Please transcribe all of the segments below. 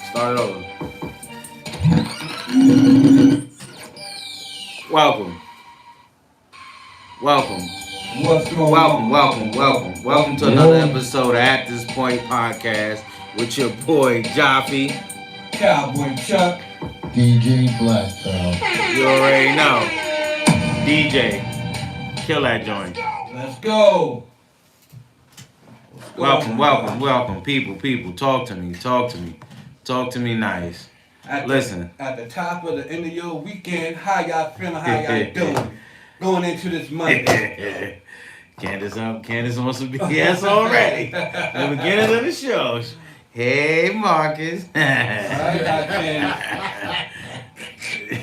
Start it over. Welcome. Welcome. What's going Welcome, on? welcome, welcome. Welcome to another episode of At This Point Podcast with your boy Joffy. Cowboy Chuck. DJ Blacktown. You already know. DJ. Kill that joint. Let's go. Welcome. People. Talk to me. Talk to me nice. Listen. At the top of the end of your weekend, how y'all feeling? How y'all doing? Going into this Monday. Candace wants to be yes already. The beginning of the show. Hey, Marcus.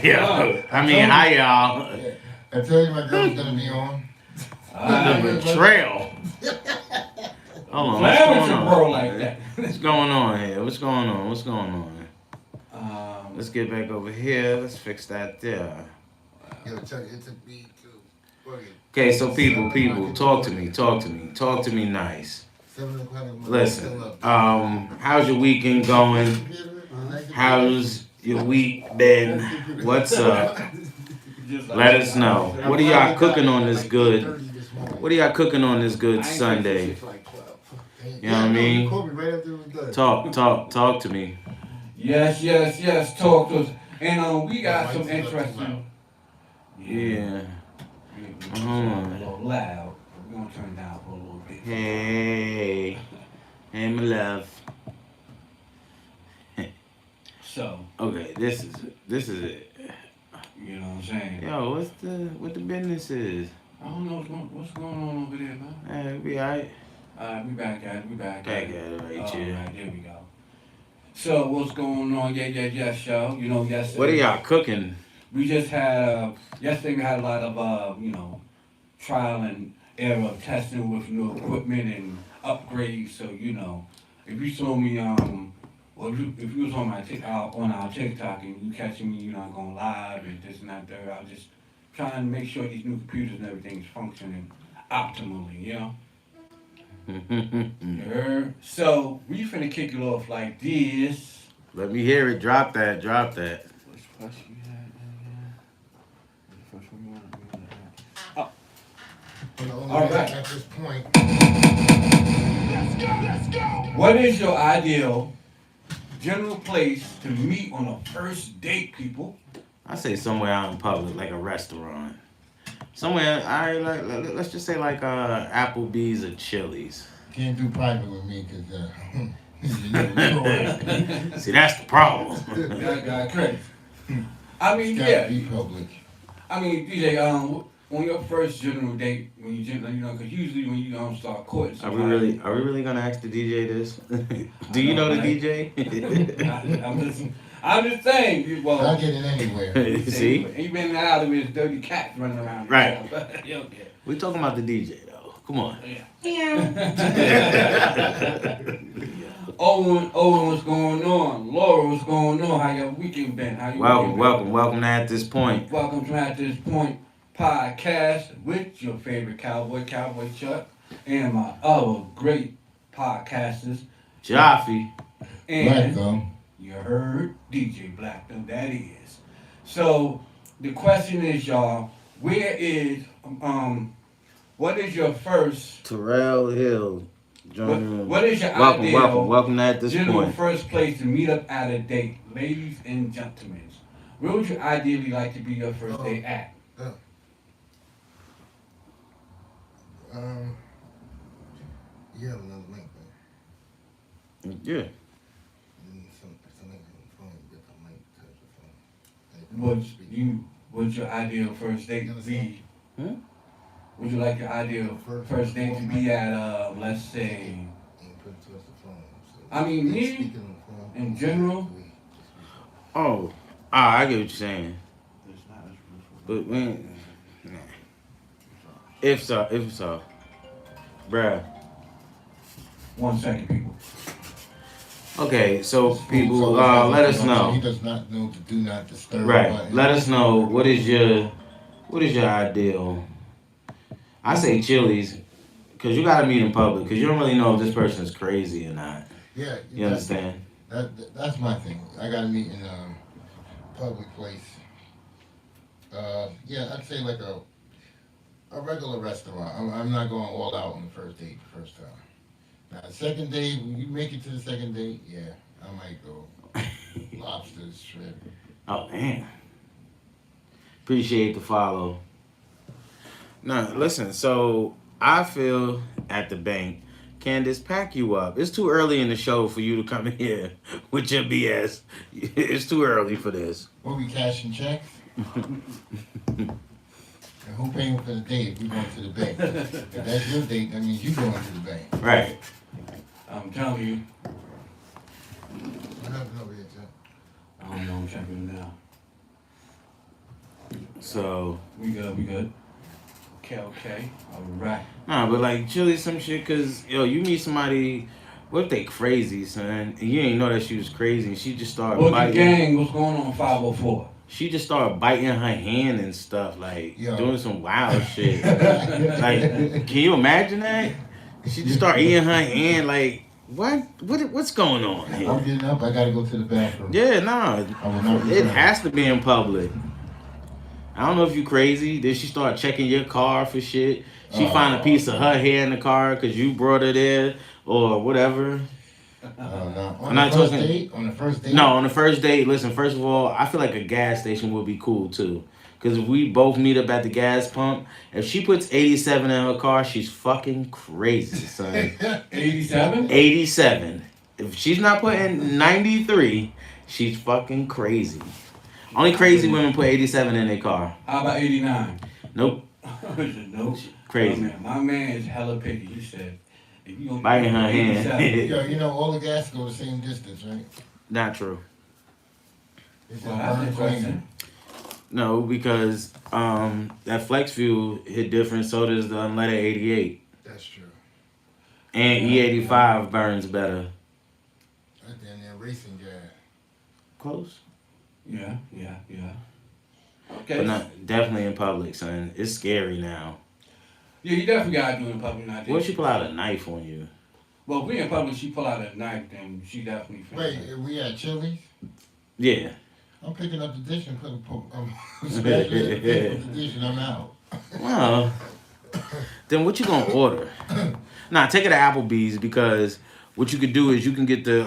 Yo, hi, y'all. I tell you my girl's gonna be on. The betrayal. Hold on, what's going on? World like that? What's going on here? What's going on? Let's get back over here. Let's fix that there. It's a beat too. Okay, so people, talk to me nice. Listen, how's your weekend going? How's your week been? What's up? Let us know. What are y'all cooking on this good? Sunday? You know what I mean? Talk to me. Yes. Talk to us. And we got some interesting. Yeah. A little loud. We're gonna turn it down for a little bit. Hey, my love. So. Okay, this is it. You know what I'm saying? Yo, what the business is? I don't know what's going on over there, man. Hey, we alright. We back at it. Back at it right here. Alright, there we go. So what's going on? Yes, y'all. You know, yesterday. What are y'all cooking? We just had yesterday we had a lot of trial and error testing with new equipment and upgrades. So if you saw me if you was on my on our TikTok and you catching me, going live and this and that there, I was just trying to make sure these new computers and everything's functioning optimally, You heard? So we finna kick it off like this. Let me hear it. Drop that. Which question you had? The first one you want? All right. At this point. Let's go. What is your ideal general place to meet on a first date, people? I say somewhere out in public, like a restaurant. Somewhere, let's just say like Applebee's or Chili's. Can't do private with me because see, that's the problem. That guy crazy. I mean, yeah. Be public. I mean, DJ, on your first general date, when you because usually when you start courting, are we really gonna ask the DJ this? Do you know the DJ? I'm just saying. Well, I'll get it anywhere. See, he been out of his dirty cats running around. Right. Okay. We talking about the DJ though. Come on. Yeah. Owen, what's going on? Laura, what's going on? How your weekend been? Welcome to At This Point. Welcome to At This Point Podcast with your favorite Cowboy Chuck, and my other great podcasters, Joffy. And Black you heard DJ Black, that is. So the question is, y'all, what is your first Terrell Hill. What is your ideal welcome to At This Point. first place to meet up at a date, ladies and gentlemen? Where would you ideally like to be your first date at? You have another link there. Yeah. Would your ideal first date be? Would you like your ideal first date to be at, let's say? I mean, me in general. Oh, I get what you're saying. But if so, bruh. 1 second, people. Okay, so people, let us know. He does not know to do not disturb. Right. Let us know what is your ideal. I say Chili's, because you got to meet in public, because you don't really know if this person is crazy or not. Yeah. You understand? That's my thing. I gotta meet in a public place. Yeah, I'd say like a regular restaurant. I'm not going all out on the first date the first time. Now, the second date, when you make it to the second date, yeah, I might go lobsters, shrimp. Oh man, appreciate the follow. No, listen. So I feel at the bank, Candace, pack you up. It's too early in the show for you to come in here with your BS. It's too early for this. We'll be cashing checks. And who paying for the date if we going to the bank? If that's your date, that means you going to the bank. Right. I'm telling you, What happened over here, Chuck? I don't know, I'm checking it now. So We good. Okay, alright. nah, but like chili some shit, cause yo, you meet somebody. What if they crazy, son? And you ain't know that she was crazy, and she just started What's the biting. gang? What's going on 504? She just started biting her hand and stuff, like Yo. doing some wild shit. Like, can you imagine that? She just started eating her hand, like what's going on I'm here? getting up. I gotta go to the bathroom. Yeah, nah, I will not it return. has to be in public. I don't know if you crazy. Then she start checking your car for shit. She find a piece of her hair in the car because you brought her there or whatever. No. I'm not talking- On the first date? No, on the first date, listen, first of all, I feel like a gas station would be cool too. Because if we both meet up at the gas pump, if she puts 87 in her car, she's fucking crazy, son. 87? 87. If she's not putting 93, she's fucking crazy. Only crazy women put 87 in their car. How about 89? Nope. Nope. Crazy. My man is hella picky. He said, if you gonna Biting her 87, hand. Yo, you know all the gas go the same distance, right? Not true. It's Well, a that's burn interesting. No, because that flex fuel hit different, so does the unleaded 88. That's true. And E85 burns better. That damn near racing gas. Close. Yeah. Okay. But not definitely in public, son. It's scary now. Yeah, you definitely gotta do it in public. Not What if she pull out a knife on you? Well, if we in public, she pull out a knife, then she definitely. Wait, if we at Chili's? Yeah. I'm picking up the dish and putting smashing it with the dish and I'm out. Well, then what you gonna order? Nah, take it to Applebee's because what you could do is you can get the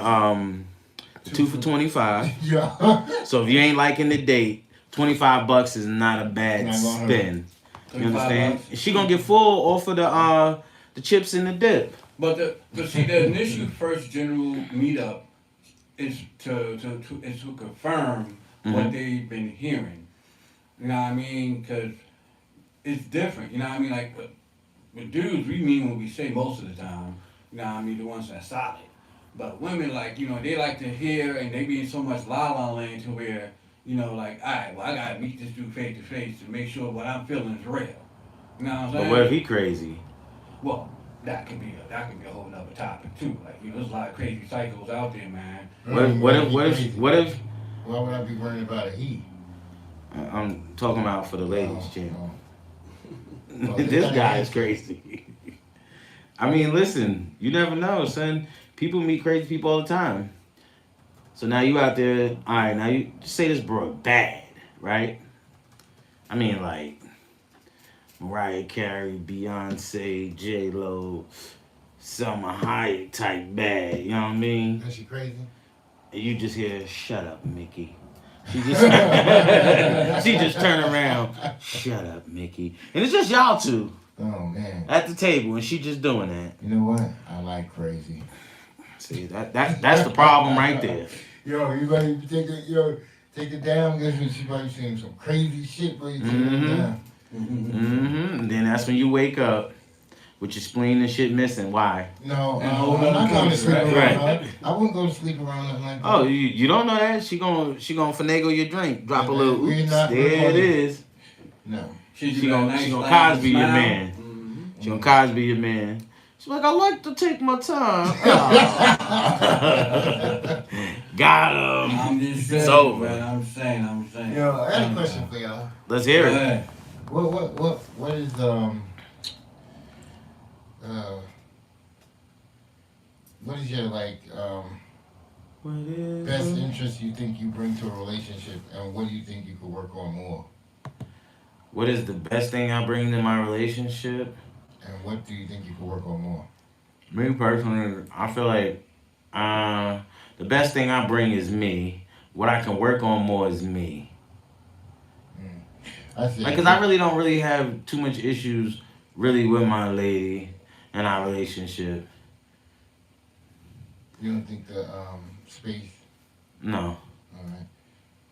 2 for $25. Yeah. So if you ain't liking the date, $25 is not a bad Not gonna hurt. spin. You understand? $25. She gonna get full off of the chips and the dip. But see, the initial first general meetup is to confirm what they've been hearing. You know what I mean? Because it's different. You know what I mean? Like with dudes, we mean what we say most of the time. You know what I mean? The ones that's solid. But women, like, you know, they like to hear, and they be in so much la-la land to where, you know, like, all right, well, I gotta meet this dude face to face to make sure what I'm feeling is real. You know what I'm saying? But what if he crazy? Well, that could be a whole nother topic too. Like, you know, there's a lot of crazy psychos out there, man. What if Why would I be worrying about a he? I'm talking about for the ladies, Jim. Well, This guy is crazy. I mean, listen, you never know, son. People meet crazy people all the time. So now you out there, all right, now you just say this bro bad, right? I mean, like Mariah Carey, Beyonce, J-Lo, Selma Hayek type bad, you know what I mean? Is she crazy? And you just hear, shut up, Mickey. She just she just turn around, shut up, Mickey. And it's just y'all two Oh man. at the table, and she just doing that. You know what? I like crazy. See, that's the problem right there. Yo, you ready to take it down? Guess what? She probably saying some crazy shit, but you take it down. And then that's when you wake up with your spleen and shit missing. Why? No, And I'm hold not on going to to sleep it, around right. her. I wouldn't go to sleep around nothing like that. Oh, you don't know that? She gonna finagle your drink, drop a little We're oops. not There it recording. is. No. She gonna Cosby your man. She gonna Cosby your man. She's like, I like to take my time. Got him. I'm just saying, It's over. man. I'm saying. Yo, I had a question for y'all. Let's hear Go it. ahead. What is what is your like best interest you think you bring to a relationship, and what do you think you could work on more? What is the best thing I bring to my relationship? And what do you think you could work on more? Me personally, I feel like the best thing I bring is me. What I can work on more is me. Mm. I see. Like, cause I really don't really have too much issues really with my lady and our relationship. You don't think the space? No. All right.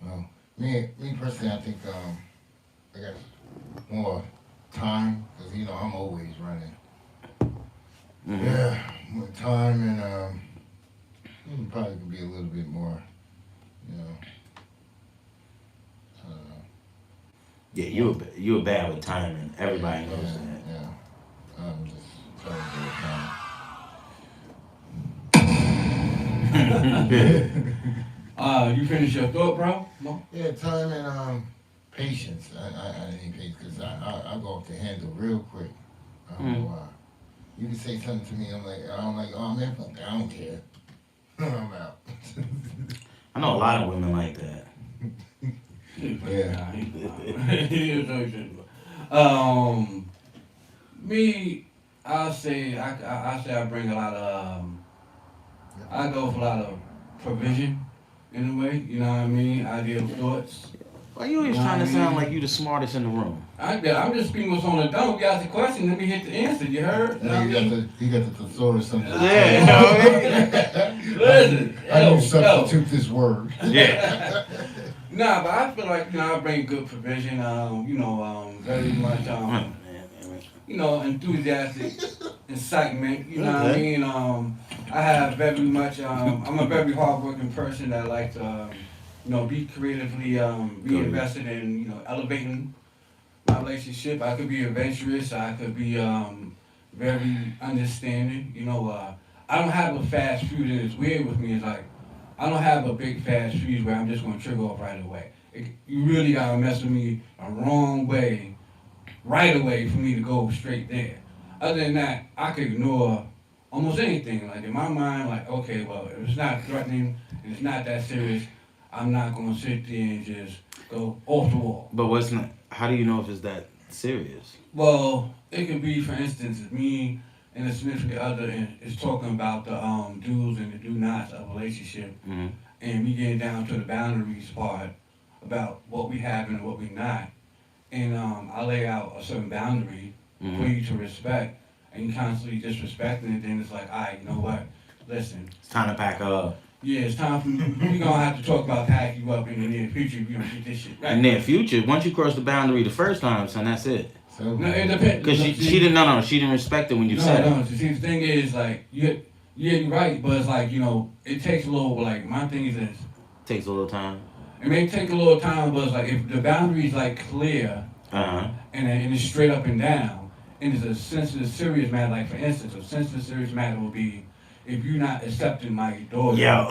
Well, me personally, I think I got more time because I'm always running. Mm-hmm. Yeah, more time and probably could be a little bit more, I don't know. Yeah, you were bad with timing. Everybody knows Yeah, that. yeah. I'm just trying to get time. You finish your thought, bro? No? Yeah, time and patience. I need patience because I go off the handle real quick. I don't know why. You can say something to me, I'm like, oh man, fuck that, I don't care. I'm out. I know a lot of women like that. Yeah. Me, I'll say I bring a lot of I go for a lot of provision in a way. You know what I mean? Ideal thoughts. Why you always trying to sound like you the smartest in the room? I'm just speaking what's on the dome. You ask the question, let me hit the answer. You heard? Now you got the thesaurus something. Yeah, you know what I mean? Listen, How do you substitute this word? Yeah. Nah, but I feel like I bring good provision. Very much enthusiastic incitement. You know what I mean? I have very much. I'm a very hardworking person that likes to, be creatively, be invested in, elevating my relationship. I could be adventurous. I could be very understanding. I don't have a fast fuse, and it's weird with me. It's like I don't have a big fast fuse where I'm just gonna trigger off right away. You really gotta mess with me a wrong way, right away for me to go straight there. Other than that, I could ignore almost anything. Like in my mind, like okay, well, if it's not threatening and it's not that serious, I'm not gonna sit there and just go off the wall. But how do you know if it's that serious? Well, it could be, for instance, me and a significant other is talking about the do's and the do nots of a relationship, Mm-hmm. and we getting down to the boundaries part about what we have and what we not. And I lay out a certain boundary Mm-hmm. for you to respect, and you constantly disrespecting it. Then it's like, all right, you know what? Listen, It's time to pack up. yeah, it's time for we gonna have to talk about packing you up in the near future if you don't get this shit right. In the future, once you cross the boundary the first time, son, that's it. So, No, it depends. Cause she didn't she didn't respect it when you said it. No. See, the thing is, like, you're right, but it's like, it takes a little, like, my thing is this. Takes a little time. It may take a little time, but it's like, if the boundary's, like, clear, Uh-huh. and it's straight up and down, and it's a sensitive, serious matter, like, for instance, a sensitive, serious matter will be if you're not accepting my daughter. Yo.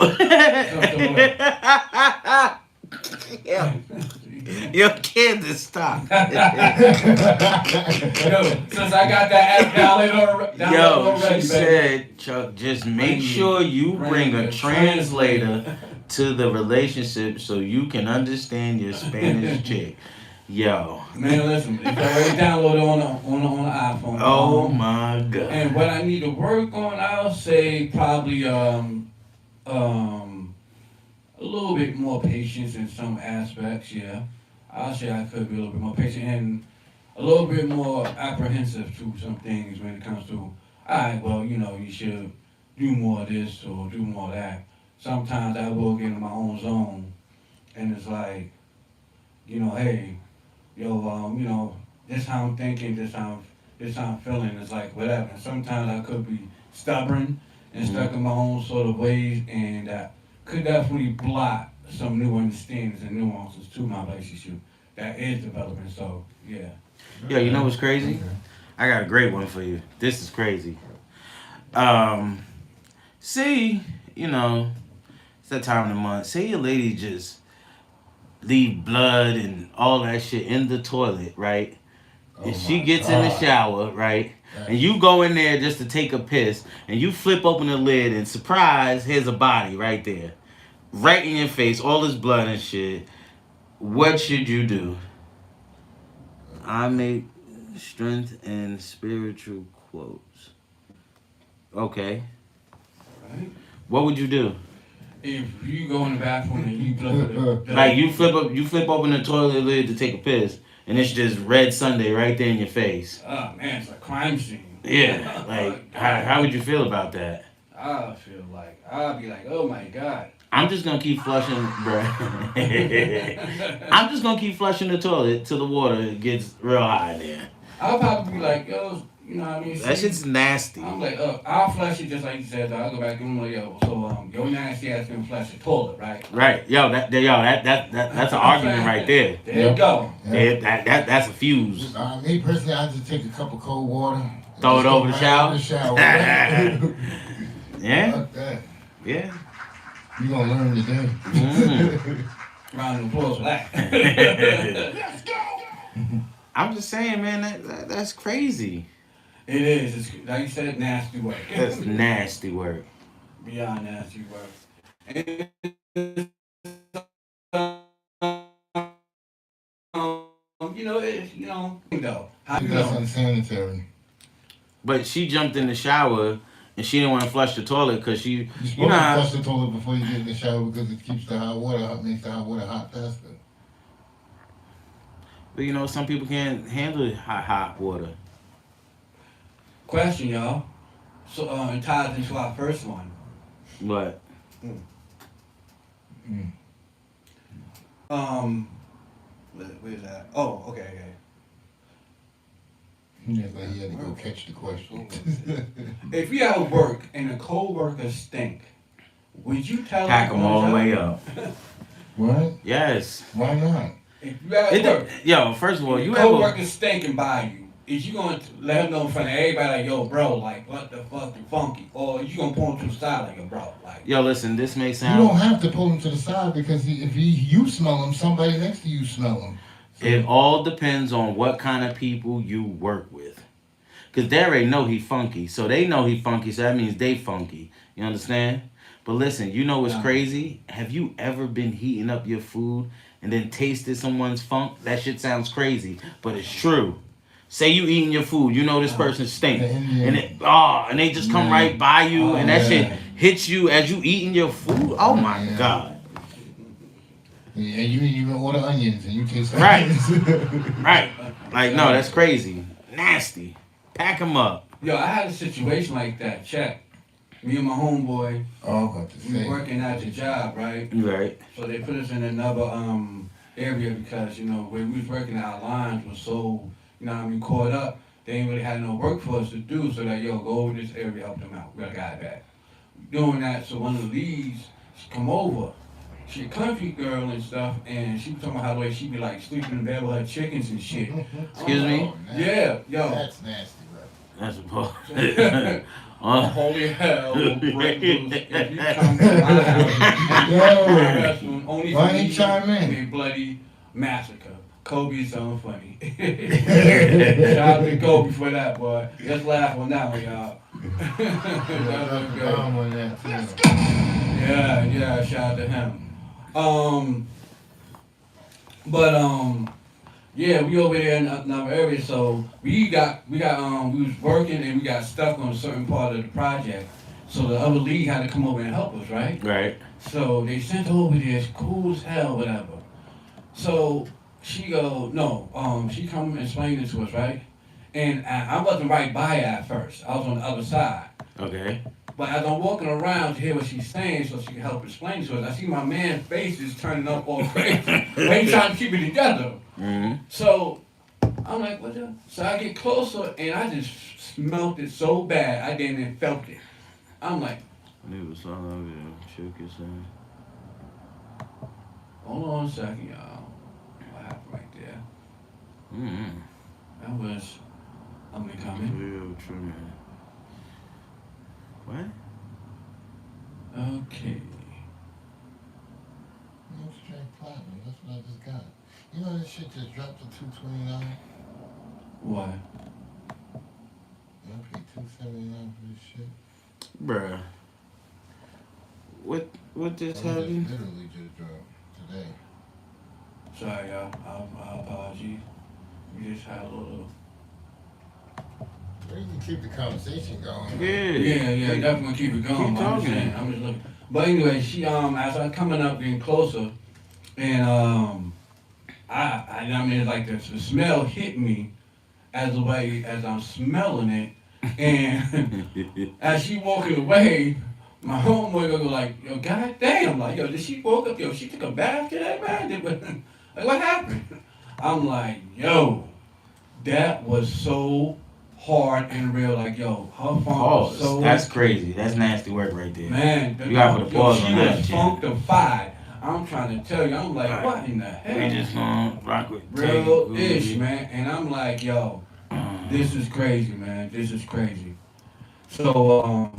Yo. Your kid to stop. Yo, since I got that app downloaded already, She baby. said, Chuck, just make sure you bring a translator to the relationship so you can understand your Spanish chick. Yo. Man, listen, it's already downloaded on the iPhone. Oh my God. And what I need to work on, I'll say probably a little bit more patience in some aspects. Yeah, I'll say I could be a little bit more patient and a little bit more apprehensive to some things when it comes to, all right, well, you should do more of this or do more of that. Sometimes I will get in my own zone, and it's like, hey, yo, this how I'm thinking, this how I'm feeling. It's like whatever. And sometimes I could be stubborn and stuck in my own sort of ways, and that could definitely block some new understandings and nuances to my relationship that is developing. So yeah. Yo, you know what's crazy? I got a great one for you. This is crazy. See, it's that time of the month. Say your lady just leave blood and all that shit in the toilet, right? And she gets in the shower, right? And you go in there just to take a piss, and you flip open the lid, and surprise, here's a body right there. right in your face, all this blood and shit. What should you do? I make strength and spiritual quotes. Okay. Right? What would you do? If you go in the bathroom and you look at the Like you flip open the toilet lid to take a piss, and it's just red Sunday right there in your face. oh man, it's a crime scene. Yeah, like how would you feel about that? I feel like I'll be like, oh my god. I'm just gonna keep flushing, bro. I'm just gonna keep flushing the toilet till the water gets real high in there. I'll probably be like, yo, you know what I mean? That shit's nasty. I'm like, I'll flush it just like you said. I'll go back and I'm like, yo, so your nasty ass can flush the toilet, right? Right, that's an argument right there. There you go. Yeah, that's a fuse. Me personally, I just take a cup of cold water. Throw it over the right shower? over the shower. Yeah, Fuck that. yeah. You gonna learn today. Round of applause for that. Let's go. I'm just saying, man, that's crazy. It is. It's, like you said, nasty work. That's nasty work. Beyond nasty work. And, you know, though. How you That's know? unsanitary. But she jumped in the shower and she didn't want to flush the toilet because You're you supposed know to how, flush the toilet before you get in the shower because it keeps the hot water hot, makes the hot water hot faster. but you know some people can't handle hot water. Question, y'all. So, it ties into our first one. But Where's that? Oh, okay. Yeah, like he had to go catch the question. If you at work and a coworker stink, would you tell pack them all the way up. What? Yes. Why not? If you at work, Yo, first of all, you your ever coworker stinking by you, is you gonna let him know in front of everybody like, yo, bro, like, what the fuck, you funky? Or you gonna pull him to the side like, yo, bro, like. Yo, listen, this may You sound. don't have to pull him to the side because if you smell him, somebody next to you smell him. It all depends on what kind of people you work with. Because they already know he funky. So they know he funky, so that means they funky. You understand? But listen, you know what's crazy? Have you ever been heating up your food and then tasted someone's funk? That shit sounds crazy, but it's true. Say you eating your food, you know this person stink. And they just come right by you and that shit hits you as you eating your food. Oh my God. Yeah, you didn't even order onions and you taste Right. onions. Right. Like, no, that's crazy. Nasty. Pack them up. Yo, I had a situation like that. Check. Me and my homeboy, Oh, about to we say. working at the job, right? Right. So they put us in another area because, you know, where we was working, our lines was so, you know what I mean, caught up. They ain't really had no work for us to do, so like, yo, go over this area, help them out. We got a guy back. Doing that, so one of the leads, she come over. She a country girl and stuff, and she was talking about how the way she be like sleeping in bed with her chickens and shit. Excuse me? Yeah, yo. That's nasty, bro. That's a bull. Holy hell will break loose if you come to my house. Yo, Only why for ain't me, chime in? a bloody massacre. Kobe is so funny. Shout out to Kobe for that, boy. Just laugh on that one, y'all. That was good. Yeah, shout out to him. Yeah, we over there in another area, so we was working and we got stuck on a certain part of the project. So the other lead had to come over and help us, right? Right. So they sent her over there, it's cool as hell, whatever. So she go, no, she come and explain it to us, right? And I wasn't right by her at first. I was on the other side. Okay. But as I'm walking around to hear what she's saying so she can help explain to us, I see my man's face is turning up all crazy. But he's trying to keep it together. Mm-hmm. So I'm like, what the? So I get closer and I just smelled it so bad I didn't even felt it. I'm like, I knew it was something over there. Shook his hand. hold on a second, y'all. What happened right there? Mm-hmm. That was, I'm coming. Real true, man. What? Okay. No straight platinum. That's what I just got. You know this shit just dropped to $229. What? I paid $279 for this shit. Bruh. What just I happened? literally just dropped today. Sorry, y'all. Our apologies. We just had a little. We can keep the conversation going. Yeah, definitely keep it going. Keep I'm just talking. saying, I'm just looking. But anyway, she as I'm coming up, getting closer, and I mean, it's like the smell hit me as the way as I'm smelling it, and as she walking away, my homeboy go like, yo, goddamn, like, yo, did she woke up? Yo, she took a bath today, man? Like, what happened? I'm like, yo, that was so hard and real. Like, yo, her phone was Pause. so That's crazy. That's nasty work right there. man. You gotta put a pause she on that, was Jim. funkified. I'm trying to tell you, I'm like, Right. what in the hell? We just gonna rock with Real Tay, ish, Groovy. man. And I'm like, yo, this is crazy, man. This is crazy. So,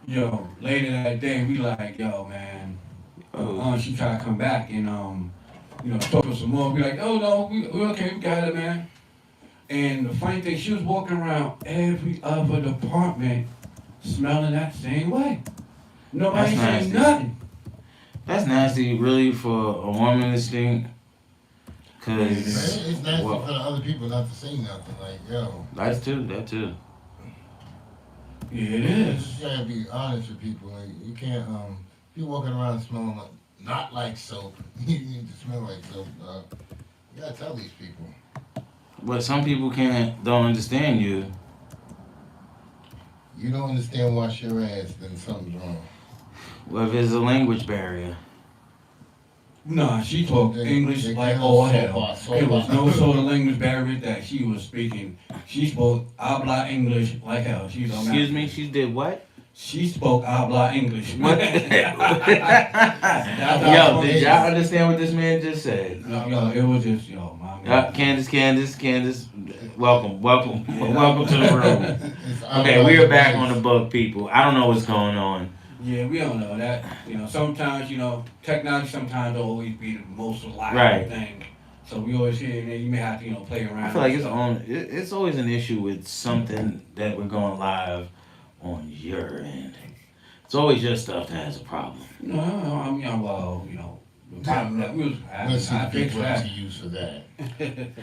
yo, later that day, we like, yo, man. She tried to come back and, talk to us some more. We like, oh, no, we okay, we got it, man. And the funny thing, she was walking around every other department smelling that same way. Nobody That's saying nasty. nothing. That's nasty, really, for a woman to stink. Man, Cause it's nasty well, for the other people not to say nothing. Like, yo, that too. Yeah, it you is. just gotta be honest with people. Like, you can't, if you're walking around smelling like, not like soap, you need to smell like soap. You gotta tell these people. But some people don't understand you. You don't understand wash your ass, then something's wrong. Well, if there's a language barrier. Nah, she talked English like all hell. There was no sort of language barrier that she was speaking. She spoke habla English like hell. Excuse me, she did what? She spoke habla English. What? Yo, did y'all understand what this man just said? Yo, it was just, yo, my man. Candace, welcome to the room. Okay, we are back on the book, people. I don't know what's going on. Yeah, we don't know that. Sometimes, technology sometimes don't always be the most reliable Right. thing. So we always hear, you may have to, play around. I feel like it's always an issue with something that we're going live on your end. It's always your stuff that has a problem. No, I mean, well, the problem that we was having, Let's see I the fixed people that. to use for that.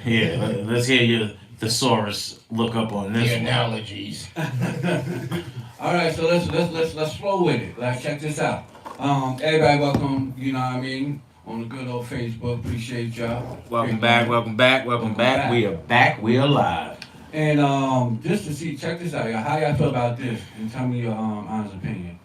Yeah, let's hear your thesaurus look up on this The one. analogies. All right, so let's flow with it. Like, check this out. Everybody, welcome. You know what I mean? On the good old Facebook, appreciate y'all. Welcome back. We are back. We are live. And just to see, check this out, y'all. How y'all feel about this? And tell me your honest opinion.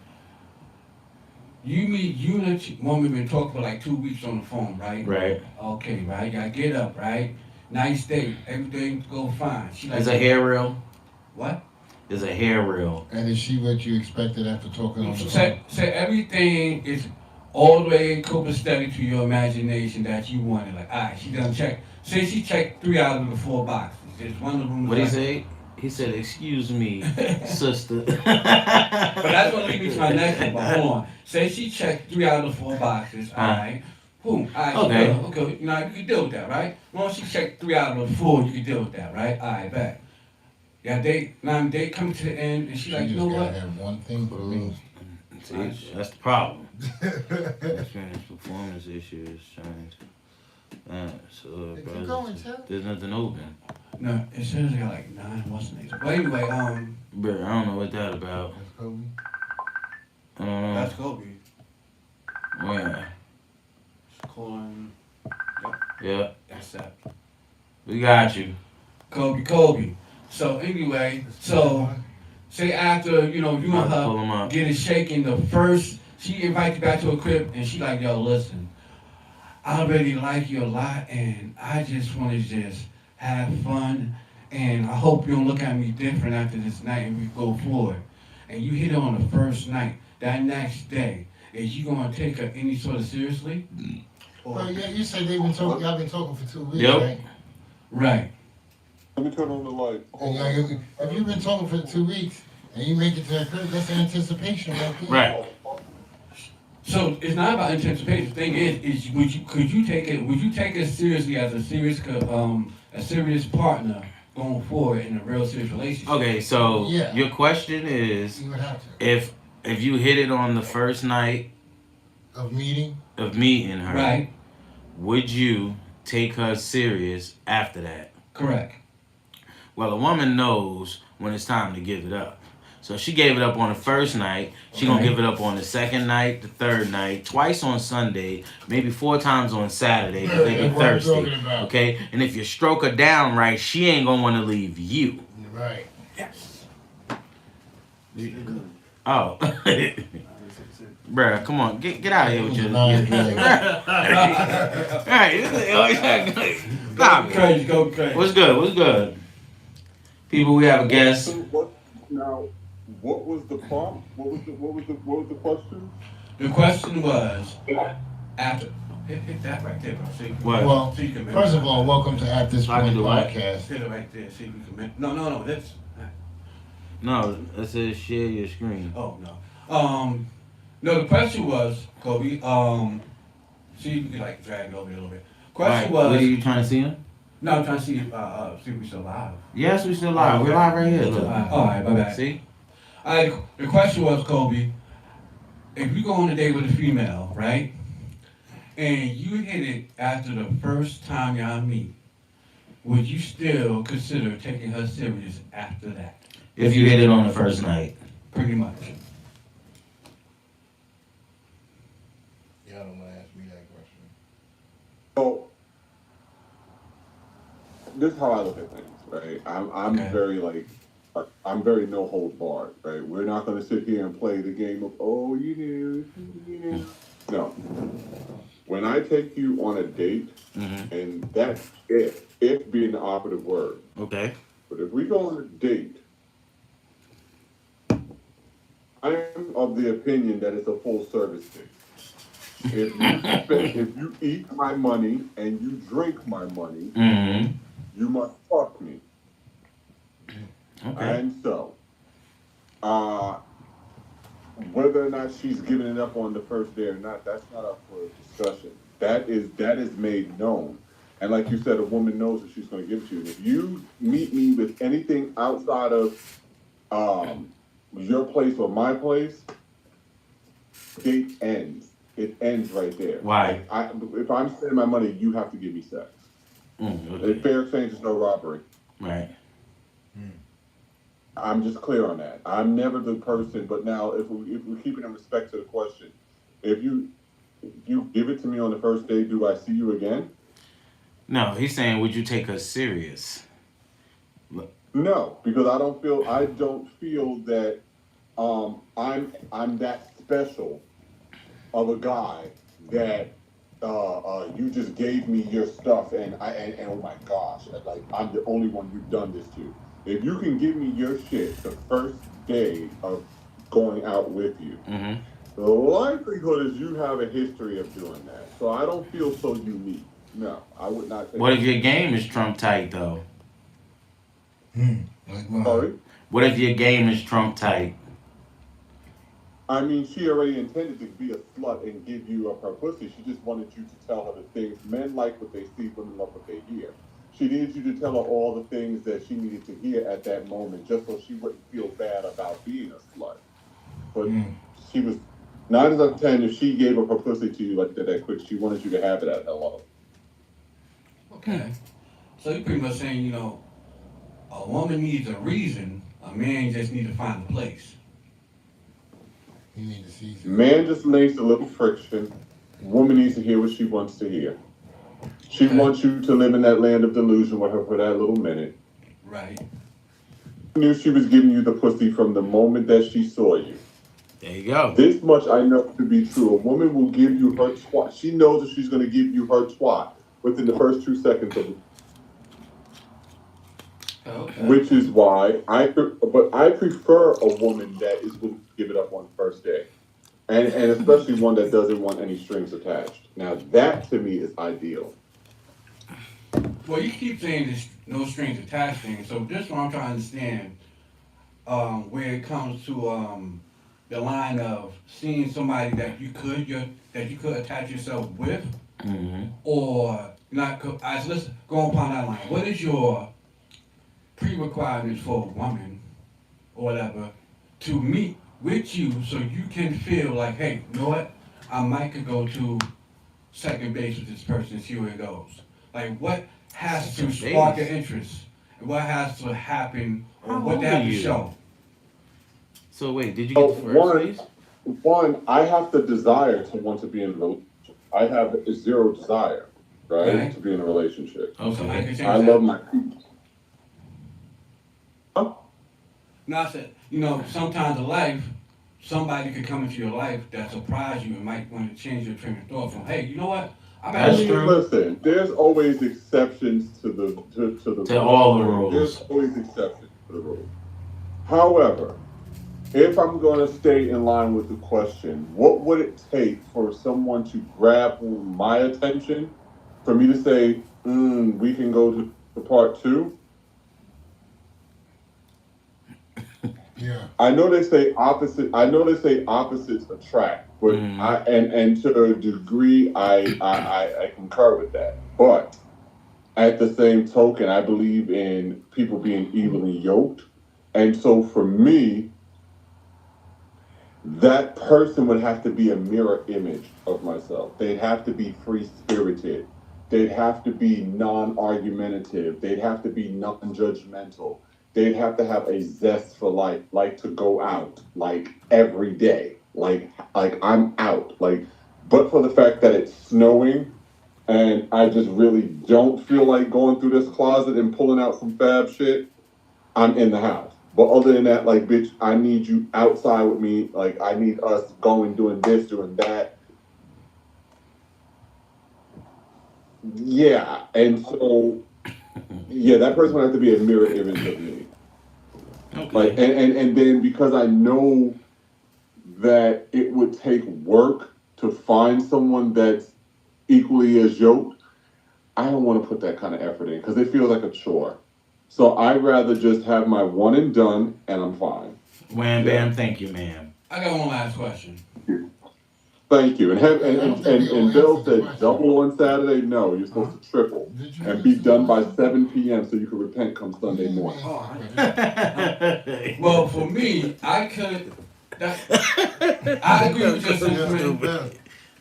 You and a woman been talking for like 2 weeks on the phone, right? Right. Okay, right. Y'all get up, right? Nice date. Everything go fine. She like, Is a hair real? What? Is a hair real? And is she what you expected after talking on the phone? Say everything is all the way copacetic to your imagination that you wanted. Like, all right, she done check. Say she checked 3 out of the 4 boxes. There's one of them. What did he say? He said, "Excuse me, sister." But that's gonna lead me to my next one. But hold on. Say she checked 3 out of the 4 boxes. All right. Boom. All right. Okay. Okay. You can deal with that, right? Once she checked 3 out of the 4, you can deal with that, right? All right, bet. Yeah, they come to the end, and she like, you know just what? gotta have one thing for me. See, that's the problem. Experience performance issues. So, If you go and tell. there's nothing open. No, it says I got like 9 what's the name? But anyway, But I don't know what that about. That's Kobe. I don't know. that's Kobe. Yeah. Colin. Yeah. That's that. We got you. Kobe. So anyway, say after, you and About to pull her him up. get it shaking, the first, she invites you back to a crib and she like, yo, listen, I already like you a lot and I just want to just have fun and I hope you don't look at me different after this night and we go forward. And you hit her on the first night, that next day, is you going to take her any sort of seriously? Well, yeah, you said y'all been talking for 2 weeks, Yep. right? Right. Let me turn on the light. And if you've been talking for 2 weeks and you make it to that crib, that's anticipation right there. Right. So it's not about anticipation. The thing is would you take it seriously as a serious partner going forward in a real serious relationship? Okay, so Yeah. your question is, You would have to. if you hit it on the first night Of meeting? of meeting her, Right. would you take her serious after that? Correct. Well, a woman knows when it's time to give it up. So if she gave it up on the first night, she gonna Okay. give it up on the second night, the third night, twice on Sunday, maybe 4 times on Saturday because they That's get what I'm thirsty. talking about. Okay, and if you stroke her down right, she ain't gonna want to leave you. Right. Yes. Oh, bruh, come on, get out of here with your. Nice. Right, stop it. Crazy. Go crazy. What's good? What's good? People, we have a guest. So what was the prompt? What was the question? The question was after. Hit that right there, bro. See, What? Well, so you can first of all, welcome to At This I can Point do what? podcast. hit it right there. See if you can. No. That's. No, it says share your screen. Oh no. No. The question was, Kobe. See if you can like drag it over a little bit. Question What was. are you trying to see him? No, I'm trying to see if we still live. Yes, we still live. We're live right here. Look. All right, my bad. See? The question was, Kobe, if you go on a date with a female, right, and you hit it after the first time y'all meet, would you still consider taking her serious after that? If you hit it on the first night. Pretty much. Y'all don't want to ask me that question. So this is how I look at things, right? I'm Okay. very I'm very no hold barred, right? We're not going to sit here and play the game of no. When I take you on a date, Mm-hmm. and that's if being the operative word. Okay. But if we go on a date, I am of the opinion that it's a full service date. If you eat my money and you drink my money, Mm-hmm. you must fuck me. Okay. And so, whether or not she's giving it up on the first day or not, that's not up for discussion. That is made known. And like you said, a woman knows what she's going to give to you. If you meet me with anything outside of your place or my place, date ends. It ends right there. Why? If I'm spending my money, you have to give me sex. Okay. Fair exchange is no robbery. Right. I'm just clear on that. I'm never the person. But now, if we're keeping in respect to the question, if you give it to me on the first day, do I see you again? No, he's saying, would you take her serious? No, because I don't feel that I'm that special of a guy that you just gave me your stuff and oh my gosh, like I'm the only one you've done this to. If you can give me your shit the first day of going out with you, Mm-hmm. the likelihood is you have a history of doing that. So I don't feel so unique. No, I would not take What if your game is trump tight though? Like mine. Sorry? What if your game is trump tight? I mean, she already intended to be a slut and give you up her pussy. She just wanted you to tell her the things. Men like what they see, women love what they hear. She needed you to tell her all the things that she needed to hear at that moment, just so she wouldn't feel bad about being a slut. But she was 9 out of 10. If she gave up her pussy to you like that quick, she wanted you to have it at hello. Okay. So you're pretty much saying, a woman needs a reason, a man just needs to find a place. You need to see some. Man just makes a little friction. Woman needs to hear what she wants to hear. She Okay. wants you to live in that land of delusion with her for that little minute. Right. She knew she was giving you the pussy from the moment that she saw you. There you go. This much I know to be true. A woman will give you her twat. She knows that she's going to give you her twat within the first 2 seconds of it. Okay. Which is why I prefer a woman that is willing to give it up on the first day. And especially one that doesn't want any strings attached. Now that to me is ideal. Well, you keep saying this no strings attached thing, so this one I'm trying to understand where it comes to the line of seeing somebody that you could attach yourself with, Mm-hmm. or not. Let's go upon that line. What is your pre-requirements for a woman or whatever to meet with you so you can feel like, hey, you know what? I might could go to second base with this person and see where it goes. Like, what has to Second spark your base? interest? And what has to happen, or How what old they have are to you? show? So wait, did you So get the first base? one, I have the desire to want to be in a relationship. I have zero desire, right, Right. to be in a relationship. So I can Okay. change I that. love my people. No, I said, you know, sometimes in life, somebody could come into your life that surprise you and might want to change your train of thought from, hey, you know what? I'm That's actually, true. Listen, there's always exceptions to the To all the rule. There's rules. always exceptions to the rule. However, if I'm going to stay in line with the question, what would it take for someone to grab my attention, for me to say, we can go to part two? Yeah. I know they say opposite. I know they say opposites attract, but Mhm. and to a degree, I concur with that. But at the same token, I believe in people being evenly yoked, and so for me, that person would have to be a mirror image of myself. They'd have to be free spirited. They'd have to be non argumentative. They'd have to be non judgmental. They'd have to have a zest for life, like to go out, like every day, like I'm out, like. But for the fact that it's snowing, and I just really don't feel like going through this closet and pulling out some fab shit, I'm in the house. But other than that, like, bitch, I need you outside with me. Like, I need us going, doing this, doing that. Yeah. And so, yeah, that person would have to be a mirror image of me. Like, Okay. and then because I know that it would take work to find someone that's equally as yoked, I don't want to put that kind of effort in because it feels like a chore. So I'd rather just have my one and done, and I'm fine. Wham Yeah. bam, thank you, ma'am. I got one last question. Thank you. And have I don't think we all and Bill answered the said question. double on Saturday. No, you're supposed to triple Did you and be answer the done by question? 7 p.m. so you can repent come Sunday You morning. didn't answer the question. Well, for me, I could, that, I agree with your sentiment, Bill,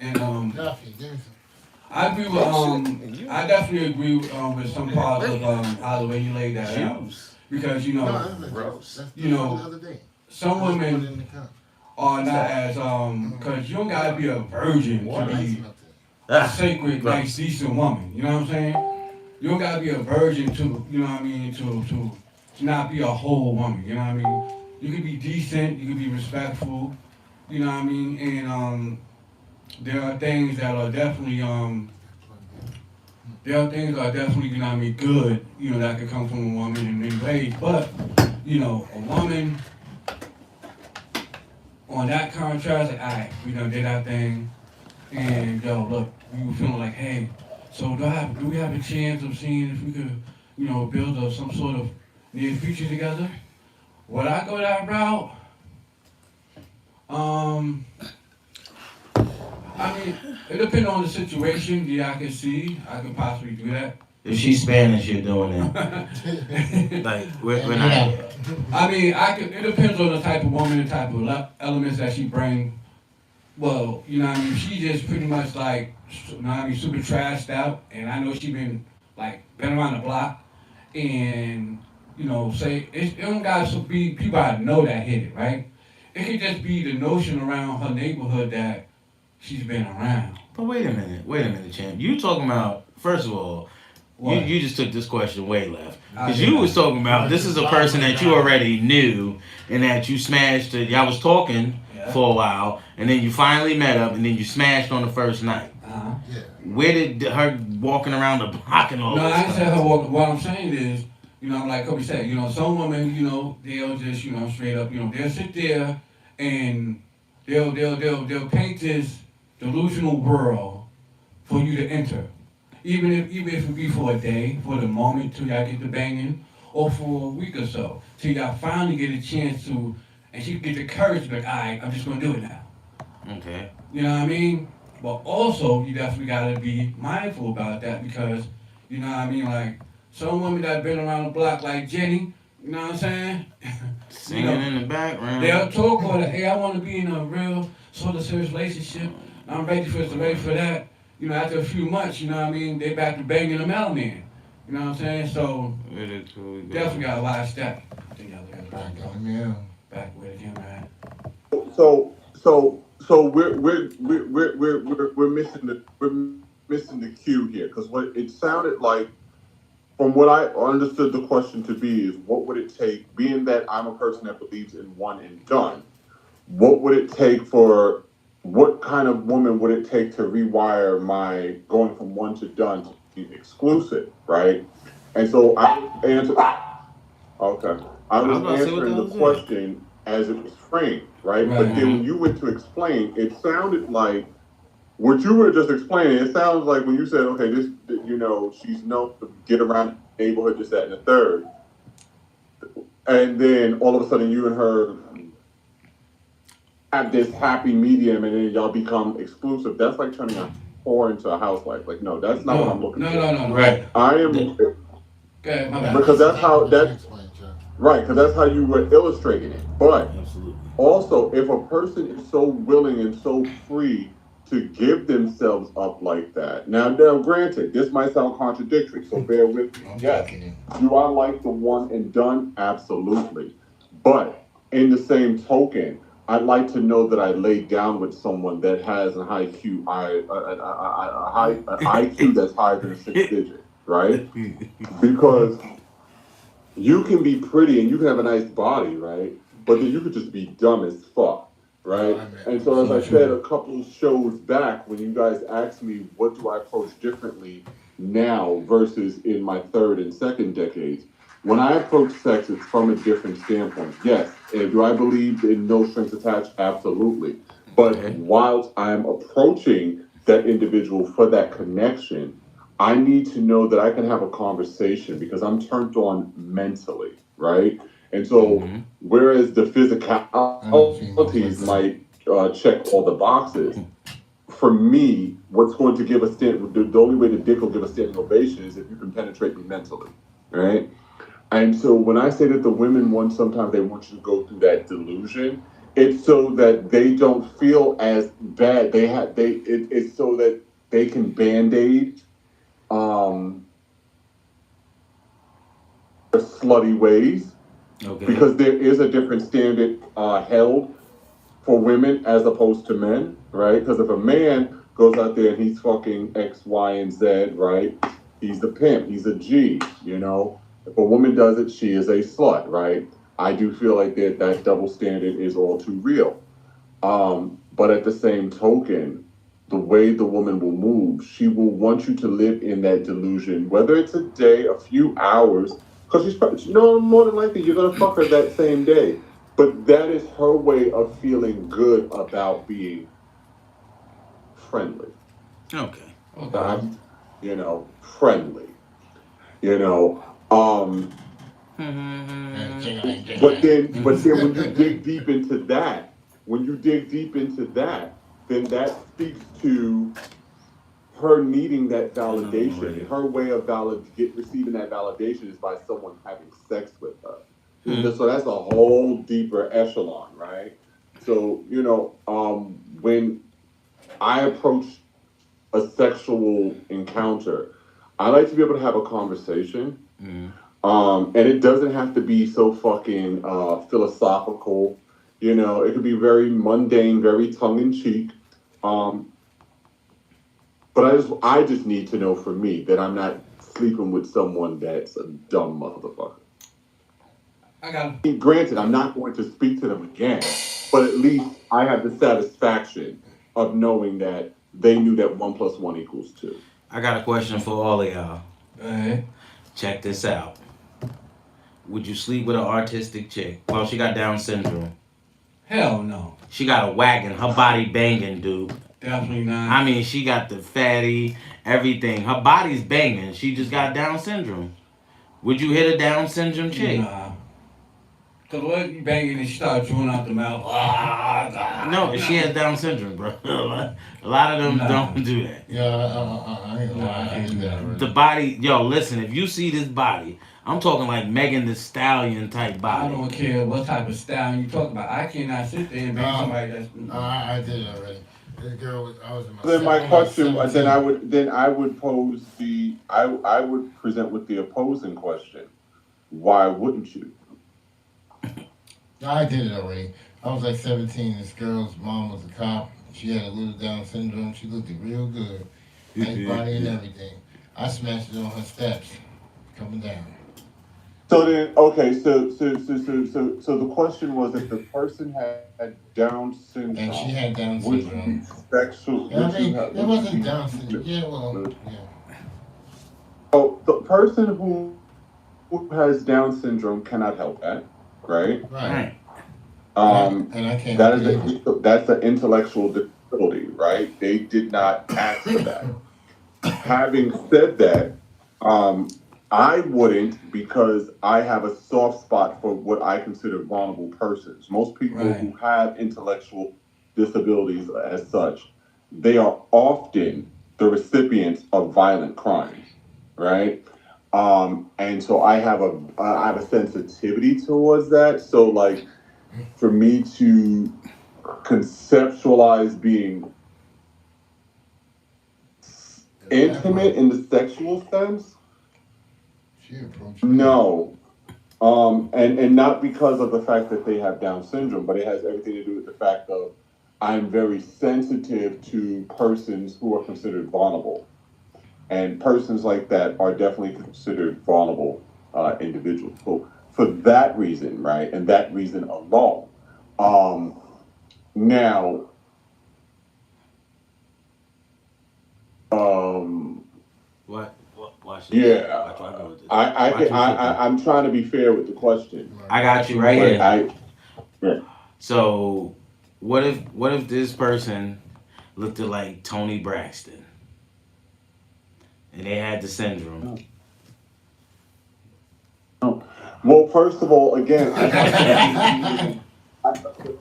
and Duffy, give me some. I agree with I definitely agree with some parts of how the way you laid that out, Juice. because you No, know that's not gross. That's You know, the other day. some Just put it women in the cup. are not as because you don't gotta be a virgin to Ice be melted. a Ah, sacred, gross. nice, decent woman. You know what I'm saying? You don't gotta be a virgin to, you know what I mean, to not be a whole woman. You know what I mean? You can be decent, you can be respectful. You know what I mean? And there are things that are definitely there are things that are definitely, you know what I mean, good. You know that could come from a woman in many ways, but you know, a woman on that contrast, like, all right, we done did our thing, and yo, look, we were feeling like, hey, so do we have a chance of seeing if we could, you know, build some sort of near future together? Would I go that route? I mean, it depends on the situation. Yeah, I can see, I could possibly do that. If she's Spanish, you're doing it. Like, we're not. Yeah. I mean, it depends on the type of woman, the type of elements that she bring. Well, you know what I mean? She just pretty much like, you know what I mean, super trashed out. And I know she been around the block. And, you know, it don't gotta be people I know that hit it, right? It could just be the notion around her neighborhood that she's been around. But wait a minute, champ. You talking about, first of all, What? you just took this question way left. I Because did you not. was talking about, this is a person that you already knew and that you smashed it. Y'all was talking Yeah. for a while and then you finally met up and then you smashed on the first night. Uh-huh. Yeah. Where did her walking around the block and all No, this I ain't stuff? said her walk. What I'm saying is, you know, like Kobe said, you know, some women, you know, they'll just, you know, straight up, you know, they'll sit there and they'll paint this delusional world for you to enter. Even if it be for a day, for the moment till y'all get to banging, or for a week or so, till y'all finally get a chance to, and she get the courage to be like, all right, I'm just gonna do it now. Okay. You know what I mean? But also, you definitely gotta be mindful about that because, you know what I mean? Like, some women that been around the block, like Jenny, you know what I'm saying? Singing in the background. They'll talk about it, hey, I wanna be in a real sort of serious relationship, I'm ready for that. You know, after a few months, you know what I mean, they back to banging the mailman. You know what I'm saying? So definitely got a lot of step. I think y'all got Back on you. back with him, man. So we're missing the cue here because what it sounded like from what I understood the question to be is what would it take, being that I'm a person that believes in one and done, what would it take for what kind of woman would it take to rewire my going from one to done to be exclusive, right? And so okay. I I was was about to say what the answering hell the is that? question as it was framed, right? Right. But then when you went to explain, it sounded like what you were just explaining. It sounds like when you said, "Okay, this, she's known to get around the neighborhood, just that, and the third," and then all of a sudden you and her have this happy medium, and then y'all become exclusive. That's like turning a whore into a housewife. Like, no, that's not what I'm looking for. No. Right. I am Go ahead, my bad. because that's how what you that's explained, Chuck. right. Because that's how you were illustrating it, but. Absolutely. Also, if a person is so willing and so free to give themselves up like that, now granted, this might sound contradictory, so bear with me. I'm Yes, checking you. do I like the one and done? Absolutely. But in the same token, I'd like to know that I laid down with someone that has an IQ, an IQ that's higher than a six digit, right? Because you can be pretty and you can have a nice body, right? But then you could just be dumb as fuck, right? And so, as I said a couple of shows back, when you guys asked me what do I approach differently now versus in my third and second decades, when I approach sex, it's from a different standpoint. Yes, and do I believe in no strings attached? Absolutely. But Okay. whilst I'm approaching that individual for that connection, I need to know that I can have a conversation because I'm turned on mentally, right? And so, Mhm. whereas the physicalities might check all the boxes, for me, what's going to give a the only way the dick will give a standing ovation is if you can penetrate me mentally, right? And so when I say that the women want, sometimes they want you to go through that delusion, it's so that they don't feel as bad. It's so that they can band-aid um slutty ways Okay. because there is a different standard held for women as opposed to men, right? Because if a man goes out there and he's fucking X, Y, and Z, right? He's the pimp. He's a G, you know. If a woman does it, she is a slut, right? I do feel like that double standard is all too real. But at the same token, the way the woman will move, she will want you to live in that delusion, whether it's a day, a few hours, because she's probably, more than likely you're gonna fuck her that same day. But that is her way of feeling good about being friendly. Okay. Okay. Friendly. You know. Mhm. But then when you dig deep into that, then that speaks to her needing that validation. Her way of receiving that validation is by someone having sex with her. So that's a whole deeper echelon, right? So, when I approach a sexual encounter, I like to be able to have a conversation. Mhm. And it doesn't have to be so fucking philosophical. It could be very mundane, very tongue in cheek. Um, but I just need to know for me that I'm not sleeping with someone that's a dumb motherfucker. I got him. Granted, I'm not going to speak to them again, but at least I have the satisfaction of knowing that they knew that 1+1 = 2. I got a question for all of y'all. Go ahead. Check this out. Would you sleep with an artistic chick? Well, she got Down syndrome. Hell no. She got a wagon. Her body banging, dude. Definitely not. I mean, she got the fatty, everything. Her body's banging. She just got Down syndrome. Would you hit a Down syndrome chick? Nah. Cause what you banging and she start chewing out the mouth. No, she has Down syndrome, bro. A lot of them Nah. don't do that. Yeah, I ain't gonna lie, I do that already. The body, yo, listen, if you see this body, I'm talking like Megan Thee Stallion type I body. don't care what type of style you talk about. I cannot sit there and bang somebody that's. I did it already. This girl was, I was in my Then my on question, 17. then I would pose I would present with the opposing question. Why wouldn't you? I did it already. I was like 17. This girl's mom was a cop. She had a little Down syndrome. She looked real good. Nice body and everything. I smashed it on her steps coming down. So then, okay, so the question was, if the person had Down syndrome, And she had Down would you be syndrome. sexual? I Would you mean, have? it Would you wasn't be? Down syndrome. Yeah, well, yeah. So the person who has Down syndrome cannot help that, right? Right. Right. And I can't That help it either. that's an intellectual disability, right? They did not ask for that. Having said that, I wouldn't, because I have a soft spot for what I consider vulnerable persons. Most people Right. who have intellectual disabilities as such, they are often the recipients of violent crimes, right? And so I have a sensitivity towards that. So like for me to conceptualize being intimate in the sexual sense, She approached me. no. And not because of the fact that they have Down syndrome, but it has everything to do with the fact of I'm very sensitive to persons who are considered vulnerable, and persons like that are definitely considered vulnerable individuals. So for that reason, right, and that reason alone, um, now, um, What? Watch this. yeah, Watch what I go with this. I'm trying to be fair with the question, I got you right but here. yeah. So, what if this person looked like Tony Braxton and they had the syndrome? Well, first of all, again, I have to be.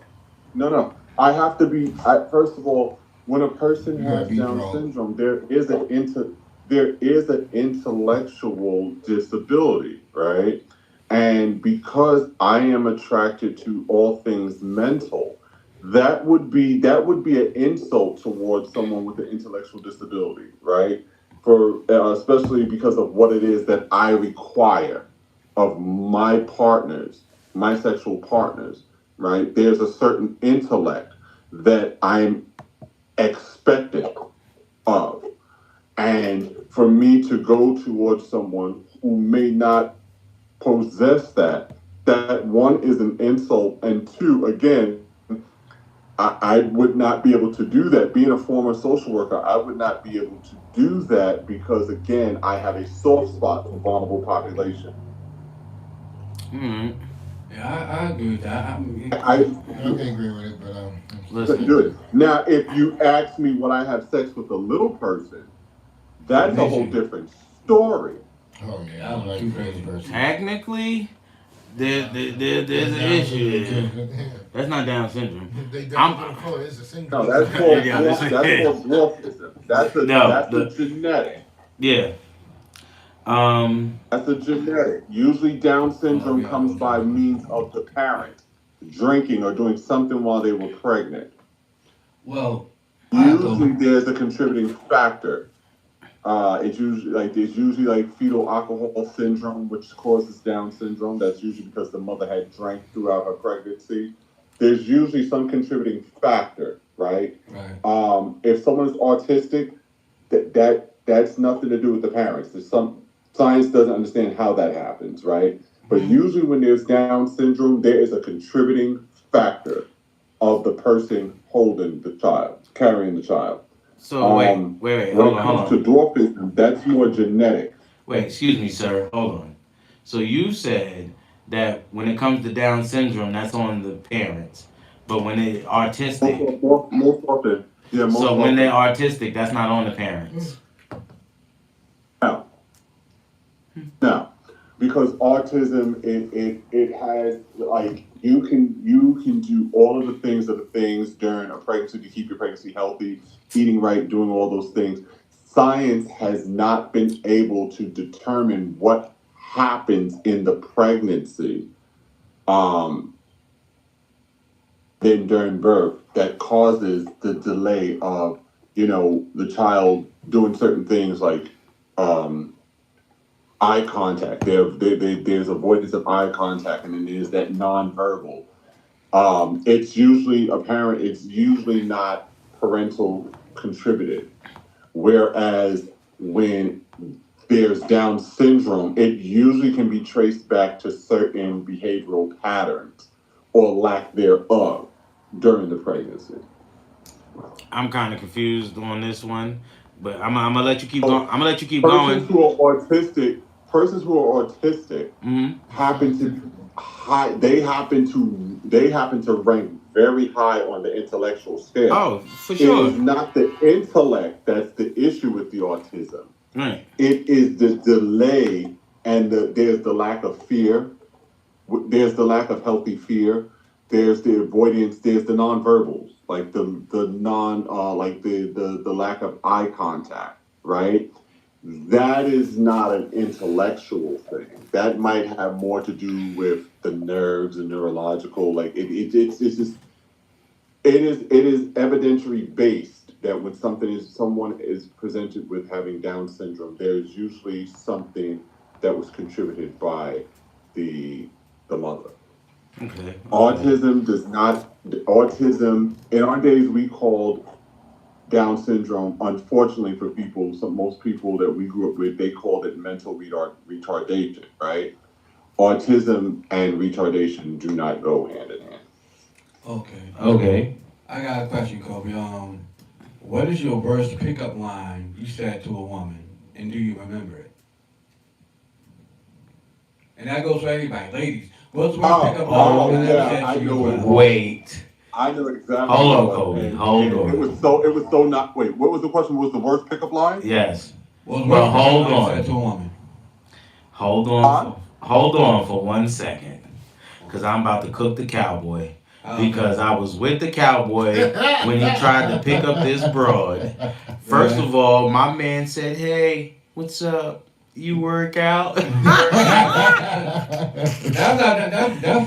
No, no. I have to be. First of all, when a person You gotta has be Down wrong. syndrome, there is an intellectual disability, right? And because I am attracted to all things mental, that would be an insult towards someone with an intellectual disability, right? For especially because of what it is that I require of my partners, my sexual partners, right? There's a certain intellect that I'm expected of. And for me to go towards someone who may not possess that, that one is an insult. And two, again, I would not be able to do that. Being a former social worker, I would not be able to do that because, again, I have a soft spot for vulnerable population. Hmm. Yeah, I agree with that. I mean, I I can agree with it, but Listen. do it. Now, if you ask me would I have sex with a little person, that's a whole mission. different story. oh yeah, That I was like too the crazy. person. Technically, there's an issue there. That's not Down syndrome. They I'm definitely gonna call it. It's a No, syndrome. that's yeah, called yeah, this, that's called dwarfism. no, That's a genetic. yeah. Um, That's a genetic. Usually, Down Oh, syndrome yeah, comes those by are. means of the parent drinking or doing something while they were pregnant. Well, all right, so Usually, there's a contributing factor. There's usually like fetal alcohol syndrome, which causes Down syndrome. That's usually because the mother had drank throughout her pregnancy. There's usually some contributing factor, right? right. If someone's autistic, that's nothing to do with the parents. There's some science doesn't understand how that happens, right? But usually when there's Down syndrome, there is a contributing factor of the person holding the child, carrying the child. so wait, When hold it on, hold comes to on. dwarfism, that's more genetic. Wait, excuse me, sir. Hold on. So you said that when it comes to Down syndrome, that's on the parents, but when they autistic, Most often, yeah, most so when they're often. autistic, that's not on the parents. Now, now, because autism, it has like you can do all of the things during a pregnancy to keep your pregnancy healthy, eating right, doing all those things. Science has not been able to determine what happens in the pregnancy. Um, then during birth that causes the delay of, the child doing certain things like um, eye contact. There's avoidance of eye contact, and then there's that nonverbal. It's usually apparent. It's usually not parental contributed. Whereas when there's Down syndrome, it usually can be traced back to certain behavioral patterns or lack thereof during the pregnancy. I'm kind of confused on this one, but I'm gonna let you keep going. So I'm gonna let you keep persons going. who are autistic, persons who are autistic Hmm. happen to be high. They happen to rank very high on the intellectual scale. Oh, for It sure. is not the intellect that's the issue with the autism. Right. It is the delay and there's the lack of fear. There's the lack of healthy fear. There's the avoidance. There's the nonverbals, like the non like the lack of eye contact. Right. That is not an intellectual thing. That might have more to do with the nerves and neurological. Like it's just it is evidentiary based that when someone is presented with having Down syndrome, there's usually something that was contributed by the mother. Okay. Okay. Autism does not. Autism in our days we called Down syndrome. Unfortunately for people, most people that we grew up with, they called it mental retardation. Right? Autism and retardation do not go hand in hand. Okay. Okay. I got a question, Kobe. What is your worst pickup line you said to a woman, and do you remember it? And that goes for everybody, ladies. What's the worst pickup line Oh, you ever yeah, said I to your know what it woman? was. wait. I know exactly Hold what it on, was, Kobe. and Hold it on. was so not. Wait, what was the question? What was the worst pickup line? Yes. What's the Well, worst pickup hold line you said to a on. woman? Huh? Hold on for 1 second, cause I'm about to cook the cowboy. Okay. Because I was with the cowboy when he tried to pick up this broad. First Yeah. of all, my man said, "Hey, what's up? You work out?" That's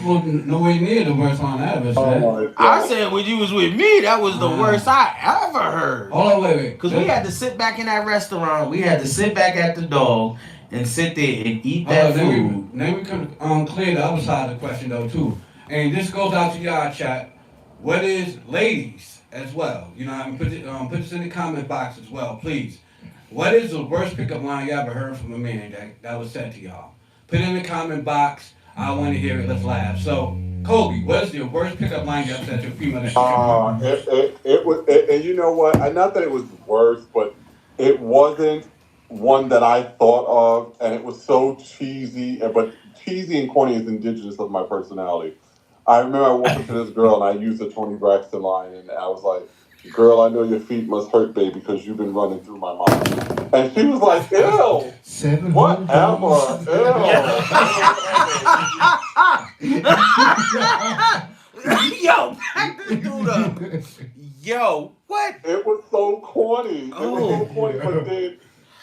nowhere near the worst one I ever Oh said. my I god. said when you was with me, that was the worst Ah. I ever heard. Hold on, wait. Cause we had to sit back in that restaurant. We had to sit back at the dog and sit there and eat Hold that on, food. then we could clear the other side of the question though too. And this goes out to y'all chat. What is ladies as well? You know, I mean, put this in the comment box as well, please. What is the worst pickup line you ever heard from a man that was said to y'all? Put it in the comment box. I want to hear it. Let's laugh. So, Kobe, what is the worst pickup line you ever said to a female that you can remember? And you know what? And not that it was worse, but it wasn't one that I thought of, and it was so cheesy. But cheesy and corny is indigenous of my personality. I remember I walked up to this girl and I used the Tony Braxton line, and I was like, "Girl, I know your feet must hurt, baby, because you've been running through my mind." And she was like, "Ew, 700 whatever, pounds. Yo, back this dude up. Yo, what? It was so corny. It was so corny, but then it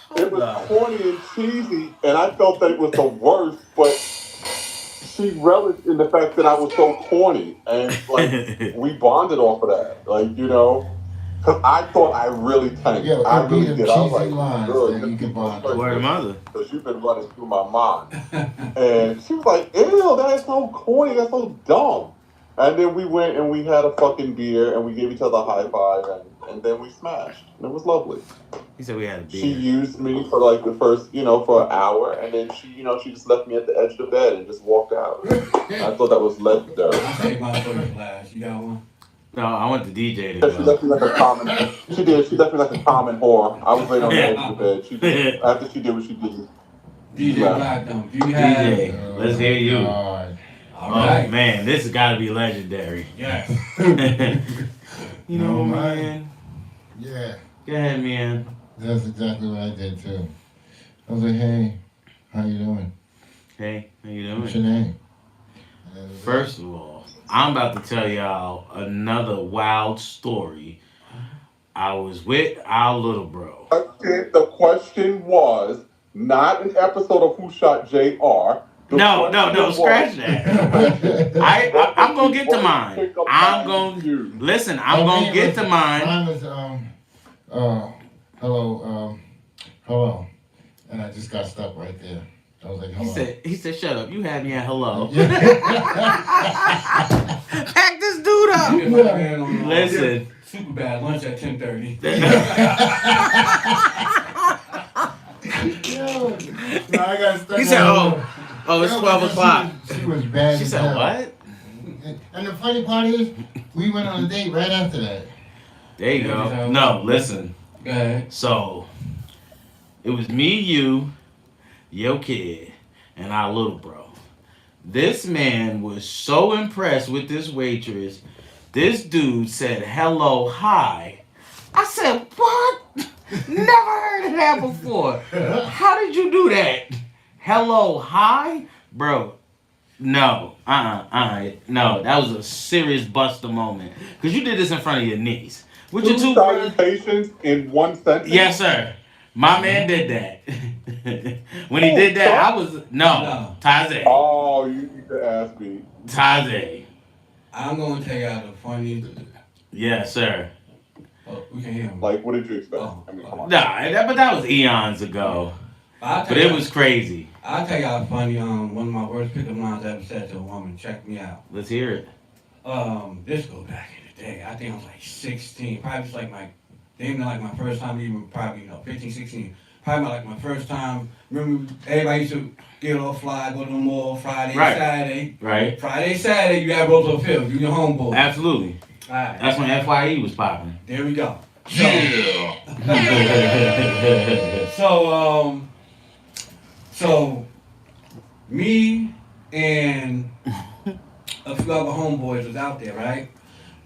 Hold was up. corny and cheesy, and I felt that it was the worst, but she relished in the fact that I was so corny, and like we bonded off of that, because I thought I really tanked. Yo, I it be really them did. I was cheesy like, lines "Girl, that your you can feet must bond hurt, with. Word of mother. because you've been running through my mind." And she was like, "Ew, that's so corny. That's so dumb." And then we went and we had a fucking beer and we gave each other a high five and then we smashed. And it was lovely. He said we had a She beer. used me for like the first, for an hour, and then she just left me at the edge of the bed and just walked out. I thought that was legendary. I saved my story for last. You got one? No, I want the DJ to She go. left me like a common. She did. She left me like a common whore. I was laying on the edge of the bed. She did. After she did what she did, she DJ left. Blackdom, do you have? DJ, let's hear you. God. All Oh right. man, this has got to be legendary. Yes. You know, No, man. Yeah, Go ahead, man. that's exactly what I did too. I was like, hey, how you doing? Hey, how you What's your doing? name? And that was it. First of all, I'm about to tell y'all another wild story. I was with our little bro. The question was not an episode of Who Shot JR. No, scratch that. I'm gonna get to mine. I'm gonna get to mine. Mine was hello, and I just got stuck right there. I was like, hello. He said, shut up. You had me at hello. Pack this dude up. Listen. Super bad lunch at 10:30. I got stuck. He said, it's 12 o'clock. She was bad. She said, what? And the funny part is, we went on a date right after that. There you go. No, listen. Go ahead. So, it was me, you, your kid, and our little bro. This man was so impressed with this waitress. This dude said, hello, hi. I said, what? Never heard of that before. How did you do that? Hello, hi? Bro, no. No, that was a serious buster moment. Because you did this in front of your niece. With your two salutations in one sentence? Yes, sir. My man did that. When he did that, I was... No. Taze. Oh, you need to ask me. Taze. I'm going to tell y'all the funny... Yes, sir. Oh, we can hear him. Like, what did you expect? Oh, I mean, come on. Nah, but that was eons ago. But it was crazy. I'll tell y'all funny. One of my worst pickup lines I ever said to a woman. Check me out. Let's hear it. This go back in the day. I think I was like 16. Probably just like my first time, even probably 15, 16. Probably my first time. Remember, everybody used to get off fly, go to the mall Friday, Right. Saturday. Right. Friday, Saturday, you have Roosevelt Field. You your homeboy. Absolutely. All right. That's when FYE was popping. There we go. Yeah. So, me and a few other homeboys was out there, right?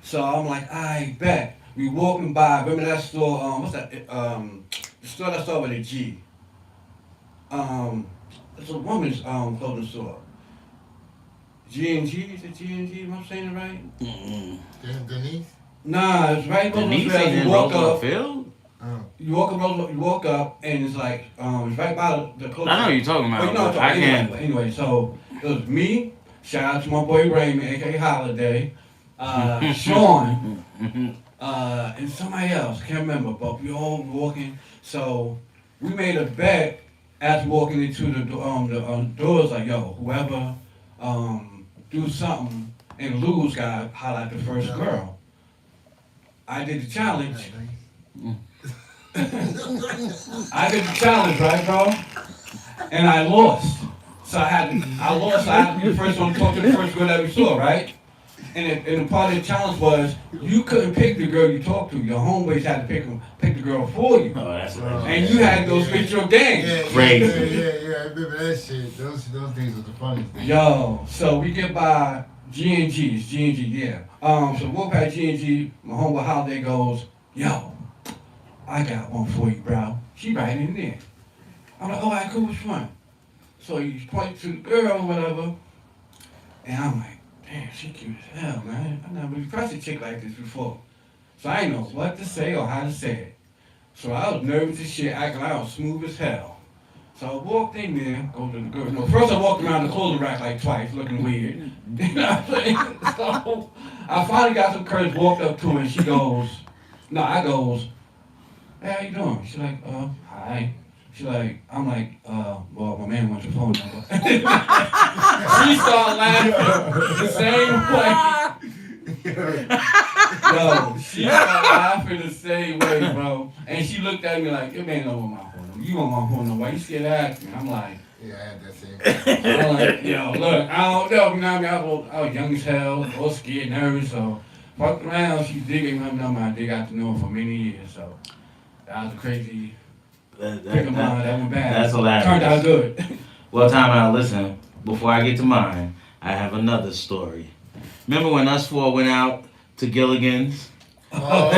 So I'm like, I bet. We walking by. Remember that store? What's that? The store that started with a G. It's a woman's clothing store. G&G? Is it G&G? Am I saying it right? Denise? Nah, it's right. Denise ain't in Roosevelt Field? You walk up, and it's like, it's right by the clothes. I know what you're talking about. But you know what I'm I talking can't. about. Anyway, so it was me, shout out to my boy Raymond, aka Holiday, Sean, and somebody else, can't remember, but we all walking. So we made a bet after walking into the doors, like, yo, whoever do something and lose got highlight the first girl. I did the challenge. I did the challenge, right, bro? And I lost. So I had to be the first one to talk to the first girl that we saw, right? And the part of the challenge was you couldn't pick the girl you talked to. Your homeboys had to pick the girl for you. Oh, that's And you had to go switch your game. Crazy. Yeah, I remember that shit. Those days was the funniest thing. Yo, so we get by G&G, yeah. So we'll past G&G, my homeboy Holiday goes, yo, I got one for you, bro. She right in there. I'm like, all right, cool, which one? So he points to the girl or whatever, and I'm like, damn, she cute as hell, man. I never really pressed a chick like this before. So I didn't know what to say or how to say it. So I was nervous as shit, acting like I was smooth as hell. So I walked in there, go to the girl. No, first I walked around the clothing rack like twice, looking weird. You know what I'm saying? So I finally got some courage, walked up to her, and she goes, I goes, hey, how you doing? She's like, hi. She's like, I'm like, well, my man wants your phone number. She started laughing the same way. Yo, she started laughing the same way, bro. And she looked at me like, your man don't want my phone number. You want my phone number. Why you scared to ask me? I'm like, Yeah, I had that same. I'm like, yo, look, I don't know. You know what I mean? I was young as hell, all scared, nervous, so fucked around. She did give me her number. I did got to know her for many years, so that was a crazy pick of mine. That went bad. That's hilarious. Turned out good. Well, time out. Listen, before I get to mine, I have another story. Remember when us four went out to Gilligan's? Oh.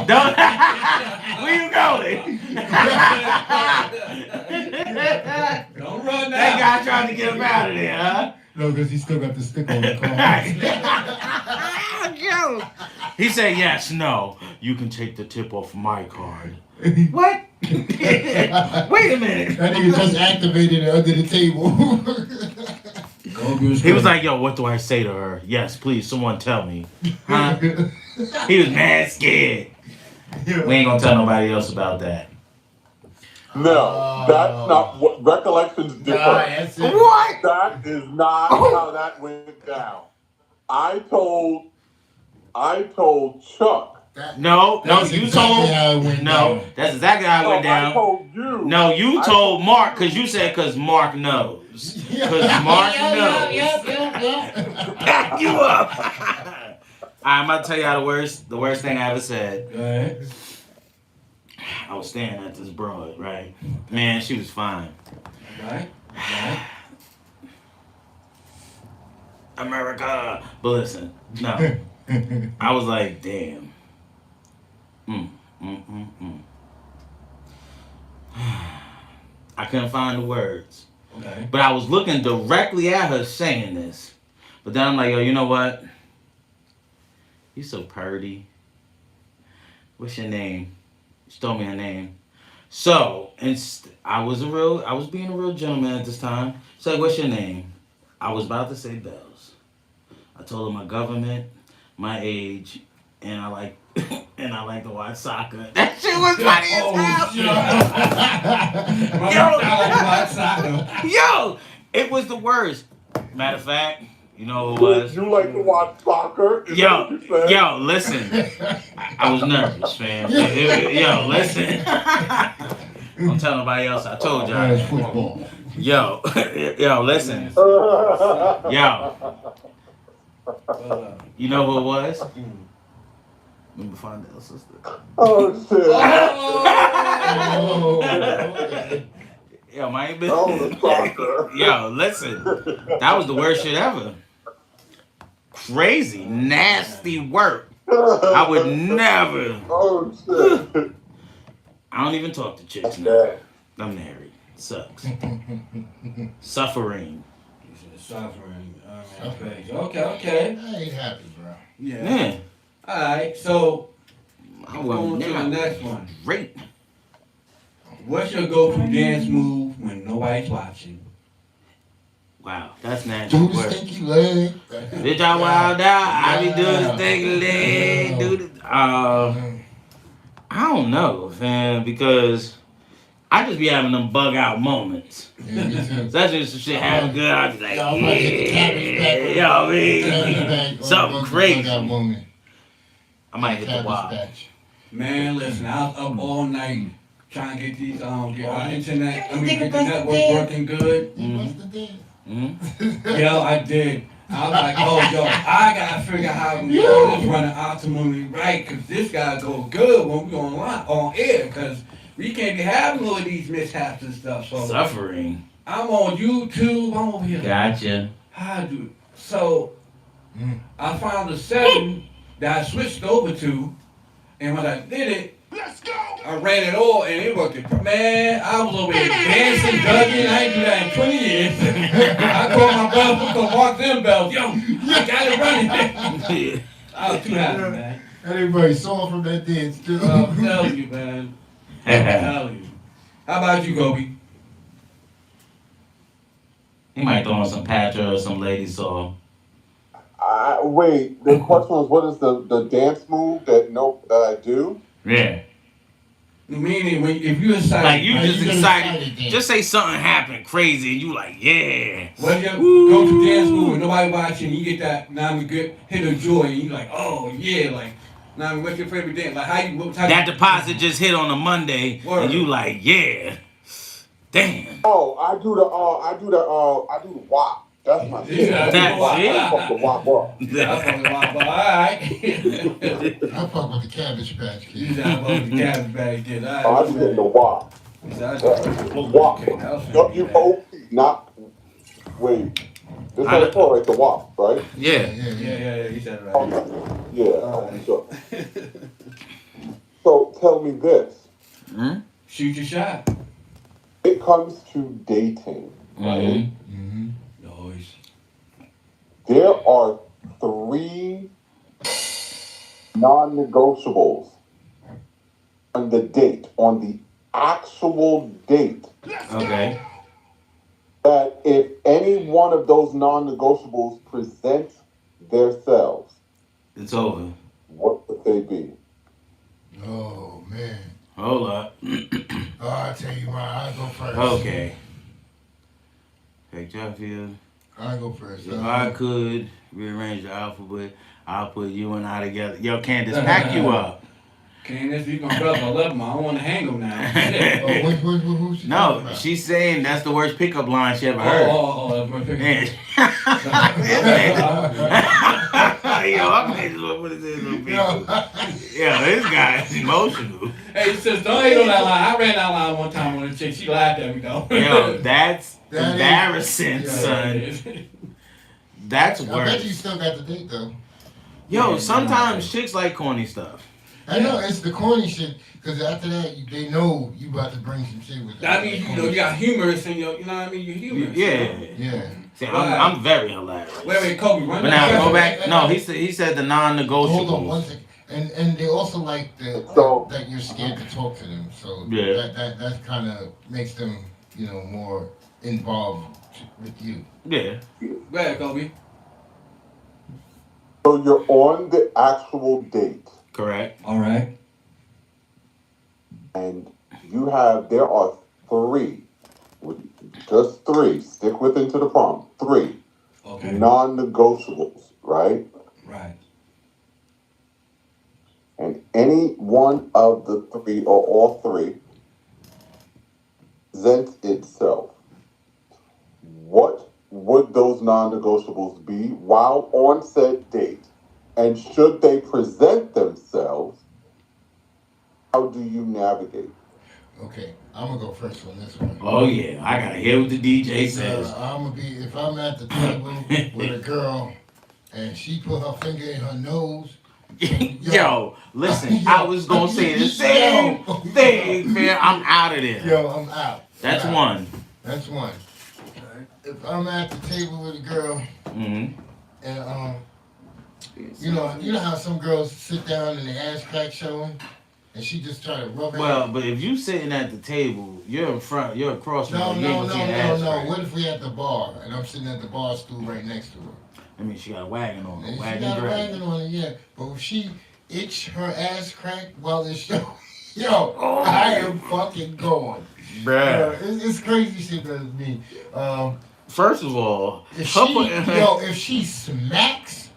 Don't. Where you going? Don't run now. That guy trying to get him out of there, huh? No, because he still got the stick on the car. He said yes, no. you can take the tip off my card. What? Wait a minute. That nigga just activated it under the table. He was like, yo, what do I say to her? Yes, please, someone tell me. Huh? He was mad scared. We ain't gonna tell nobody else about that. No, that's not what recollections differ. What? That is not how that went down. I told Chuck. No, That's you exactly told. how it went No, down. that's exactly how it went I down. told you. No, you told Mark because you said because Mark knows. Because Mark knows. Back you up. I'm about to tell y'all the worst thing I ever said. Go ahead. I was staring at this broad, right? Man, she was fine. Right. America. But listen, no. I was like, damn. I couldn't find the words. Okay. But I was looking directly at her saying this. But then I'm like, yo, you know what? You so purty. What's your name? She told me her name. So, I was being a real gentleman at this time. She's like, what's your name? I was about to say Bells. I told her my government, my age, and I like to watch soccer. That shit was funny as hell. Yo, it was the worst. Matter of fact, you know who it was? You like to watch soccer? Is that what you said? Yo, listen. I was nervous, fam. Yo, listen. Don't tell nobody else. I told y'all. Football. Yo, listen. Yo, you know who it was? Let me find that sister. Oh shit! Yo, my bitch. Oh, the soccer. Yo, listen. That was the worst shit ever. Crazy, nasty work. I would never. Oh shit! I don't even talk to chicks now. Okay. I'm married. Sucks. Suffering. Suffering. Okay. I ain't happy, bro. Yeah. Man, Alright, so I going wasn't to the next one. great. What's your go-to dance move when nobody's watching? Wow, that's nasty Do the work. stinky leg. Bitch, I wild out. I be doing the stinky leg. I don't know, fam, because I just be having them bug out moments. Yeah, me too. That's just some shit happen good. I be like, Yo, I'm gonna get the cabbage back. yo, I mean, Cabbage back on something the crazy. bug-out moment. I might hit the Cabbage wild. patch. Man, listen, I was up all night trying to get these get our internet, get the network working good. He must have did. Yo, I did. I was like, oh, yo, I gotta figure out how to get this running optimally right, cause this gotta go good when we on air, cause we can't be having all of these mishaps and stuff. So Suffering. I'm on YouTube. I'm over here. Gotcha. How do so? I found a setting that I switched over to, and when I did it, I ran it all, and it worked. Man, I was over here dancing, dugging. I ain't do that in 20 years. I called my brother to walk them bells. Yo, I got it running. I was too happy, man. Everybody saw from that dance too. I'm telling you, man. I'm telling you. How about you, Gobi? He might throw on some Patra or some lady song. Wait. The question was, what is the dance move that I do? Yeah. Meaning, if you excited, Like you Like, just you get excited. excited then. Just say something happened crazy and you like, yeah. what's your go-to dance move? Nobody watching. You get that. Now we get hit of joy, and you like, oh yeah, like. Now what's your favorite dance? Like how you? What type That of- deposit just hit on a Monday Word. and you like, yeah. Damn. Oh, I do the WAP. That's my shit. Yeah, that's I it. fuck the WAP up. Yeah, I fucking like, but all right. I fuck with the Cabbage Patch You Kid. got both the cabbage bag kid. All I right. just hit the WAP. That's WAP. okay, that was W-O-P. Not. Wait. This is it for, right? The WAP, right? Yeah. Yeah, you said it right. Okay. Yeah. So. So tell me this. Shoot your shot. It comes to dating, right? Noise. There are 3 non-negotiables on the date, on the actual date, Okay. that if any one of those non-negotiables present themselves, It's over. what would they be? Oh man. Hold up. Oh, I tell you what, I go first. Okay. Hey, Jaffield. I go first. If I could rearrange the alphabet, I'll put you and I together. Yo, Candace, pack you up. Candace, you gonna brother, I love him. I don't want to hang him now. Shit. Who's she talking No, about? she's saying that's the worst pickup line she ever Oh, heard. that's my picture. Man. Yo, I'm just what is this little people? Yeah, this guy is emotional. Hey, sis, don't hate on that line. I ran that line one time on a chick. She laughed at me though. Yo, that's That is- embarrassing, yeah. son. That's I bet you worse. still got the date though. Yo, sometimes chicks like corny stuff. I know it's the corny shit because after that they know you about to bring some shit with that. I mean, you know, you got humorous in your, you know what I mean? You're humorous. Yeah. Yeah. See, I'm very hilarious. Wait, Kobe, run But that now go back. back. No, he said the non-negotiables. Hold on one second. And they also like So- that you're scared to talk to them. So Yeah. that kind of makes them, you know, more involved with you. Yeah. Go ahead, Kobe. So you're on the actual date, Correct. All right. and there are three, just three, stick with into the prompt, three Okay. non-negotiables, right? Right. And any one of the three or all three presents itself. What would those non-negotiables be while on said date? And should they present themselves, how do you navigate? Okay, I'm gonna go first on this one. Oh yeah, I gotta hear what the DJ says. I'm gonna be if I'm at the table with a girl and she put her finger in her nose. Yo, listen, I was gonna say the same thing, man. I'm out of there. Yo, I'm out. That's I'm out. one. That's one. If I'm at the table with a girl Mm-hmm. and you know how some girls sit down and their ass crack showing, and she just try to rub it. Well, but if you sitting at the table, you're in front, you're across from No, her, you ain't gonna see an ass crack. What if we at the bar and I'm sitting at the bar stool right next to her? I mean, she got a wagon on her, And she wagon got a dragon. wagon on it, yeah. But if she itch her ass crack while it's showing, yo, I am fucking going. Bruh. It's crazy shit that is me. First of all, If she smacks,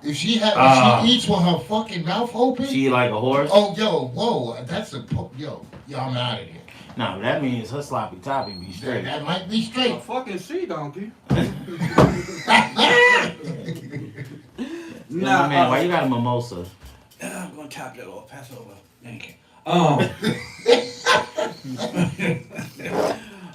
if she eats with her fucking mouth open, she like a horse. oh yo, whoa, that's yo, I'm out of here. No, that means her sloppy toppy be straight. That might be A straight. fucking sea donkey. Nah, man, why you got a mimosa? I'm gonna top that off. Pass over. Thank you.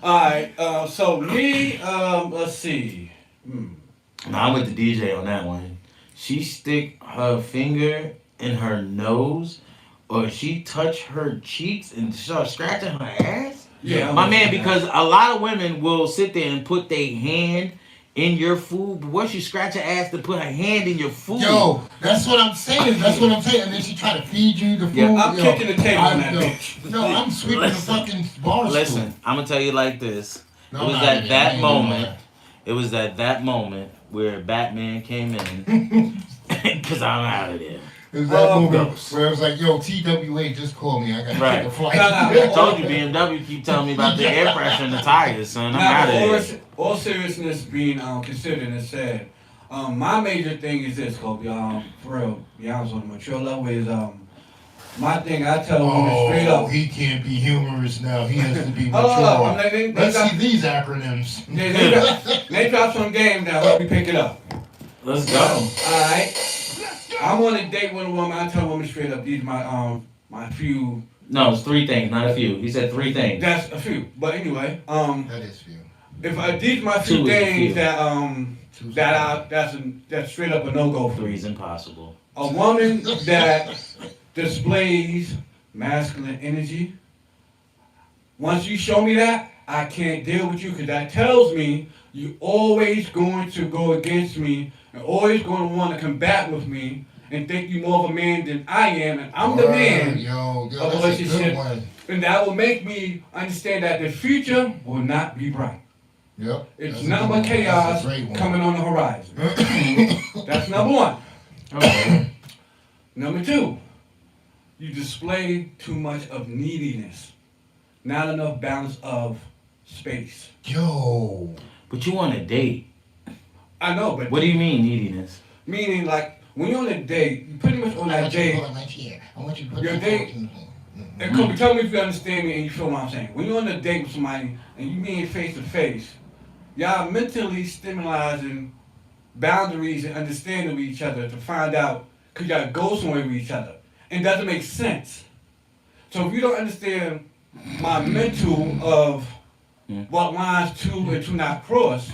Alright, so me, let's see. No, I'm with the DJ on that one. She stick her finger in her nose, or she touch her cheeks and start scratching her ass. Yeah, My man, because a lot of women will sit there and put their hand in your food, but once you scratch her ass to put her hand in your food. Yo, that's what I'm saying. That's what I'm saying. And then she try to feed you the food. Yeah, I'm kicking the table on that bitch. No, I'm sweeping Listen, the fucking bar Listen, I'm gonna tell you like this. No, It was I'm at not even- I that ain't gonna moment. lie. It was at that moment where Batman came in, because I'm out of there. It was that Oh, moment gross. where it was like, yo, TWA just called me. I gotta Right. take a flight. I told you BMW keep telling me about the air pressure in the tires, son. I'm out of there. All seriousness being considered and said, my major thing is this, Kobe. For real, be honest on a mature level is my thing. I tell women straight Oh, up. he can't be humorous now. He has to be Hold on, mature. they Let's got- see these acronyms. They drop some game now. Let me pick it up. Let's go. Alright. I'm on a date with a woman. I tell women straight up, these my few. No, it's three things, not a few. He said three things. That's a few. But anyway, That is few. if these my few Two is a things few. that's straight up a no go for me. Three's impossible. A woman that displays masculine energy. Once you show me that, I can't deal with you because that tells me you're always going to go against me and always going to want to combat with me. and think you more of a man than I am, and I'm the man Yo, of a that's a good relationship, one. and that will make me understand that the future will not be bright. Yep. It's that's a nothing good but one. chaos That's a great one. coming on the horizon. That's number one. Okay. Number two, you display too much of neediness, not enough balance of space. Yo. But you on a date. I know, but What do you mean neediness? meaning like when you're on a date, you pretty much on I that want you to date. go right here. I want you to put Your your date- fork in And Kobe, tell me if you understand me and you feel what I'm saying. When you're on a date with somebody and you being face to face, y'all mentally stimulating boundaries and understanding with each other to find out could y'all go somewhere with each other. And doesn't make sense. So if you don't understand my mental of what lines two and two not cross,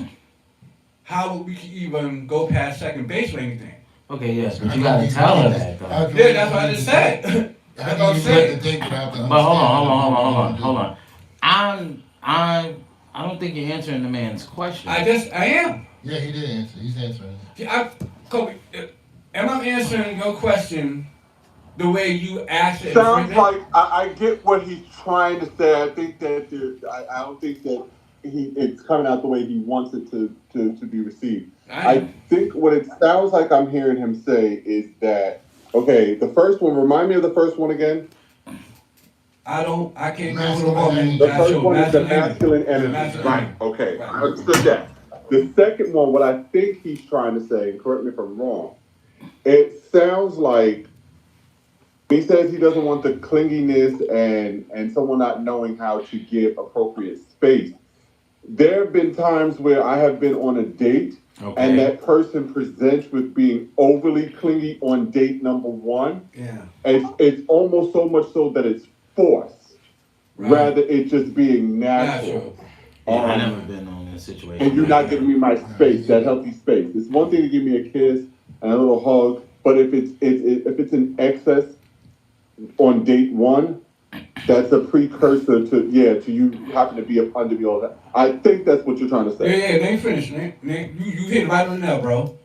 how would we can even go past second base or anything? Okay, yes, but How you do gotta you tell her do that though. How do Yeah, you that's what I do just that? said. How That's do what I'm you saying. let the date without the But hold understanding? hold on. I don't think you're answering the man's question. I am. Yeah, he did answer. He's answering. Kobe, am I answering your question the way you asked it? Sounds like I get what he's trying to say. I think that I don't think that it's coming out the way he wants it to be received. I think what it sounds like I'm hearing him say is that, okay, the first one, remind me of the first one again. I can't go with a Masculine woman. energy. The That's first your one is the masculine masculine energy. energy. Masculine Right. energy. Okay. Right. I understood that. The second one, what I think he's trying to say, and correct me if I'm wrong, it sounds like he says he doesn't want the clinginess and someone not knowing how to give appropriate space. There have been times where I have been on a date and that person presents with being overly clingy on date number one. Yeah. It's almost so much so that it's forced, rather it just being natural. Yeah, I never been on a situation. And you're not giving me my space, that healthy space. It's one thing to give me a kiss and a little hug, but if it's in excess on date one, that's a precursor to you having to be upon to be all that. I think that's what you're trying to say. Yeah, they finished, man. You hit it right on the nail, bro.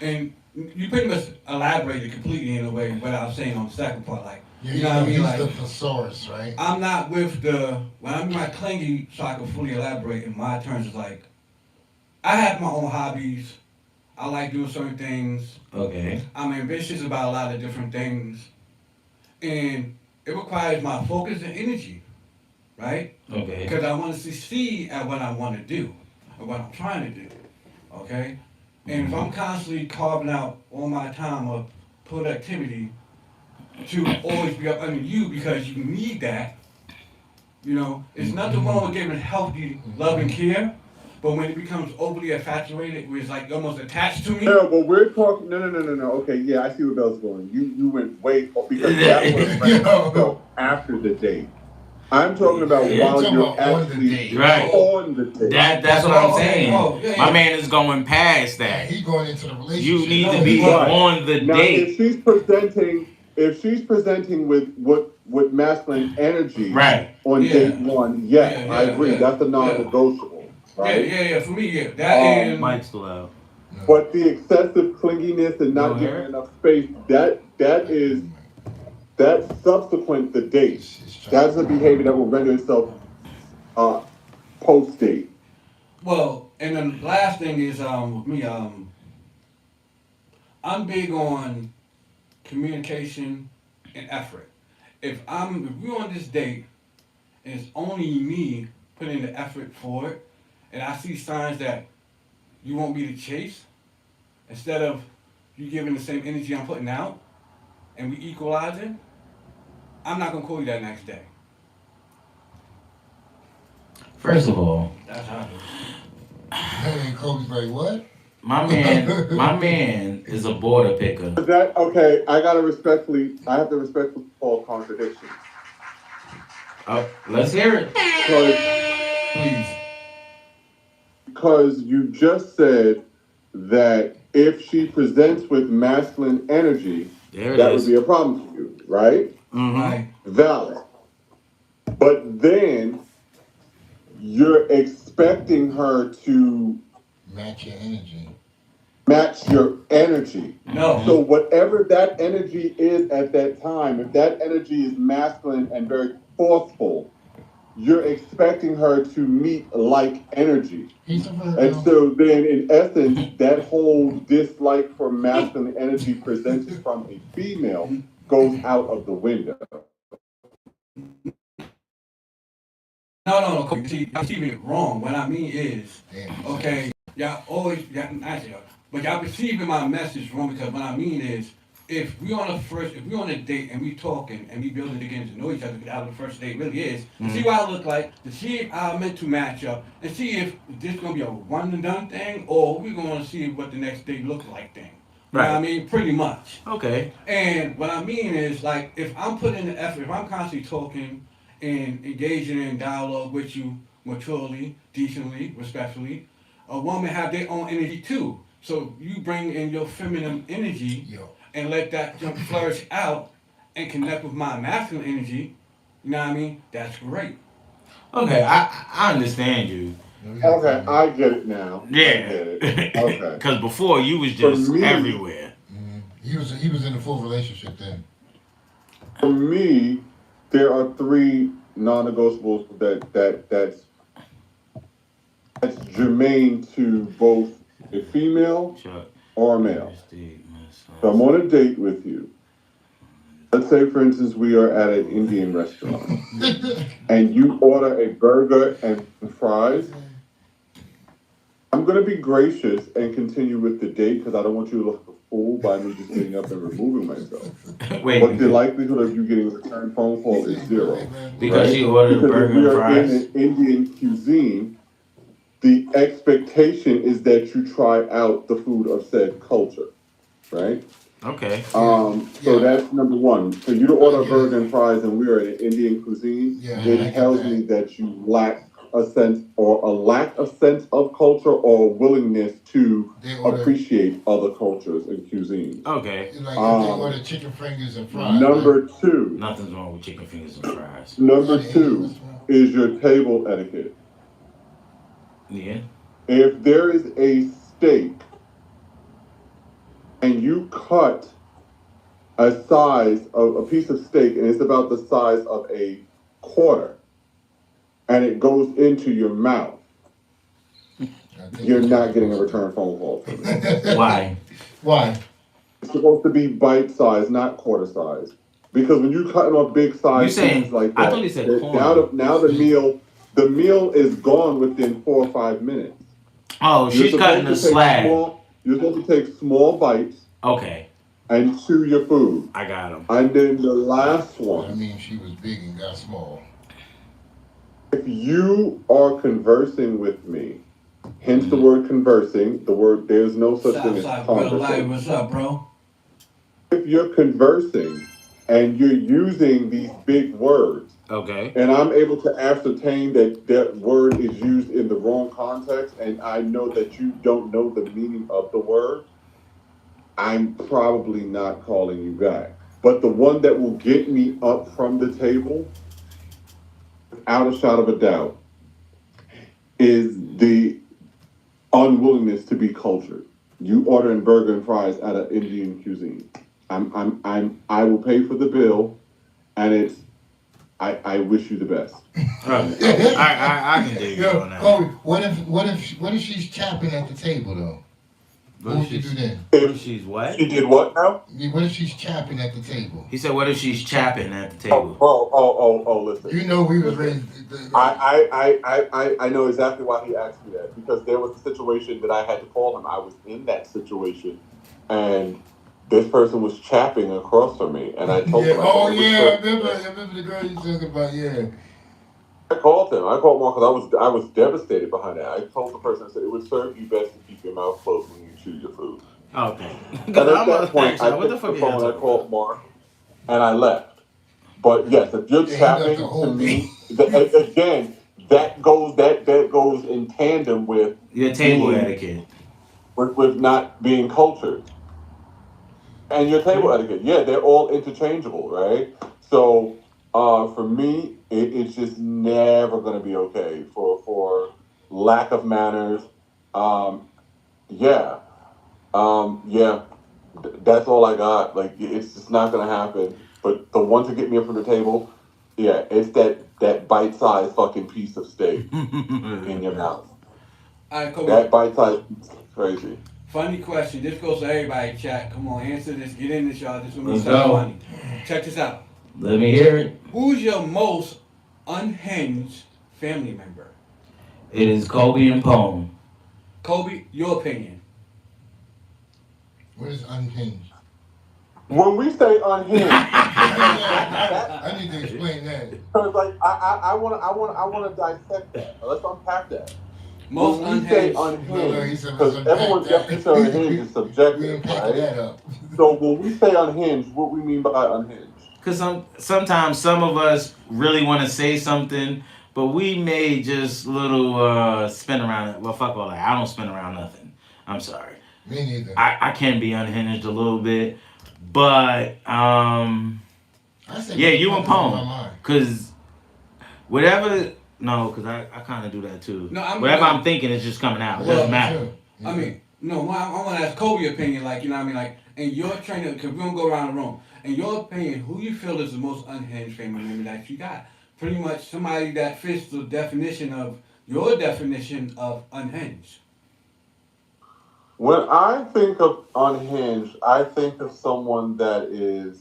And you pretty much elaborated completely in a way without saying on the second part, like, Yeah, you know what I mean? he's Like, the thesaurus, right? I'm not with when I'm my clingy, so I can fully elaborate in my terms, is like, I have my own hobbies. I like doing certain things. Okay. I'm ambitious about a lot of different things. And it requires my focus and energy, right? Okay. Because I want to succeed at what I want to do, or what I'm trying to do, okay? And if I'm constantly carving out all my time of productivity to always be up under you because you need that, it's nothing wrong with giving healthy love and care, but when it becomes overly infatuated, where it's like almost attached to me. No, but we're talking. No. Okay, yeah, I see where Bell's going. You went way because that was after the date. I'm talking about while you're actually on the date. That's what I'm saying. Yeah. My man is going past Yeah, that. he's going into the relationship. You need to be Right. on the Now, date. if she's presenting with masculine energy Right. on date one, yes, Yeah, I agree. yeah, That's a non-negotiable, right? Yeah, for me, yeah. That and Mike's loud. But the excessive clinginess and not giving enough space, that's subsequent to date. That's a behavior that will render itself post date. well, and the last thing is with me, I'm big on communication and effort. If we're on this date and it's only me putting the effort for it, and I see signs that you want me to chase, instead of you giving the same energy I'm putting out, and we equalizing, I'm not gonna call you that next day. First of all, That's how I do it. Hey, Kobe's like, what? my man is a border picker. Is that okay? I have to respectfully call contradictions. Let's hear it. Please. Because you just said that if she presents with masculine energy, that would be a problem for you, right? Mm-hmm. Right. Valid. But then you're expecting her to Match your energy. match your energy. No. So whatever that energy is at that time, if that energy is masculine and very forceful, you're expecting her to meet like energy. And so then in essence, that whole dislike for masculine energy presented from a female goes out of the window. No. See, I'm receiving it wrong. What I mean is, okay, but y'all receiving my message wrong because what I mean is, if we on a date and we talking and we building to get to know each other, because how the first date really is, to see what I look like, to see if I'm meant to match up, and see if this gonna be a one and done thing, or we gonna see what the next date looks like thing. You know what I mean? Pretty much. Okay. And what I mean is, like, if I'm putting in the effort, if I'm constantly talking and engaging in dialogue with you maturely, decently, respectfully, a woman have their own energy too. So you bring in your feminine energy and let that jump flourish out and connect with my masculine energy. You know what I mean? That's great. Okay, I understand you. Okay, I get it now. Yeah. I get it. Okay. Because before you was just everywhere. He was in a full relationship then. For me, there are three non-negotiables that's germane to both a female or a male. So I'm on a date with you. Let's say, for instance, we are at an Indian restaurant, and you order a burger and fries. I'm going to be gracious and continue with the date because I don't want you to look like a fool by me just getting up and removing myself. Wait. But the likelihood of you getting a return phone call is zero. Because she ordered a burger and Because if we are fries. in an Indian cuisine, the expectation is that you try out the food of said culture, right? Okay. So that's number one. For you to order a burger and fries and we're in an Indian cuisine, it tells me that you lack a sense of culture or willingness to appreciate other cultures and cuisines. Okay. Like if they order chicken fingers and fries. Number two. Nothing's wrong with chicken fingers and fries. Number two is your table etiquette. Yeah. If there is a steak and you cut a piece of steak and it's about the size of a quarter and it goes into your mouth, you're not getting a return phone call from me. Why? Why? It's supposed to be bite size, not quarter size. Because when you're cutting off big size things like that, I thought you said corn. now the meal is gone within 4 or 5 minutes. Oh, she's cutting a slab. You're supposed to take small bites. Okay. And chew your food. I got him. And then the last one. I mean, she was big and got small. If you are conversing with me, hence the word conversing, there's no such thing as conversation. What's up, bro? If you're conversing and you're using these big words, okay, and I'm able to ascertain that that word is used in the wrong context, and I know that you don't know the meaning of the word, I'm probably not calling you back. But the one that will get me up from the table, without a shot of a doubt, is the unwillingness to be cultured. You ordering burger and fries at an Indian cuisine. I will pay for the bill, and I wish you the best. I can dig you on that. Corey, what if she's tapping at the table though? What would you do then? If she's what? She did what now? What if she's chapping at the table? He said, "What if she's chapping at the table?" Listen. You know we was raised. I know exactly why he asked me that, because there was a situation that I had to call him. I was in that situation, and this person was chapping across from me, and I told him. I remember the girl you talking about. Yeah. I called him. I called Mark because I was devastated behind that. I told the person, I said, it would serve you best to keep your mouth closed when you chew your food. Okay. And at that point, I picked the phone, I called Mark, and I left. But yes, if you're chapping to me, again, that goes in tandem with your table etiquette, with not being cultured, and your table etiquette. Yeah, they're all interchangeable, right? So for me, it's just never going to be okay for lack of manners. Yeah. Yeah, that's all I got. Like, it's just not gonna happen. But the one to get me up from the table, yeah, it's that bite-sized fucking piece of steak in your mouth. All right, Kobe. That bite-sized piece is crazy. Funny question. This goes to everybody. Chat. Come on, answer this. Get in this, y'all. This one Let's so go. funny. Check this out. Let me hear it. Who's your most unhinged family member? It is Kobe and Pone. Kobe, your opinion. What is unhinged? When we say unhinged, I need to explain that. because like I wanna dissect that. Let's unpack that. Most When we say unhinged. No, he unhinged, said because let's everyone's unpack that. definition of unhinged is We subjective, unpack right? that up. So when we say unhinged, what we mean by unhinged? Because sometimes some of us really want to say something, but we may just little spin around it. Well, fuck all that. I don't spin around nothing. I'm sorry. Me neither. I can be unhinged a little bit, but I said yeah, you and what's on my Pone. mind. Because whatever, no, because I kind of do that too. No, I'm- Whatever I'm thinking is just coming out. It Well, doesn't matter. Sure. I mean, no, I want to ask Kobe opinion, like, you know what I mean? Like, in your training, because we don't go around the room. In your opinion, who you feel is the most unhinged family member that you got? Pretty much somebody that fits the definition of your definition of unhinged. When I think of unhinged, I think of someone that is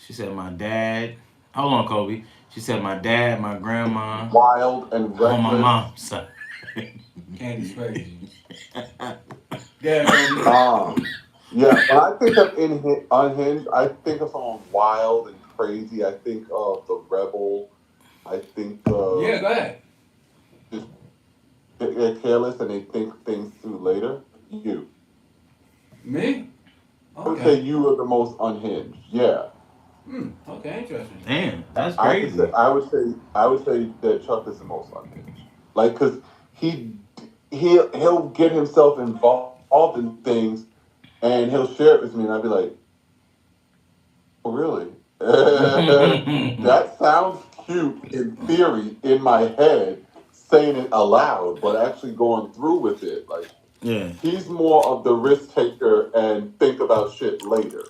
She said my dad. Hold on, Kobe. She said my dad, my grandma, wild and reckless. on my mom's side. Candy's crazy. Yeah, baby. Yeah, when I think of unhinged, I think of someone wild and crazy. I think of the rebel. I think of Yeah, go ahead. they're careless and they think things through later. You. Me? I would say Okay. you are the most unhinged. Yeah. Okay, interesting. Damn, that's I crazy. would say that Chuck is the most unhinged. Like, cause he'll get himself involved in things, and he'll share it with me, and I'd be like, "Oh, really? That sounds cute in theory in my head, saying it aloud, but actually going through with it, like Yeah. he's more of the risk taker and think about shit later."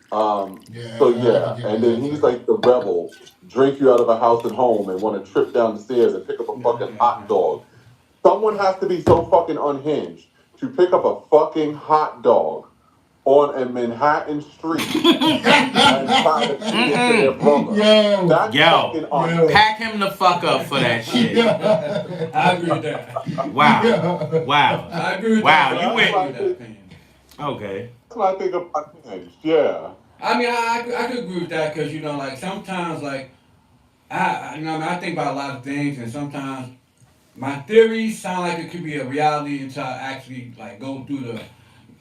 Yeah, So I yeah, give and you then that he's too. like the rebel, drink you out of a house and home, and want to trip down the stairs and pick up a fucking hot dog. Someone has to be so fucking unhinged to pick up a fucking hot dog on a Manhattan street and try to feed it to their brother. Yo. That's Yo. fucking unhinged. Pack him the fuck up for that shit. I agree with that. Wow. Wow. I agree with Wow, that. you I went- agree with that opinion. Okay. That's what I think of unhinged. Yeah. I mean, I could agree with that because, you know, like sometimes, like, you know, I think about a lot of things, and sometimes my theories sound like it could be a reality until I actually, like, go through the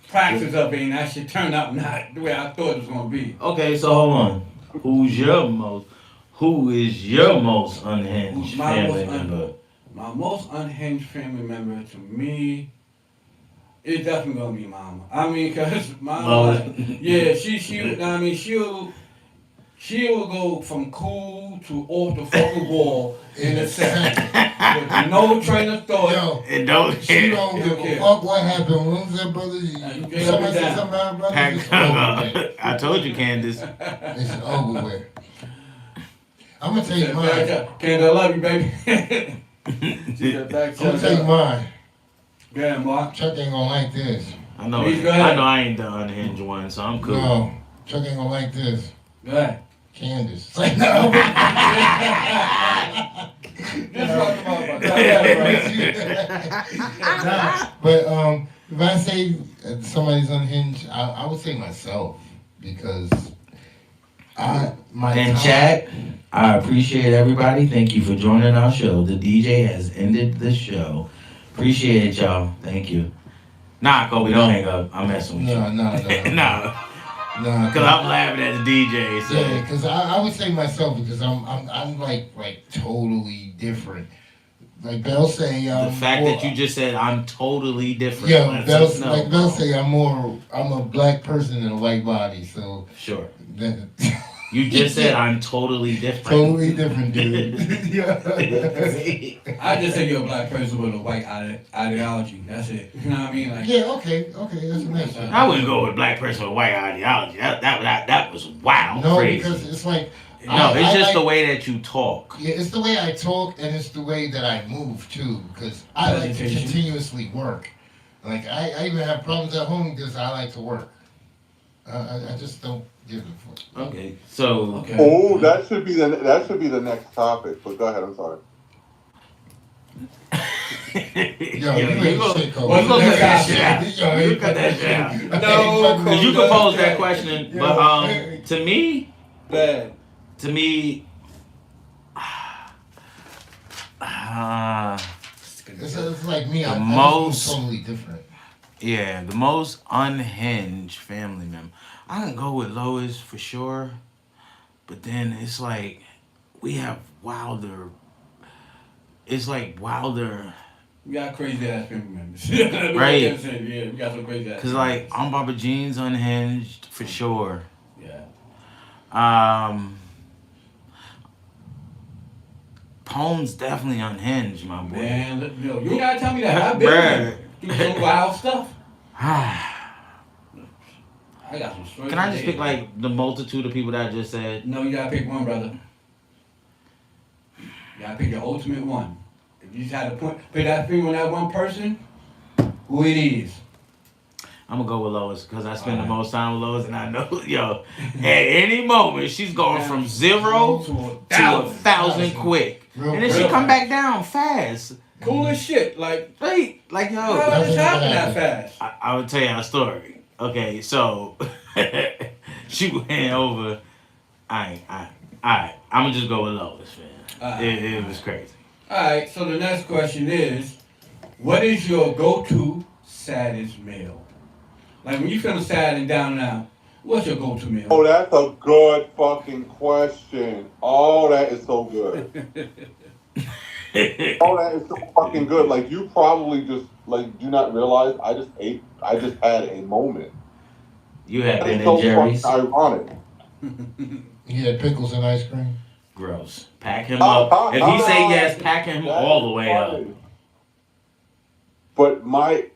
practice of it, and that shit turned out not the way I thought it was going to be. Okay, so hold on. Who is your most unhinged My family most member? My most unhinged family member to me is definitely gonna be Mama. I mean, cause Mama, Oh. like, yeah, I mean, she'll go from cool to off the fucking wall in a second with no train of thought. Yo, It don't she don't give a fuck what happened. When was that, brother? you Somebody can't be said down. something about brother? Pack It's over with. I told you, Candace. It's over with. I'm gonna tell you mine. Candace, I love you, baby. She said, back I'm gonna tell you mine. Yeah, Mark. Chuck ain't gonna like this. I know. Please go ahead. I know. I ain't the unhinged one, so I'm cool. No, Chuck ain't gonna like this. Go ahead. Candace. It's like, no. Nah, but if I say somebody's unhinged, I would say myself because my And time- chat, I appreciate everybody. Thank you for joining our show. The DJ has ended the show. Appreciate y'all. Thank you. Nah, Kobe, don't hang up. I'm messing with No, you. no. Nah, No, because I'm laughing at the DJ. So. yeah, because I would say myself because I'm like totally different. Like Bell say, The fact that you just said I'm totally different. yeah, That's like Bell say, I'm a black person in a white body. So Sure. that, You just said I'm totally different. Totally different, dude. Yeah. I just say you're a black person with a white ideology. That's it. You know what I mean? Like, Yeah, okay, that's a nice one. I wouldn't go with black person with white ideology. That was wild, No, crazy. because it's like No, it's just the way that you talk. yeah, it's the way I talk and it's the way that I move too. Because I like to Meditation. continuously work. Like I even have problems at home because I like to work. I just don't give a fuck. Okay, so okay. Oh, that should be the next topic. But go ahead. I'm sorry. Yo, you ain't shit, Cole. What's you the cut that next shit out. Yo, You ain't cut that fucking shit out. shit. No, Cause you can pose that question, Yeah. but to me, Bad. It's like me. I most- totally different. yeah, the most unhinged family member. I can go with Lois for sure, but then it's like we have Wilder. It's like Wilder, We got crazy ass family members. Right. Yeah, we got some crazy ass. cause like I'm Baba Jean's unhinged for sure. Yeah. Poem's definitely unhinged, my boy. Man, yo, you gotta tell me that. I've been through some wild stuff. I got some stories. Can I just today. pick like the multitude of people that I just said? No, you gotta pick one, brother. You gotta pick your ultimate one. If you just had to put that finger on that one person, who it is. I'm gonna go with Lois because I spend the Alright. most time with Lois, and I know, yo, at any moment she's going from 0 to 1,000 quick, Real and then she quick. come back down fast. Cool as shit. Like, Right, like yo. how does this happen that fast? I would tell you a story. Okay, so she went over. I'm gonna just go with Lois, man. It was crazy. Alright, so the next question is, what is your go-to saddest meal? Like when you feeling sad and down and out, what's your go-to meal? Oh, that's a good fucking question. Oh, that is so good. Oh, that is so fucking good. Like you probably just like do not realize I just had a moment. You had That Ben is so and Jerry's. fucking ironic. You had pickles and ice cream. Gross. Pack him up. If he say yes, pack him That all the is way up. funny. But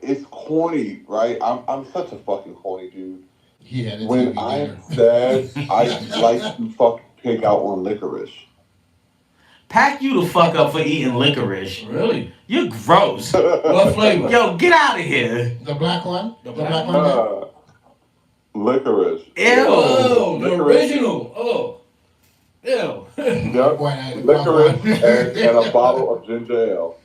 it's corny, right? I'm such a fucking corny dude. He had a When TV I'm dinner. sad, I like to fucking pig out on licorice. Pack you the fuck up for eating licorice. Really? You're gross. What flavor? Yo, get out of here. The black one? The The black black one? Licorice. Ew. Oh, the Licorice. original. Oh. Ew. Yep. White, the black Licorice one. and a bottle of ginger ale.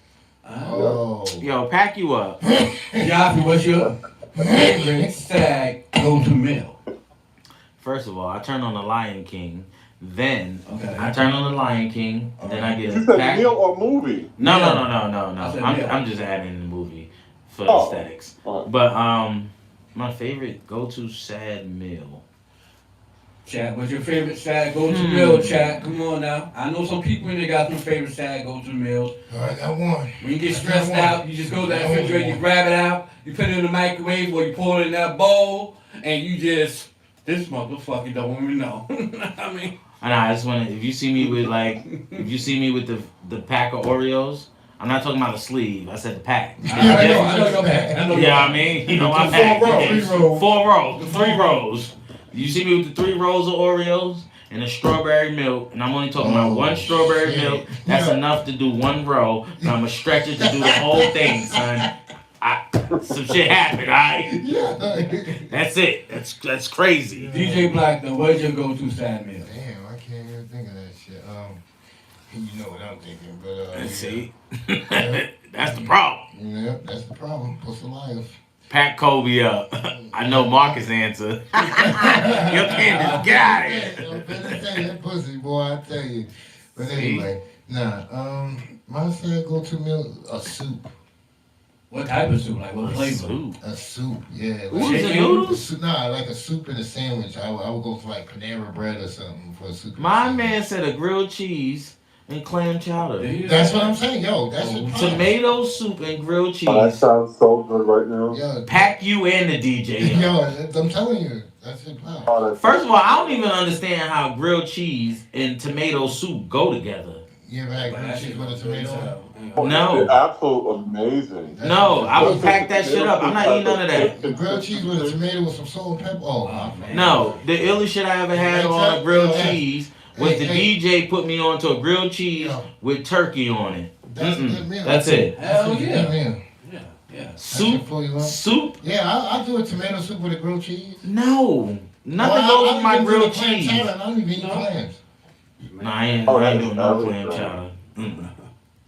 Oh. Yo, pack you up. Yafi, what's your favorite sad go-to meal? First of all, I turn on the Lion King. Then Okay. I turn on the Lion King. Then I get You said pack. meal or movie? No. I said meal. I'm just adding the movie for Oh. aesthetics. Alright. But my favorite go-to sad meal. Chat, what's your favorite sad go-to meal, chat? Come on now. I know some people in there got some favorite sad go-to meals. I got one. When you get stressed out, you just go to that refrigerator, you grab it out, you put it in the microwave, or you pour it in that bowl, and you just, this motherfucker don't even know. I mean, And I just want to, if you see me with the pack of Oreos, I'm not talking about the sleeve. I said the pack. I know your pack. I know your Yeah, I pack. mean, you know my Four pack. rows. 3 rows. 4 rows, 3 rows. You see me with the 3 rows of Oreos and a strawberry milk, and I'm only talking about Oh, one strawberry shit. milk. That's Yeah. enough to do 1 row, and I'm gonna stretch it to do the whole thing, son. Some shit happened, alright? Yeah. That's it. That's crazy. DJ Black, though, what's your go-to sad meal? Damn, I can't even think of that shit. You know what I'm thinking, but Let's see. Yeah. That's the problem. Yeah, that's the problem. Puss alive. Pack Kobe up. I know Marcus' answer. You can't just get out of here. I'm finna say that pussy, boy, I tell you. But anyway, my sad go-to meal, a soup. What type of soup? Like what flavor? Soup. A soup, yeah. Oodles and chicken? noodles? Nah, like a soup and a sandwich. I would go for like Panera Bread or something for a soup. and a My sandwich. man said a grilled cheese and clam chowder. That's what I'm saying, yo. That's what Tomato soup and grilled Oh, that cheese. sounds so good right now. Yo, Pack you and the DJ. yo, I'm telling you. That's it, plan. Oh, that's First of all, I don't even understand how grilled cheese and tomato soup go together. You ever had But grilled that cheese shit with a was good as tomato? hell. No. They're absolute amazing. No, I would That's pack that shit up. I'm not eating none of that. The grilled cheese with a tomato with some salt and pepper. Oh, man. No, the illest shit I ever had on a grilled cheese was the DJ put me onto a grilled cheese with turkey on it. That's a good meal. That's it. Hell That's a yeah. good meal. Yeah. Soup? For you up. Soup? Yeah, I'll do a tomato soup with a grilled cheese. No. Nothing Well, goes with my grilled clam cheese. chowder, and I don't even eat clams. No, I ain't doing no clam chowder.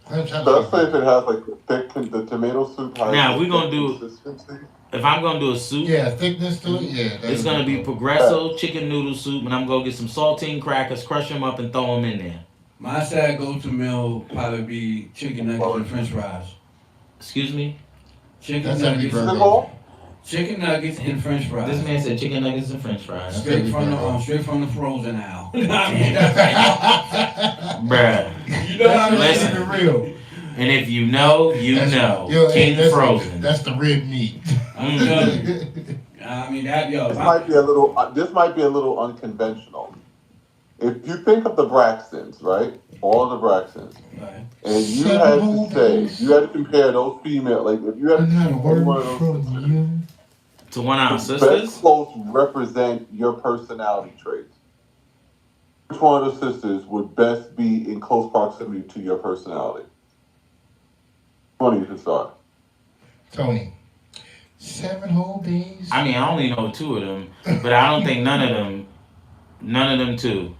Clam chowder. Especially if it has like the tomato soup has Now, the we gonna thick do- consistency. If I'm gonna do a soup, Yeah, thickness to it. Yeah, it's gonna be Progresso chicken noodle soup, and I'm gonna get some saltine crackers, crush them up, and throw them in there. My sad go-to meal probably be chicken nuggets and French fries. Excuse me? Chicken That's how you nuggets, burn Simple. chicken nuggets and French This fries. man said chicken nuggets and French fries. Straight from the frozen aisle. I mean, Bruh. you know how to Listen. Keep it real. And if you know, you know. Yo, hey, King that's- Frozen. That's the rib meat. I'm telling you. I mean that yo. This might be a little. This might be a little unconventional. If you think of the Braxtons, right? All of the Braxtons, Right. and you had to say, you had to compare those female, like if you had to Not a choose word one of those from sisters, you. To one of our best sisters? close represent your personality traits. Which one of the sisters would best be in close proximity to your personality? One of you can start. Tony. 7 whole days. I mean, I only know 2 of them, but I don't think none of them 2.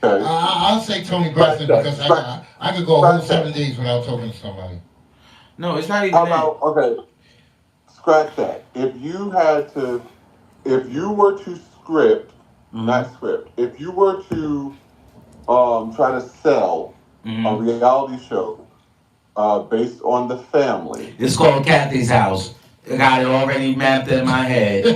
Okay. I'll say Tony Braxton because I could go a whole 7 days without talking to somebody. No, it's not even How that. about, okay, scratch that. If you were to script, not script, if you were to try to sell a Mhm. reality show based on the family, It's called Kathy's House. I got it already mapped in my head.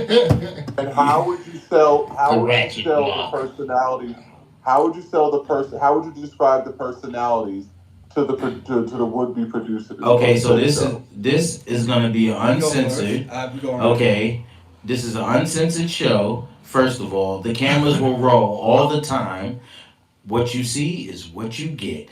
and how would you sell Ratchet the block. personalities? How would you sell the person? How would you describe the personalities to the would-be producers? Okay, so of the this show? is gonna be uncensored. Okay, this is an uncensored show. First of all, the cameras will roll all the time. What you see is what you get.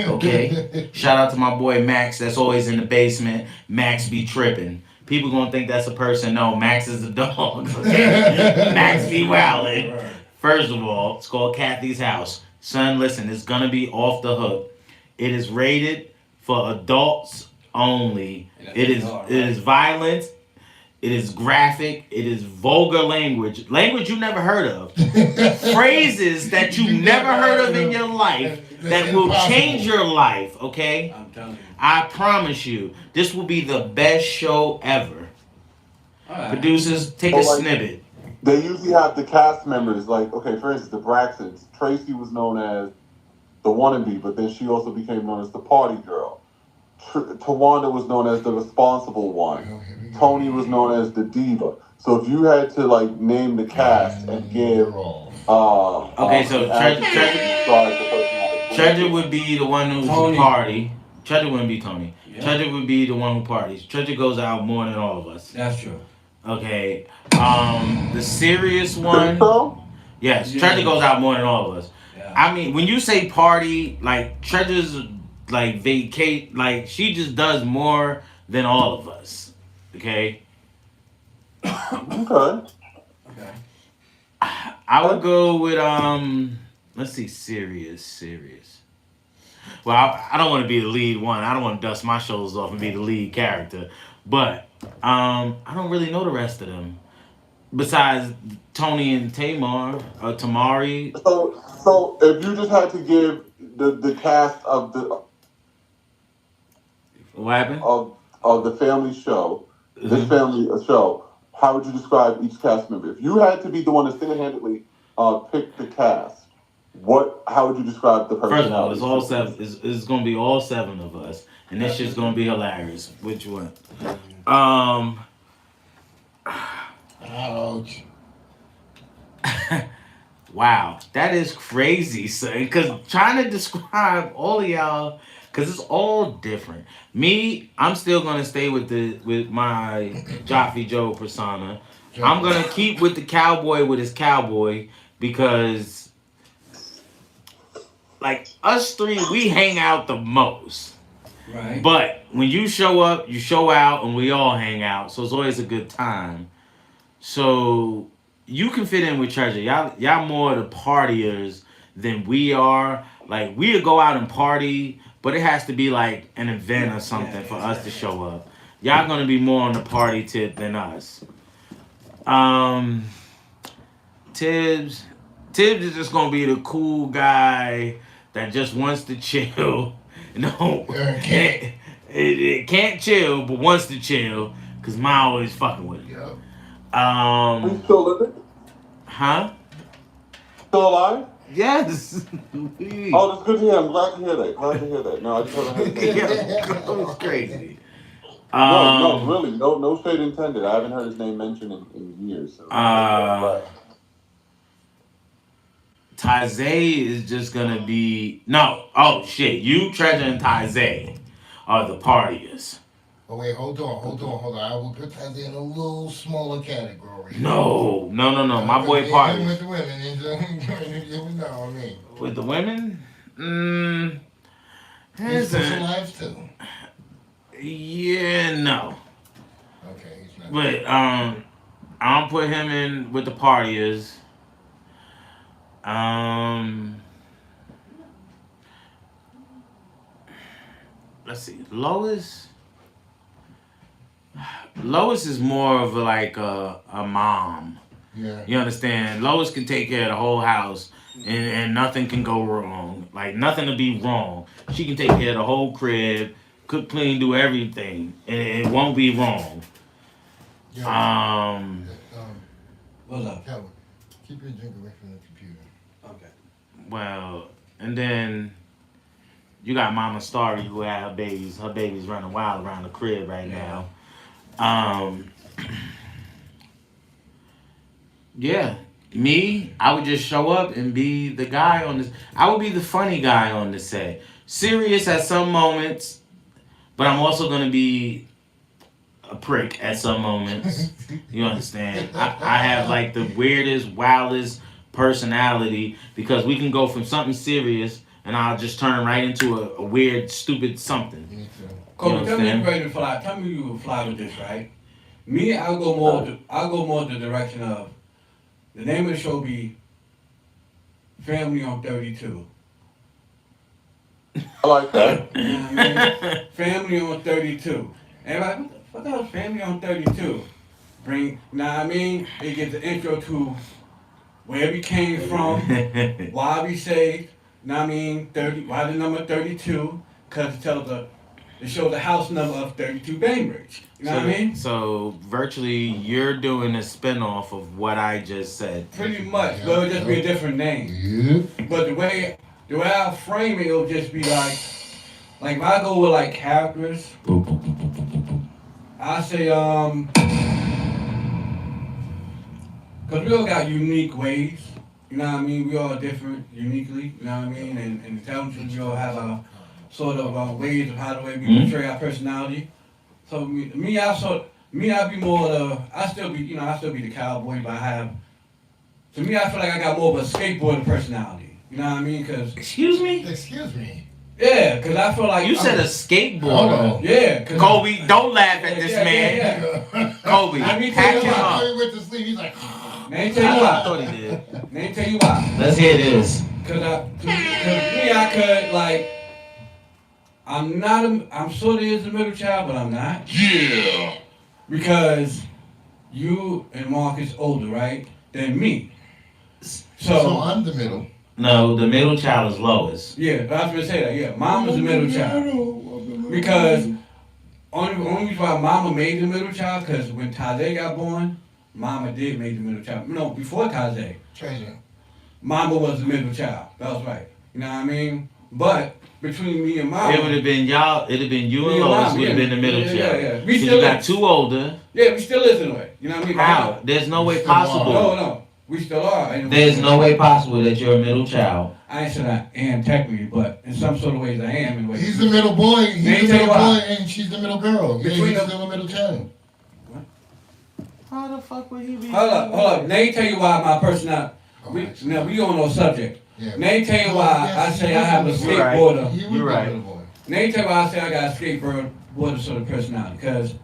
Okay? Shout out to my boy Max that's always in the basement. Max be tripping. People gonna think that's a person. No, Max is a dog. Okay? Max be wildin'. First of all, it's called Kathy's House. Son, listen, it's gonna be off the hook. It is rated for adults only. It is violent. It is graphic. It is vulgar language. Language you never heard of. Phrases that you never heard of in your life that will change your life, okay? I'm telling you. I promise you, this will be the best show ever. All right. Producers, take a Well, like- snippet. They usually have the cast members, like, okay, for instance, the Braxtons. Tracy was known as the wannabe, but then she also became known as the party girl. Tawanda was known as the responsible one. Tony was known as the diva. So if you had to, like, name the cast and give, Okay, so Treasure would be the one who's Tony. party. Treasure wouldn't be Tony. Yeah. Treasure would be the one who parties. Treasure goes out more than all of us. That's true. Okay. The serious one. So, Yes, Yeah. Treasure goes out more than all of us. Yeah. I mean, when you say party, like Treasure's like vacate, like she just does more than all of us. Okay. okay. Okay. I would go with let's see, serious. Well, I don't want to be the lead one. I don't want to dust my shoulders off and be the lead character. But I don't really know the rest of them. Besides Tony and Tamar or Tamari. So if you just had to give the cast of What happened? the family show, this family show, how would you describe each cast member? If you had to be the one to single-handedly pick the cast, how would you describe the First of all, personality? it's all 7. It's gonna be all 7 of us, and this shit's gonna be hilarious. Which one? Ouch. Wow, that is crazy, son. Cause trying to describe all of y'all, cause it's all different. Me, I'm still gonna stay with my Joffy Joe persona. I'm gonna keep with the cowboy with his cowboy because, like, us three, we hang out the most. Right. But when you show up, you show out, and we all hang out, so it's always a good time. So you can fit in with Treasure. Y'all more the partiers than we are. Like, we'll go out and party, but it has to be like an event or something for us to show up. Y'all gonna be more on the party tip than us. Tibbs is just gonna be the cool guy that just wants to chill. No, it can't chill, but wants to chill because Ma always fucking with him. Yep. He's still living? Huh? Still alive? Yes. Oh, that's good to hear. I'm glad to hear that. Glad to hear that. No, I just haven't heard his name. Yeah, that was crazy. No, really, no shade intended. I haven't heard his name mentioned in years. So Taizé is just gonna be no. Oh shit! You, Treasure, and Taizé are the partiers. Oh wait, hold on. I will put that in a little smaller category. No. My boy parties. With the women, you know what I mean. With the women? He's social lives too. Yeah, no. Okay, he's not. But I'll put him in with the partiers. Let's see. Lois is more of like a mom. Yeah. You understand? Lois can take care of the whole house and nothing can go wrong. Like, nothing to be wrong. She can take care of the whole crib, cook, clean, do everything, and it won't be wrong. Yeah. What's up? Calvin, keep your drink away from the computer. Okay. Well, and then you got Mama Starry who had her babies. Her babies running wild around the crib right now. Yeah. Me, I would just show up and be the guy on this. I would be the funny guy on the set. Serious at some moments, but I'm also going to be a prick at some moments. You understand? I have like the weirdest, wildest personality because we can go from something serious and I'll just turn right into a weird, stupid something. Me too. Kobe, tell me you ready to fly. Tell me you will fly with this, right? Me, I'll go more the direction of the name of the show be Family on 32. I like that. You know what I mean? Family on 32. Everybody, what the hell is Family on 32? You know what I mean? It gives the intro to where we came from, why we saved, you know what I mean? Why the number 32? Because it shows the house number of 32 Bainbridge. You know what I mean? So virtually you're doing a spinoff of what I just said. Pretty much, but it'll just be a different name. Yeah. But the way I frame it, it'll just be like if I go with like characters, I say because we all got unique ways. You know what I mean? We all different uniquely. You know what I mean? And the television, we all have a sort of ways of how the way we portray our personality. So I'd be more I still be the cowboy, but I feel like I got more of a skateboarder personality. You know what I mean? Cause Excuse me? yeah, because I feel like You said a skateboarder. Yeah, cause Kobe, don't laugh at this man. Yeah. Kobe, Let me pack tell you him why. up. He went to sleep. He's like, Let me tell you I why. thought he did. Let me tell you why. Let's hear this. Cause I could I'm sort of is the middle child, but I'm not. yeah. Because you and Marcus older, right, than me. So I'm the middle. No, the middle child is Lois. Yeah, I was gonna say that. Yeah, Mom was the middle child. Because only reason why Mama made the middle child, because when Taizé got born, Mama did make the middle child. No, before Taizé, Treasure. Mama was the middle child. That was right. You know what I mean? But between me and Mama, It would have been y'all. It'd have been you and Me and Lois. Mama, Would have yeah. been the middle Yeah, child. yeah. We So still you got is. two older. yeah, we still is in a way. You know what I mean? How? There's no way Still possible. No, we still are. And There's no way possible that you're a middle child. I ain't said I am technically, but in some sort of ways I am. In ways. He's the middle boy. Let me He's the tell you middle why. boy, and she's the middle girl. Yeah, Between he's them- still a middle child. How the fuck would he be? Hold up. Let me tell you why my personality. Now we on no subject. Yeah. Let me tell you why I say I have a You're right. skateboarder. You're right. Let me tell you why I say I got a skateboarder sort of personality. Because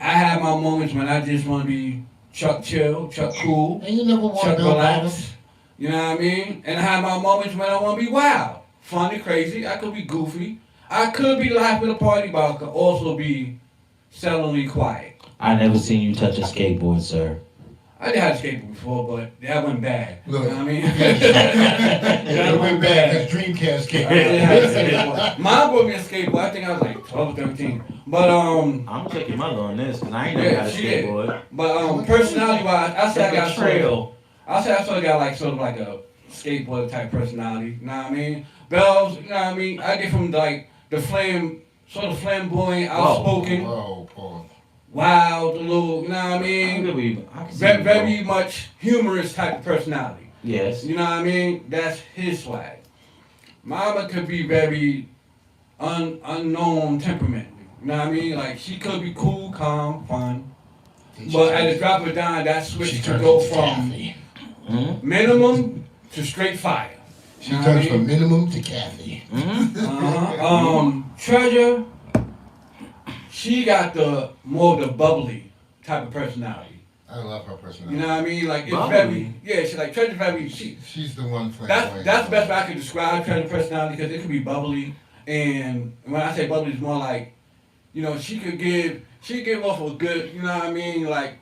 I have my moments when I just want to be Chuck chill, Chuck cool, And you never walk Chuck down relax. You know what I mean? And I have my moments when I want to be wild, funny, crazy. I could be goofy. I could be the life of the party, but I could also be sullenly quiet. I never seen you touch a skateboard, sir. I did have a skateboard before, but that went bad. Look. You know what I mean? That went bad because Dreamcast came I did have a out. skateboard. Mom brought me a skateboard. I think I was like 12 or 13. But I'm checking your mother on this because I ain't never Yeah, got a she did. skateboard. Personality wise, I say I got trail. I sort of got like sort of like a skateboarder type personality. You know what I mean? Bells. You know what I mean? I get from like the sort of flamboyant, outspoken, Whoa, Paul. wild, a little. You know what I I mean? can see Very, you, very much humorous type of personality. Yes. You know what I mean? That's his swag. Mama could be very unknown temperament. You know what I mean? Like she could be cool, calm, fun. But at the drop of a dime, that switch to go from minimum to straight fire. She turns from minimum to Kathy. Treasure, she got the bubbly type of personality. I love her personality. You know what I mean? Like it's Bubbly? she's like Treasure very She's the one That's the best way I could describe Treasure personality because it could be bubbly, and when I say bubbly, it's more like, you know, she give off a good, you know what I mean, like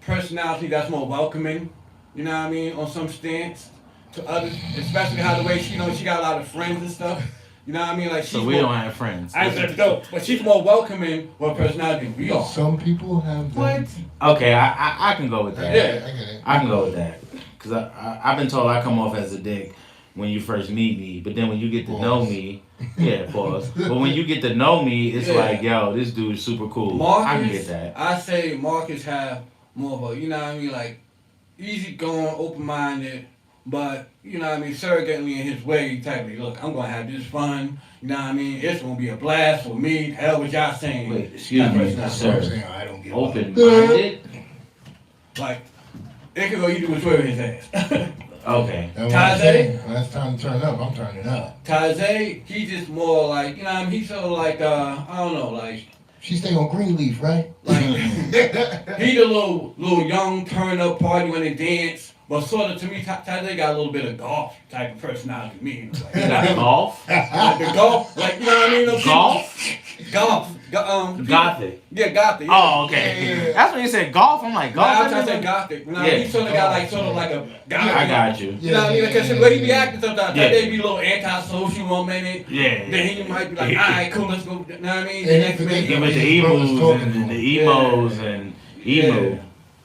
personality that's more welcoming, you know what I mean, on some stance to others, especially how the way she, you know, she got a lot of friends and stuff, you know what I mean, like she's So we don't have friends. I said dope, but she's more welcoming with personality than we are. Some people have them. Okay, I can go with that. Yeah. I get it. I can go with that. Because I've been told I come off as a dick when you first meet me, but then when you get to know me, yeah, pause. But when you get to know me, it's like, yo, this dude's super cool. Marcus, I can get that. I say Marcus have more of a, you know what I mean, like easy going, open minded, but you know what I mean, surrogately in his way, type of, look, I'm gonna have this fun, you know what I mean, it's gonna be a blast for me, hell what y'all saying. Wait, excuse me, That's what I'm sir. saying. I don't get Open-minded? Like, it could go either which way with his ass. Okay. That's what I'm Taze? saying. When it's time to turn up, I'm turning up. Taze, he's just more like, you know what I mean, he's sort of like, I don't know, like She stay on Greenleaf, right? he the little young turn up party when they dance, but sort of to me, Taze got a little bit of golf type of personality to me. Like, You got golf? like the golf, like you know what I mean? Those Golf? golf, Gothic. Yeah, gothic. Yeah. Oh, okay. Yeah. That's when you said golf. I'm like, Nah, golf? I'm trying to say gothic. You know, Yeah. he sort of got like sort of like a gothic. I got you. You know what I mean? Because the way he be acting sometimes, Yeah. they be a little antisocial 1 minute. Yeah. Then he might be like, all right, cool, let's go. You know what I mean? Yeah, The next minute, Yeah, with the His brother's emos talking and to him. the emos and emo. Yeah.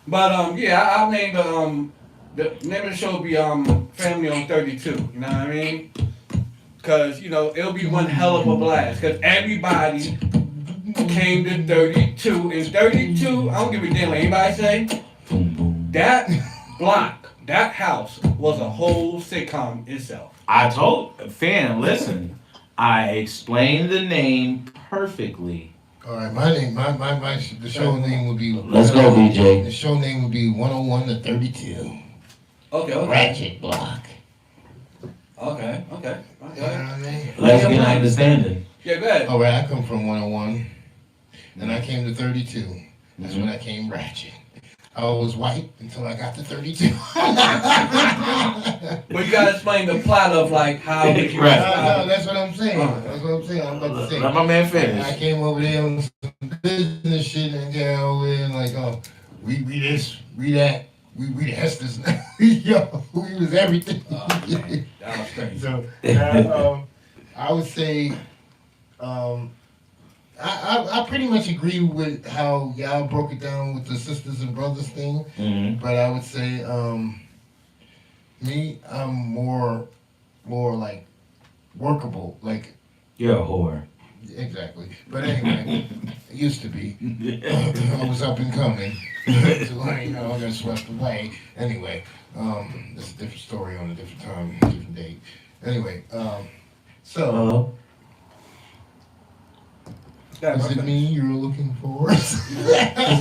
But yeah, I named the name of the show be Family on 32. You know what I mean? Cause you know it'll be one hell of a blast. Cause everybody came to 32. And 32, I don't give a damn what anybody say. Boom, boom. That block, that house was a whole sitcom itself. I told fan, listen. I explained the name perfectly. All right, my name, the show name would be. Let's go, DJ. The show name would be 101 to 32. Okay. Ratchet Block. Okay. You know what I mean? Let's get an understanding. Yeah, go ahead. All right, I come from 101, and I came to 32. That's when I came ratchet. I was white until I got to 32. But you gotta explain the plot of like how did you Right. No, that's what I'm saying. That's what I'm saying. I'm about to say. Let my man I finish. came over there on some business shit and got over there and like, oh, we this, we that, we the Hesters. Yo, we was everything. Oh, man, that was crazy. So I would say, I pretty much agree with how y'all broke it down with the sisters and brothers thing, Mm-hmm. but I would say, me, I'm more like workable, like You're a whore. exactly. But anyway, it used to be. I was up and coming. So, I got swept away. Anyway, that's a different story on a different time, different date. Anyway, so Hello? That Is it reference. me you're looking for? Cause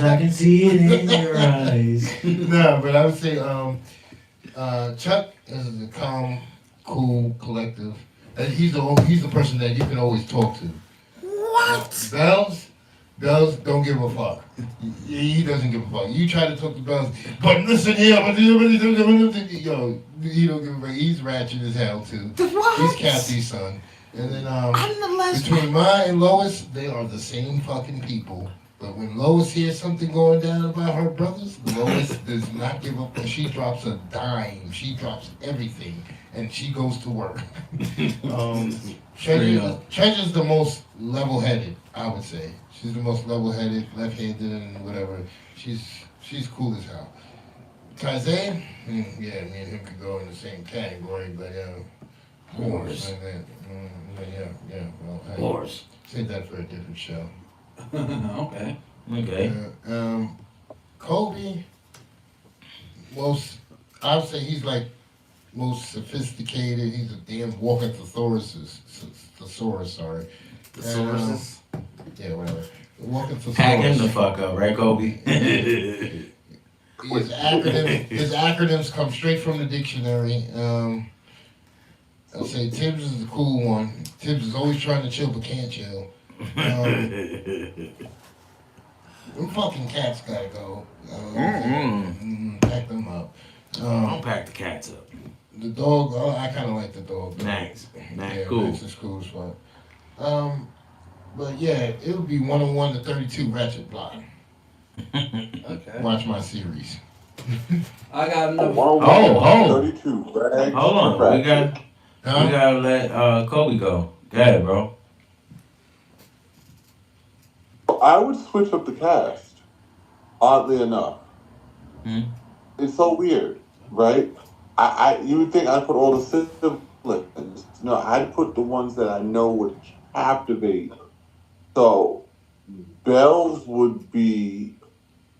I can see it in your eyes. No, but I would say Chuck is a calm, cool, collective. And he's the person that you can always talk to. What? Bells don't give a fuck. He doesn't give a fuck. You try to talk to Bells, but listen here, yo, he don't give a fuck. He's ratchet as hell too. What? He's Kathy's son. And then between Ma and Lois, they are the same fucking people. But when Lois hears something going down about her brothers, Lois does not give up. She drops a dime. She drops everything, and she goes to work. Treasure's the most level-headed, I would say. She's the most level-headed, left-handed, and whatever. She's cool as hell. Taizé, yeah, me and him could go in the same category, but Wars. Wars. Save that for a different show. Okay. Okay. Kobe, I would say he's like most sophisticated. He's a damn walking thesaurus. Sorry. Thesauruses. Yeah, whatever. Walking thesaurus. Pack him the fuck up, right, Kobe? His acronyms come straight from the dictionary. I'll say Tibbs is the cool one. Tibbs is always trying to chill but can't chill. Them fucking cats gotta go. Pack them up. Don't pack the cats up. The dog, I kind of like the dog. Nice. Yeah, Cool. Max is cool as fuck. But yeah, it would be 101 to 32 Ratchet Block. Okay. Watch my series. I got enough. Oh. 32. Rags Hold on. to We gotta let Kobe go. Go ahead, bro. I would switch up the cast. Oddly enough, it's so weird, right? You would think I'd put all the siblings. No, I'd put the ones that I know would captivate. So, Bells would be.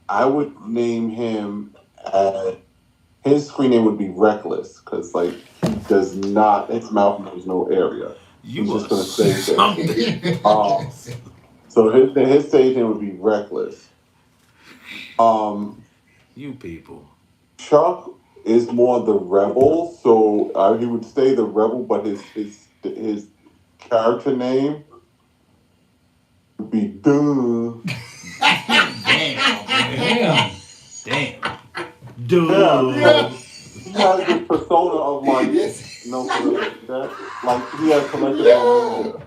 I would name him. His screen name would be Reckless, because like he does not. His mouth knows no area. You He's were just gonna say things. something. So his stage name would be Reckless. You people. Chuck is more the rebel, so he would stay the rebel, but his character name would be Duh. Damn. Dude. Yeah, he has this persona of like, that, like he has collective amnesia.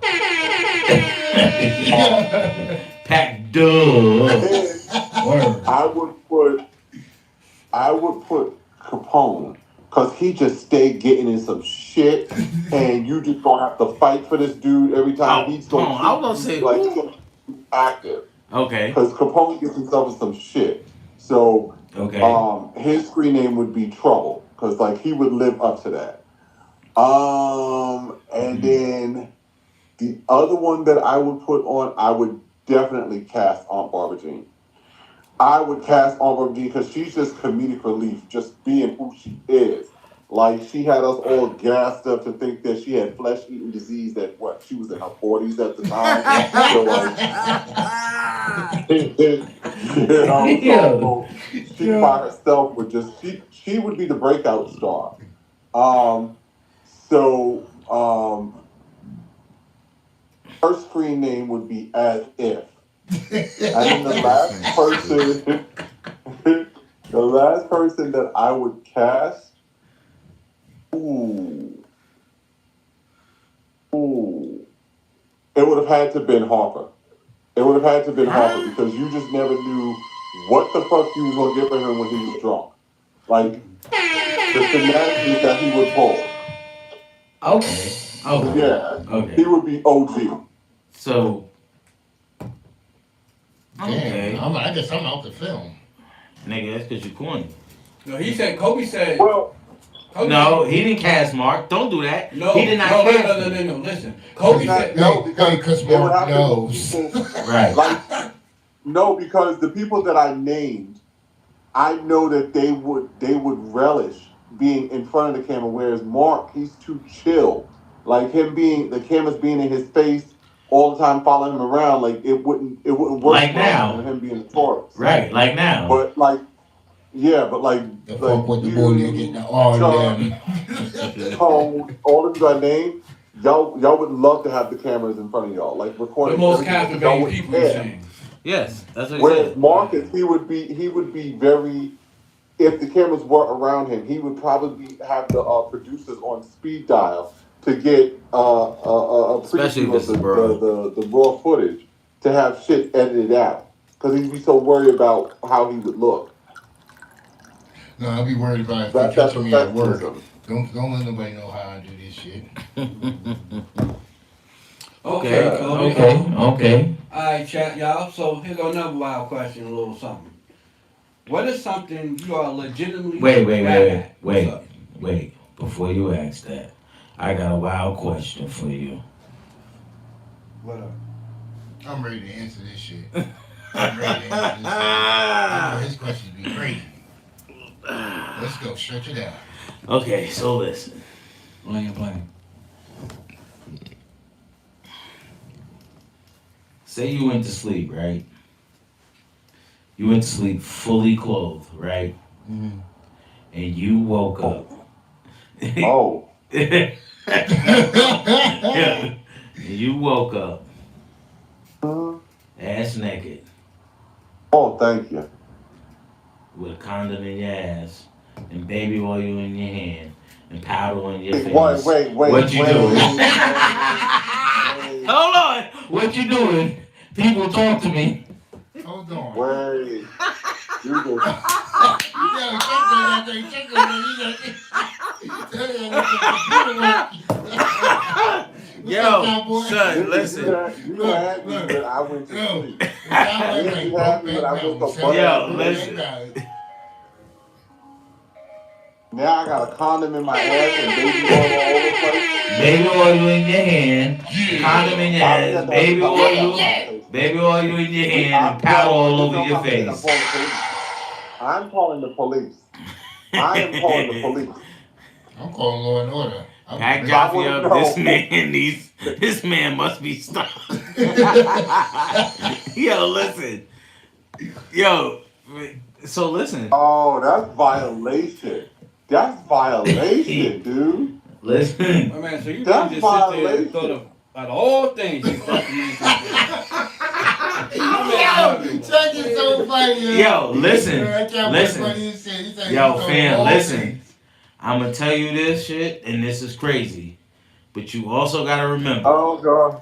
Pack duh. Word. I would put Capone, because he just stayed getting in some shit, and you just gonna have to fight for this dude every time. He's going I was gonna say, like he's gonna be active. Okay. Because Capone gets himself in some shit. So his screen name would be Trouble, because like he would live up to that. And then the other one that I would put on, I would definitely cast Aunt Barbara Jean. I would cast Aunt Barbara Jean because she's just comedic relief, just being who she is. Like, she had us all gassed up to think that she had flesh-eating disease she was in her 40s at the time. So, she by herself would she would be the breakout star. Her screen name would be As If. And then the last person that I would cast, it would have had to have been Harper. It would have had to have been Harper, because you just never knew what the fuck you was going to get for him when he was drunk. Like, the shenanigans that he would pull. Okay. Yeah. Okay. He would be OG. So. Damn, Okay. I guess I'm out the film. Nigga, that's because you corny. No, Kobe said. Well, No, he didn't cast Mark. Don't do that. No, He did not no, cast no. Listen, Kobe said. Because it would Mark have to knows. be people, Right. like, no, because the people that I named, I know that they would relish being in front of the camera, whereas Mark, he's too chill. Like, the camera's being in his face, all the time following him around, like it wouldn't work Like well now. with him being a tourist. Right, like now. But like, yeah, but like The fuck with the boy you, getting the all Chuck, them. Tone, all of you I named, y'all would love to have the cameras in front of y'all, like The recording most everything. Y'all captivating wouldn't people, you're care. saying. Yes, that's what he Whereas said. Marcus, he would be very. If the cameras were around him, he would probably have the producers on speed dial to get a Especially if preview it's of abroad. the raw footage to have shit edited out because he'd be so worried about how he would look. No, I'll be worried about if they That's catching me at work. perfectionism. Don't let nobody know how I do this shit. Okay. Alright, chat, y'all. So here go another wild question, a little something. What is something you are legitimately bad at? What's up? Wait. Before you ask that, I got a wild question for you. What up? I'm ready to answer this shit. I'm ready to answer this shit. I know his questions be crazy. Let's go, stretch it out. Okay, so listen. Playing. Say you went to sleep, right? You went to sleep fully clothed, right? Mm-hmm. And you woke up. Oh, Yeah. You woke up ass naked oh, thank you. with a condom in your ass and baby oil in your hand and powder on your face. Wait. What you doing? wait. Hold on. What you doing? People talk to me. Hold on. Wait. You just, You gotta check on that. Yo, son, listen. You had me when I went to sleep. Yo, listen. Now I got a condom in my ass and baby oil all over the place. Baby oil in your hand, condom in your ass, baby oil in your hand, and powder all over your face. I'm calling the police. I am calling the police. I'm calling Law and Order. Pack Jaffe up. This man must be stopped. Yo, listen. Yo, so listen. Oh, that's violation. That's violation, dude. Listen. My man, so you That's really just sit there and violation. thought of out of all things you fucking into. Chuck is so funny. Yo, listen. Listen. Yo, fam, listen. Things. I'm gonna tell you this shit, and this is crazy. But you also gotta remember, Oh, God.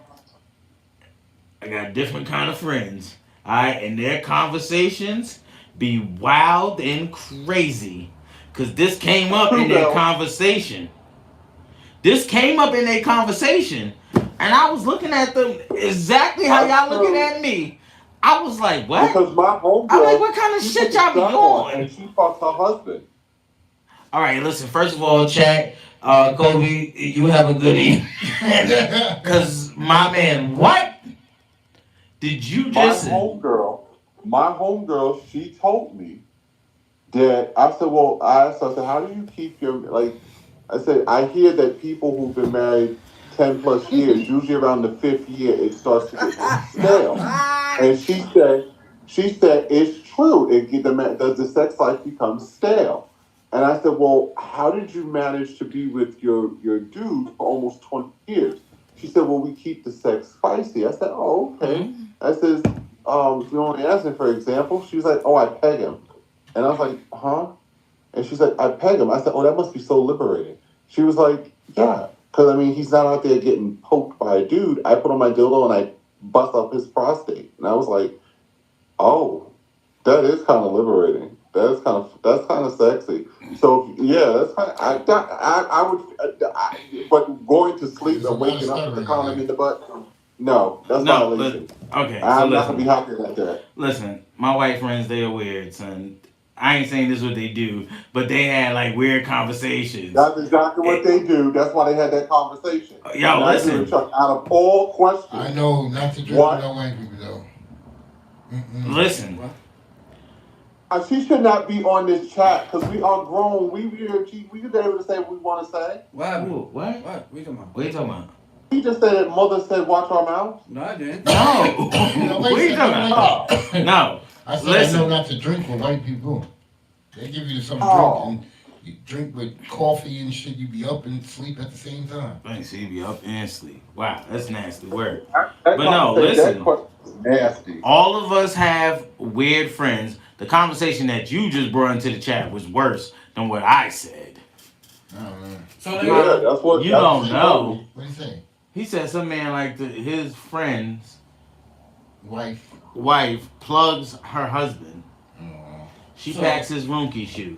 I got different kind of friends. Alright, and their conversations be wild and crazy. Cause this came up in their conversation. And I was looking at them exactly how y'all looking at me. I was like, what? Because my homegirl. I'm like, what kind of shit y'all be on? And she fucked her husband. All right, listen. First of all, chat, Kobe, you have a good evening. Cause my man, what did you just say? My homegirl, she told me that I said, well, I said, how do you keep your I said, I hear that people who've been married 10 plus years, usually around the 5th year, it starts to get stale. And she said, it's true. The sex life becomes stale. And I said, well, how did you manage to be with your dude for almost 20 years? She said, well, we keep the sex spicy. I said, oh, okay. I said, if you want to ask him, for example, she was like, oh, I peg him. And I was like, huh? And she's like, I peg him. I said, oh, that must be so liberating. She was like, yeah. Because, I mean, he's not out there getting poked by a dude. I put on my dildo and I bust up his prostate. And I was like, oh, that is kind of liberating. That's kind of sexy. So, yeah, that's kind of, but going to sleep and waking up with the condom in the butt, no, that's violation. Okay, I'm not going to be happy about that. Listen, my white friends, they are weird, son. I ain't saying this is what they do, but they had like weird conversations. That's exactly what they do. That's why they had that conversation. Yo, listen. Chuck, out of all questions. I know not to drink with no white people though. Listen. She should not be on this chat because we are grown. We should be able to say what we want to say. What? What? What? We talking about? What are you talking about? He just said that mother said watch our mouth. No, I didn't. No. What are you talking about? No. I said Listen. I know not to drink with white people. They give you some Oh. drink and you drink with coffee and shit. You be up and sleep at the same time. I see you be up and sleep. Wow, that's nasty word. That But no, listen. That question is nasty. All of us have weird friends. The conversation that you just brought into the chat was worse than what I said. I don't know. So Yeah, nigga, that's what You that's don't what she know. told me. What do you say? He said some man like his friend's Wife. wife plugs her husband. Oh. She So- packs his room key shoe.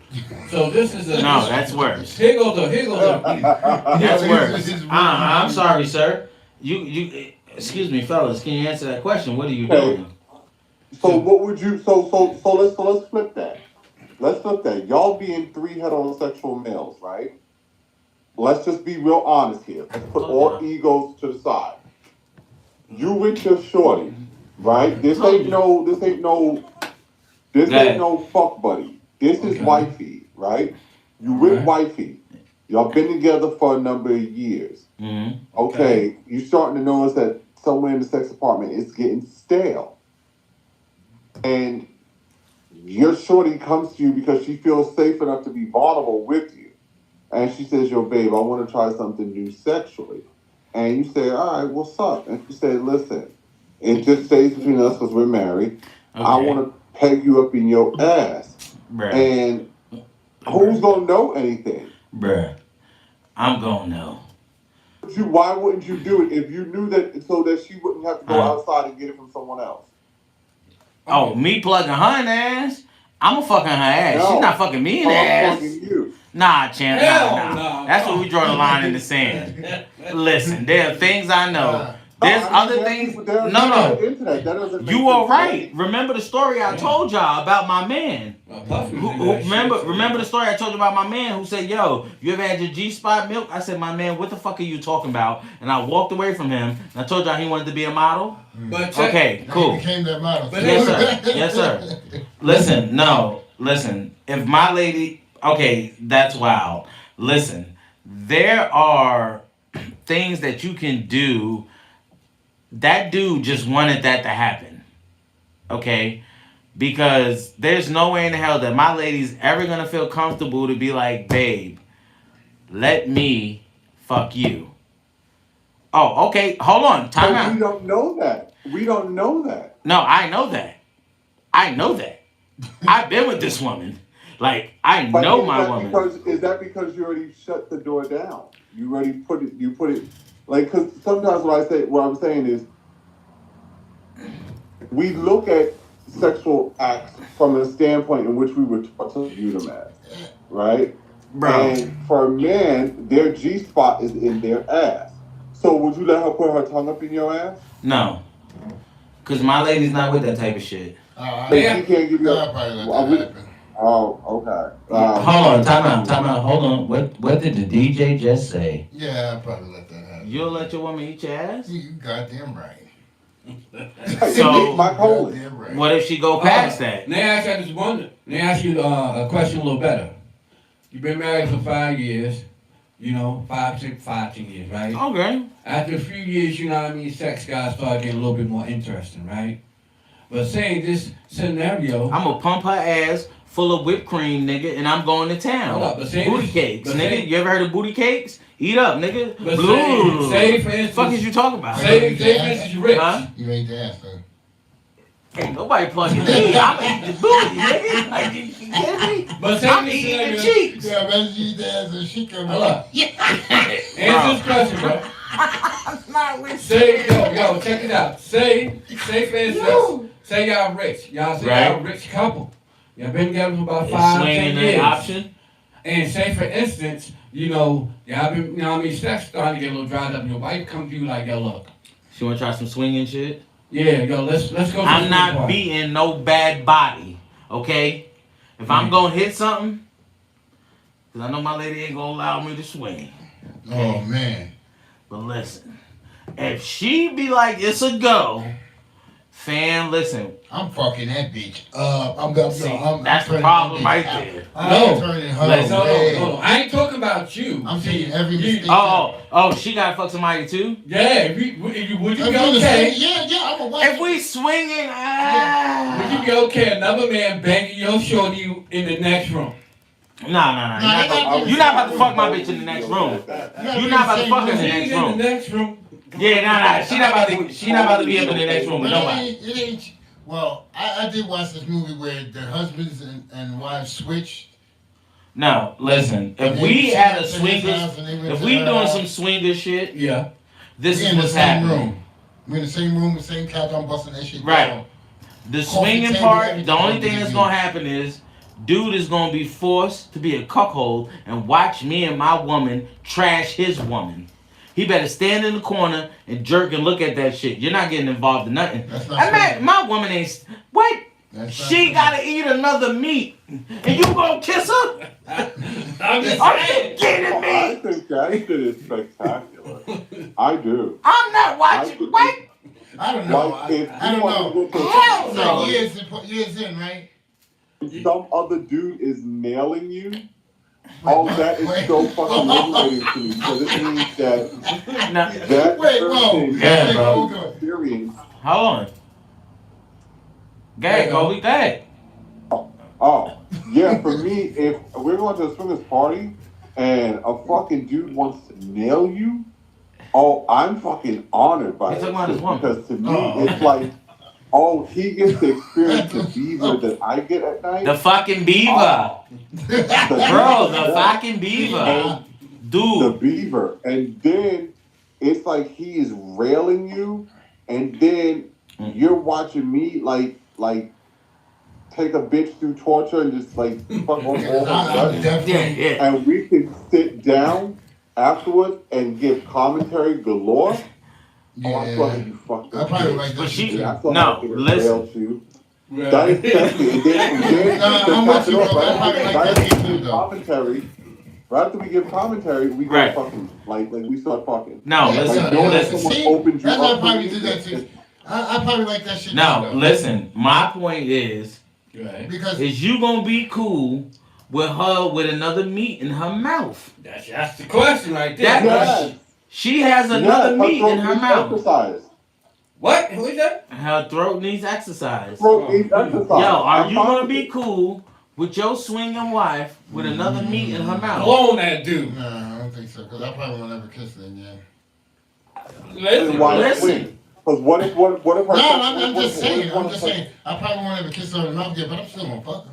so this is a No, that's worse. Here goes a That's Yeah, worse. his room- I'm sorry, sir. You excuse me, fellas. Can you answer that question? What are you Okay. doing? So what would you let's flip that. Let's flip that. Y'all being three heterosexual males, right? Let's just be real honest here. Let's put all egos to the side. You with your shorty, right? This ain't no Go ahead. fuck buddy. This is Okay. wifey, right? You with Right. wifey. Y'all been together for a number of years. Mm-hmm. Okay, you starting to notice that somewhere in the sex department it's getting stale. And your shorty comes to you because she feels safe enough to be vulnerable with you. And she says, yo, babe, I want to try something new sexually. And you say, all right, what's up? And she says, listen, it just stays between us because we're married. Okay. I want to peg you up in your ass. Bruh. And who's going to know anything? Bruh. I'm gonna know. Why wouldn't you do it if you knew that so that she wouldn't have to go outside and get it from someone else? Oh, me plugging her in the ass? I'm a fucking her ass. No. She's not fucking me in the I'm ass. fucking you. Nah, champ. Hell Nah. no. That's where we draw the line in the sand. Listen, there are things I know. There's No, I mean, other there are things. people- there are No, people no. on the internet. That doesn't make You are sense. right. Remember the story I told y'all about my man. Puffy Who, do that shit. remember the story I told you about my man who said, yo, you ever had your G-spot milk? I said, my man, what the fuck are you talking about? And I walked away from him, and I told y'all he wanted to be a model. But check, Okay, Now cool. you became that model. But Yes, sir. Yes, sir. Listen. If my lady, okay, that's wild. Listen, there are things that you can do. That dude just wanted that to happen. Okay? Because there's no way in the hell that my lady's ever gonna feel comfortable to be like, babe, let me fuck you. Oh, okay. Hold on. Time But we out. don't know that. We don't know that. No, I know that. I've been with this woman. Like, I But know is my that woman. Is that because you already shut the door down? You already put it like, because sometimes what I'm saying is we look at sexual acts from a standpoint in which we were taught to view them as, right? Bro. And for a man, their G spot is in their ass. So would you let her put her tongue up in your ass? No. Because my lady's not with that type of shit. But she can't give you I'll a. probably let Well, that happen. Oh, okay. Hold on, time out. Hold on. What did the DJ just say? Yeah, I'll probably let that happen. You'll let your woman eat your ass? You goddamn right. Hey, So- my colon. Goddamn right. What if she go past that? Let me ask you this one. Let me ask you a question a little better. You've been married for 5 years. You know, 10 years, right? Okay. After a few years, you know what I mean, sex guys start getting a little bit more interesting, right? But saying this scenario, I'm gonna pump her ass full of whipped cream, nigga, and I'm going to town. Hold up, but say booty this- cakes, but nigga. say- You ever heard of booty cakes? Eat up, nigga. but Blue. say for instance, Fuck is you talking about? say for instance you rich. Huh? You ain't the ass, huh? Ain't nobody plugging me. I'm eating the booty, nigga. Like, you kidding me? But say I'm this eating the scenario- cheeks. Yeah, man, you eat the ass and she come Hold out. up. Answer this question, bro. Not with Say, yo, check it out. Say for instance, say y'all rich. Y'all say y'all Right. rich couple. Y'all been together for about Is 5, 10 swinging an years. option? And say for instance, you know, y'all been, you know what I mean, sex starting to get a little dried up. And your wife comes to you like, yo, look, She wanna try some swinging shit? yeah, yo, let's go. to I'm the not party. beating no bad body, okay? If I'm gonna hit something, because I know my lady ain't gonna allow me to swing. Oh, man. But listen, if she be like, it's a go, Fan, listen. I'm fucking that bitch up. I'm That's the turning problem that bitch right out. there. I'm turning her Listen. away. No. I ain't talking about you. I'm saying every mistake. Oh, she gotta fuck somebody too? Yeah, would you If be you're the okay? same- Yeah, I'm a wife. If we swinging, Would you be okay another man banging your shorty in the next room? Nah. You're not about to fuck my bitch in the next room. You're not about to fuck her in the next She's in the room. next room. Yeah, nah. She not about to be up in the next room with But nobody. it ain't. Well, I did watch this movie where the husbands and wives switched. No, listen. If we at a swingers, if we doing some swinger shit, Yeah. this We is in the what's same happening. room. We're in the same room, the same couch. I'm busting that shit Right. down. The Coffee swinging table, part, everything the only gonna thing be that's you. gonna happen is, dude is gonna be forced to be a cuckold and watch me and my woman trash his woman. He better stand in the corner and jerk and look at that shit. You're not getting involved in nothing. That's not And my woman ain't. What? That's not She true. gotta eat another meat, and you gonna kiss her? I'm just Are you saying. kidding I me? think that shit is spectacular. I do. I'm not watching. What? I don't know. Like, if I don't you want know. to go to Hell It's no. like years in, right? some other dude is nailing you, oh, that is Wait. so fucking liberating to me because it means that Nah, that Wait, whoa. person Yeah, Wait, bro. hold on. experience. hold on. Go ahead, Kobe. Go ahead. Oh, yeah, for me, if we're going to a swingers party and a fucking dude wants to nail you, oh, I'm fucking honored by He's that talking about his shit, woman. because to me, Oh, it's okay. like, oh, he gets to experience the beaver that I get at night. The fucking beaver. Oh, Bro, the fucking beaver. Yeah. the Dude. beaver, and then it's like he is railing you, and then you're watching me like take a bitch through torture and just like fuck on all the I'm guts. definitely. Yeah. And we can sit down afterwards and give commentary galore. Oh, I saw how Yeah. you fucked I up. probably like But that she- shit. Yeah, I saw No, how you listen. railed you. That is sexy. And then I'm with you, bro. I probably like right that shit after too, though. commentary, right after we give commentary, we go Right. fucking like we start fucking. No, Yeah, listen. Like, knowing that Listen. someone See, opened you that's why I up probably to did me, that too. I probably like that shit No, too, though. listen. My point is Right. Because you gonna be cool with her with another meat in her mouth? That's the question right there. That- Yes. She has another meat in her mouth. Exercise. What? Who is that? Her throat needs exercise. Throat needs exercise. Yo, are I'm you fine gonna with be it. cool with your swinging wife with another meat in her mouth? Blown that dude. no, I don't think so. Because I probably won't ever kiss her again. Listen. Why Listen. swing? Because what if her? No, I'm what just if- saying. what I'm if just her- saying. I probably won't ever kiss her in the mouth again, but I'm still gonna fuck her.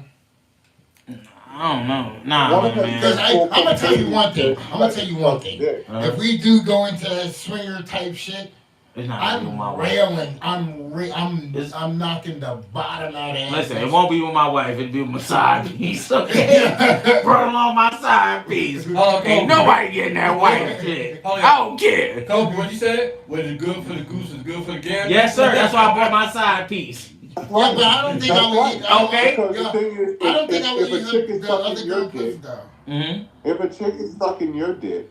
I don't know. What Nah, if her- Because man. I'm gonna tell you one thing. I'm gonna tell you one thing. Dick. If we do go into that swinger type shit, It's not gonna be with my I'm wife. railing. It's- I'm knocking the bottom out of that. Listen, it won't be with my wife. It'll be with my side piece. Okay, brought along my side piece. Oh, Ain't nobody getting that wife shit. Oh, yeah. I don't care. Kobe, what you said? Was it good for the goose? Is good for the gander? Yes, sir. That's why I brought my side piece. Yeah, but I don't think I would eat. Okay. Because the thing is, I don't think I would if a eat chick is the sucking other your girl pussy dick, though. Mm-hmm. if a chick is sucking your dick,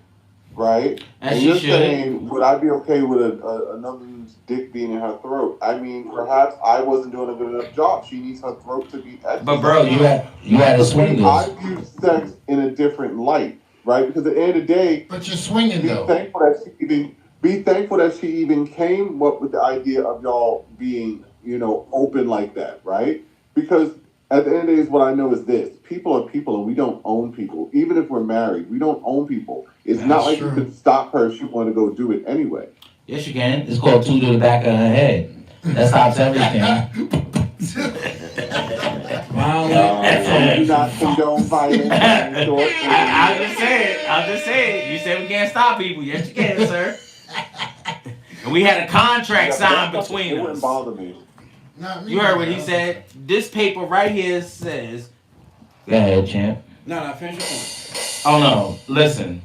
right? As and she you're should. saying, would I be okay with another dick being in her throat? I mean, perhaps I wasn't doing a good enough job. She needs her throat to be exercised. But bro, you had a I swingers. view sex in a different light, right? Because at the end of the day, But you're swinging be though. thankful that she even came up with the idea of y'all being, open like that, right? Because at the end of the day, what I know is this: people are people, and we don't own people. Even if we're married, we don't own people. It's not That's like true. you could stop her if she wanted to go do it anyway. Yes, you can. It's called two to the back of her head. That stops everything. So do not condone violence. I'm just saying. You said we can't stop people. Yes, you can, sir. And we had a contract signed between It wouldn't us. bother me. Not me, You heard what though. he said. This paper right here says. Go ahead, champ. No, finish your point. Oh no, listen.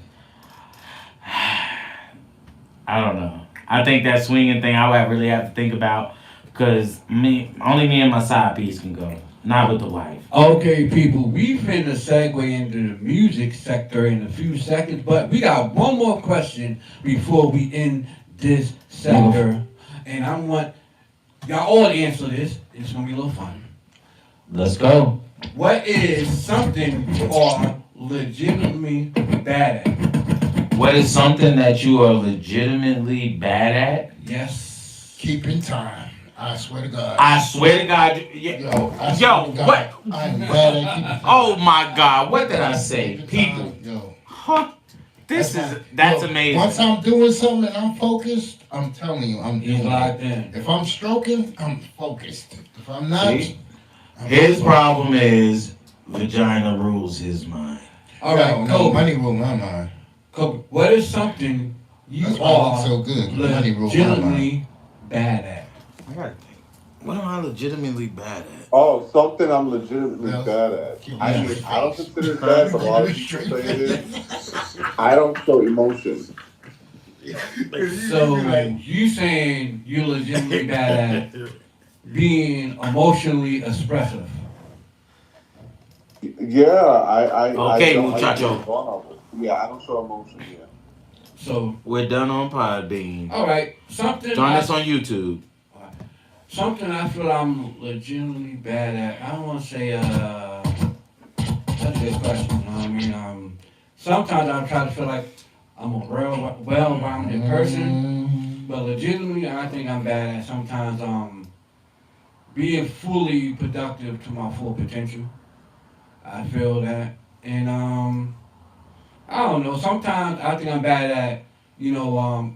I don't know. I think that swinging thing I would really have to think about because only me and my side piece can go, not with the wife. Okay, people, we finna segue into the music sector in a few seconds, but we got one more question before we end this sector, and I want y'all all answer this. It's gonna be a little fun. Let's go. What is something you are legitimately bad at? What is something that you are legitimately bad at? Yes. Keeping time. I swear to God. I swear to God. Yo, I swear Yo, to God, what? I'm bad at keeping time. Oh my God, what did I say? Keeping People. time, Yo. Huh? That's Yo, amazing. Once I'm doing something and I'm focused, I'm telling you, I'm He's doing locked it. in. If I'm stroking, I'm focused. If I'm not, See? I'm His not problem is vagina rules his mind. All right, no, Kobe. money rule my mind. Kobe, what is something you That's why I look are so good. Money rule my mind. legitimately bad at? I gotta think. What am I legitimately bad at? Oh, something I'm legitimately Well, bad at. keep I me mean, straight I don't face. consider it bad, but a lot of people say it is. I don't show emotion. So you saying you're legitimately bad at being emotionally expressive? Yeah, I Okay, don't. muchacho. Yeah, I don't show emotion. Yeah. So, We're done on Podbean. all right, something. Join us on YouTube. Something I feel I'm legitimately bad at. I don't want to say. That's a good question. You know what I mean? Sometimes I try to feel like I'm a real well-rounded person, but legitimately, I think I'm bad at sometimes being fully productive to my full potential. I feel that, and I don't know. Sometimes I think I'm bad at,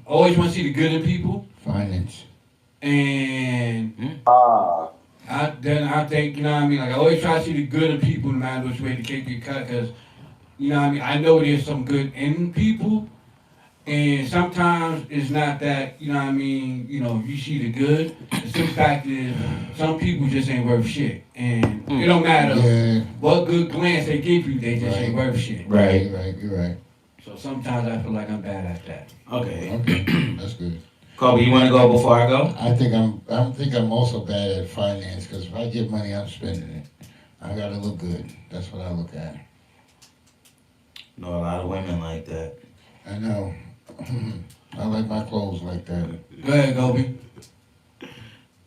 always want to see the good in people, Finance. and Ah, then I think, you know what I mean? Like, I always try to see the good in people no matter which way the cake get cut, because, you know what I mean? I know there's some good in people, and sometimes it's not that, you know what I mean, you see the good. The simple fact is, some people just ain't worth shit, and it don't matter Yeah. what good glance they give you, they just ain't worth shit. Right. You're right. So sometimes I feel like I'm bad at that. Okay. Okay, that's good. Kobe, you want to go before I go? I think I'm also bad at finance because if I get money, I'm spending it. I gotta look good. That's what I look at. Know a lot of women like that. I know. I like my clothes like that. Go ahead, Kobe.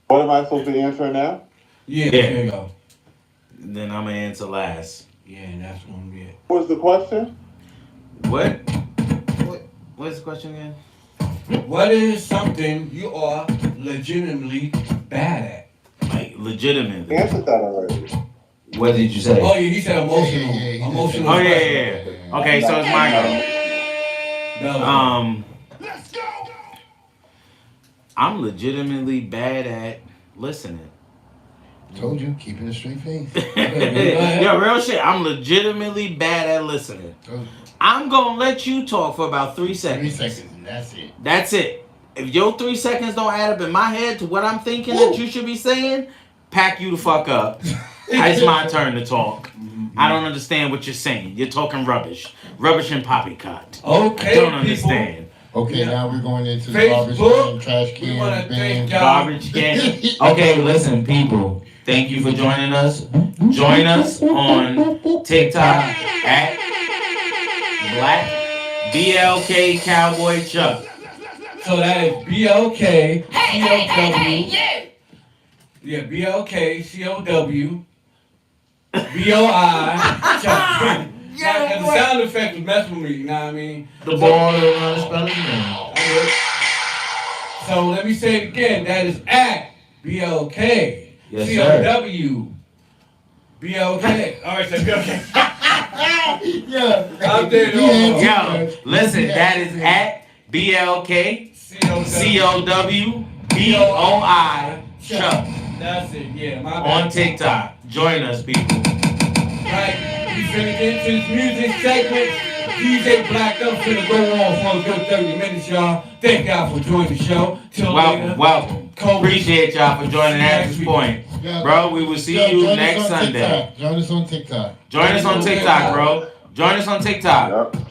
what am I supposed to be answering now? Yeah, there you go. Then I'm gonna answer last. Yeah, and that's gonna be it. What's the question? What? What's the question again? What is something you are legitimately bad at? Like legitimately. Answered that already. What did you say? Oh yeah, he said emotional. Yeah. Emotional. Oh expression. yeah. Okay, so it's my go. No. Let's go. I'm legitimately bad at listening. Told you, keeping a straight face. Yeah, real shit. I'm legitimately bad at listening. Told you. I'm gonna let you talk for about 3 seconds. 3 seconds, and that's it. That's it. If your 3 seconds don't add up in my head to what I'm thinking that you should be saying, pack you the fuck up. It's my turn to talk. I don't understand what you're saying. You're talking rubbish. Rubbish and poppycock. Okay, I don't people. understand. Okay, Yeah. now we're going into the Facebook, garbage can, trash we wanna can, thank bin. y'all. Garbage can. Okay, listen, people. Thank you for joining us. Join us on TikTok at Black BLK Cowboy Chuck. So that is BLK COW. Yeah, BLK COW BOI. Now, the sound effect was messing with me. You know what I mean? The ball that spell his name. So let me say it again. That is at BLK Yes, sir. COW BLK. All right, so BLK. Yeah. Out there, no. Yo, listen, that is at BLK COW BOI Chuck That's it. Yeah, my bad. on TikTok. Join us, people. Right, we finna get into this music segment. DJ Black up finna go on for a good 30 minutes, y'all. Thank y'all for joining the show. Till later. Welcome. Appreciate y'all for joining at this point. Bro, we will see you join next us on Sunday. TikTok. Join us on TikTok. Join us on TikTok, bro. Join us on TikTok. Yep.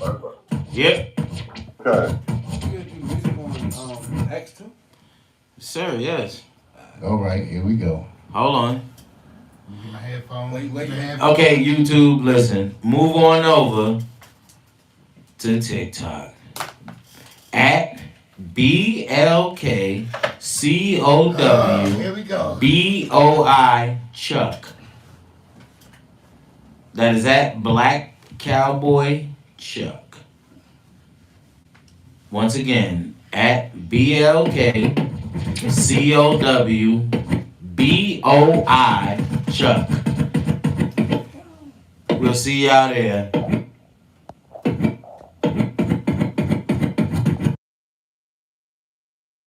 Yep. Okay. X2? Sir, yes. All right, here we go. Hold on. My headphones. Wait. Okay, YouTube, listen. Move on over to TikTok. At BLK Here we go. COWBOI Chuck. That is at Black Cowboy Chuck. Once again, at BLKCOWBOI Chuck. We'll see y'all there.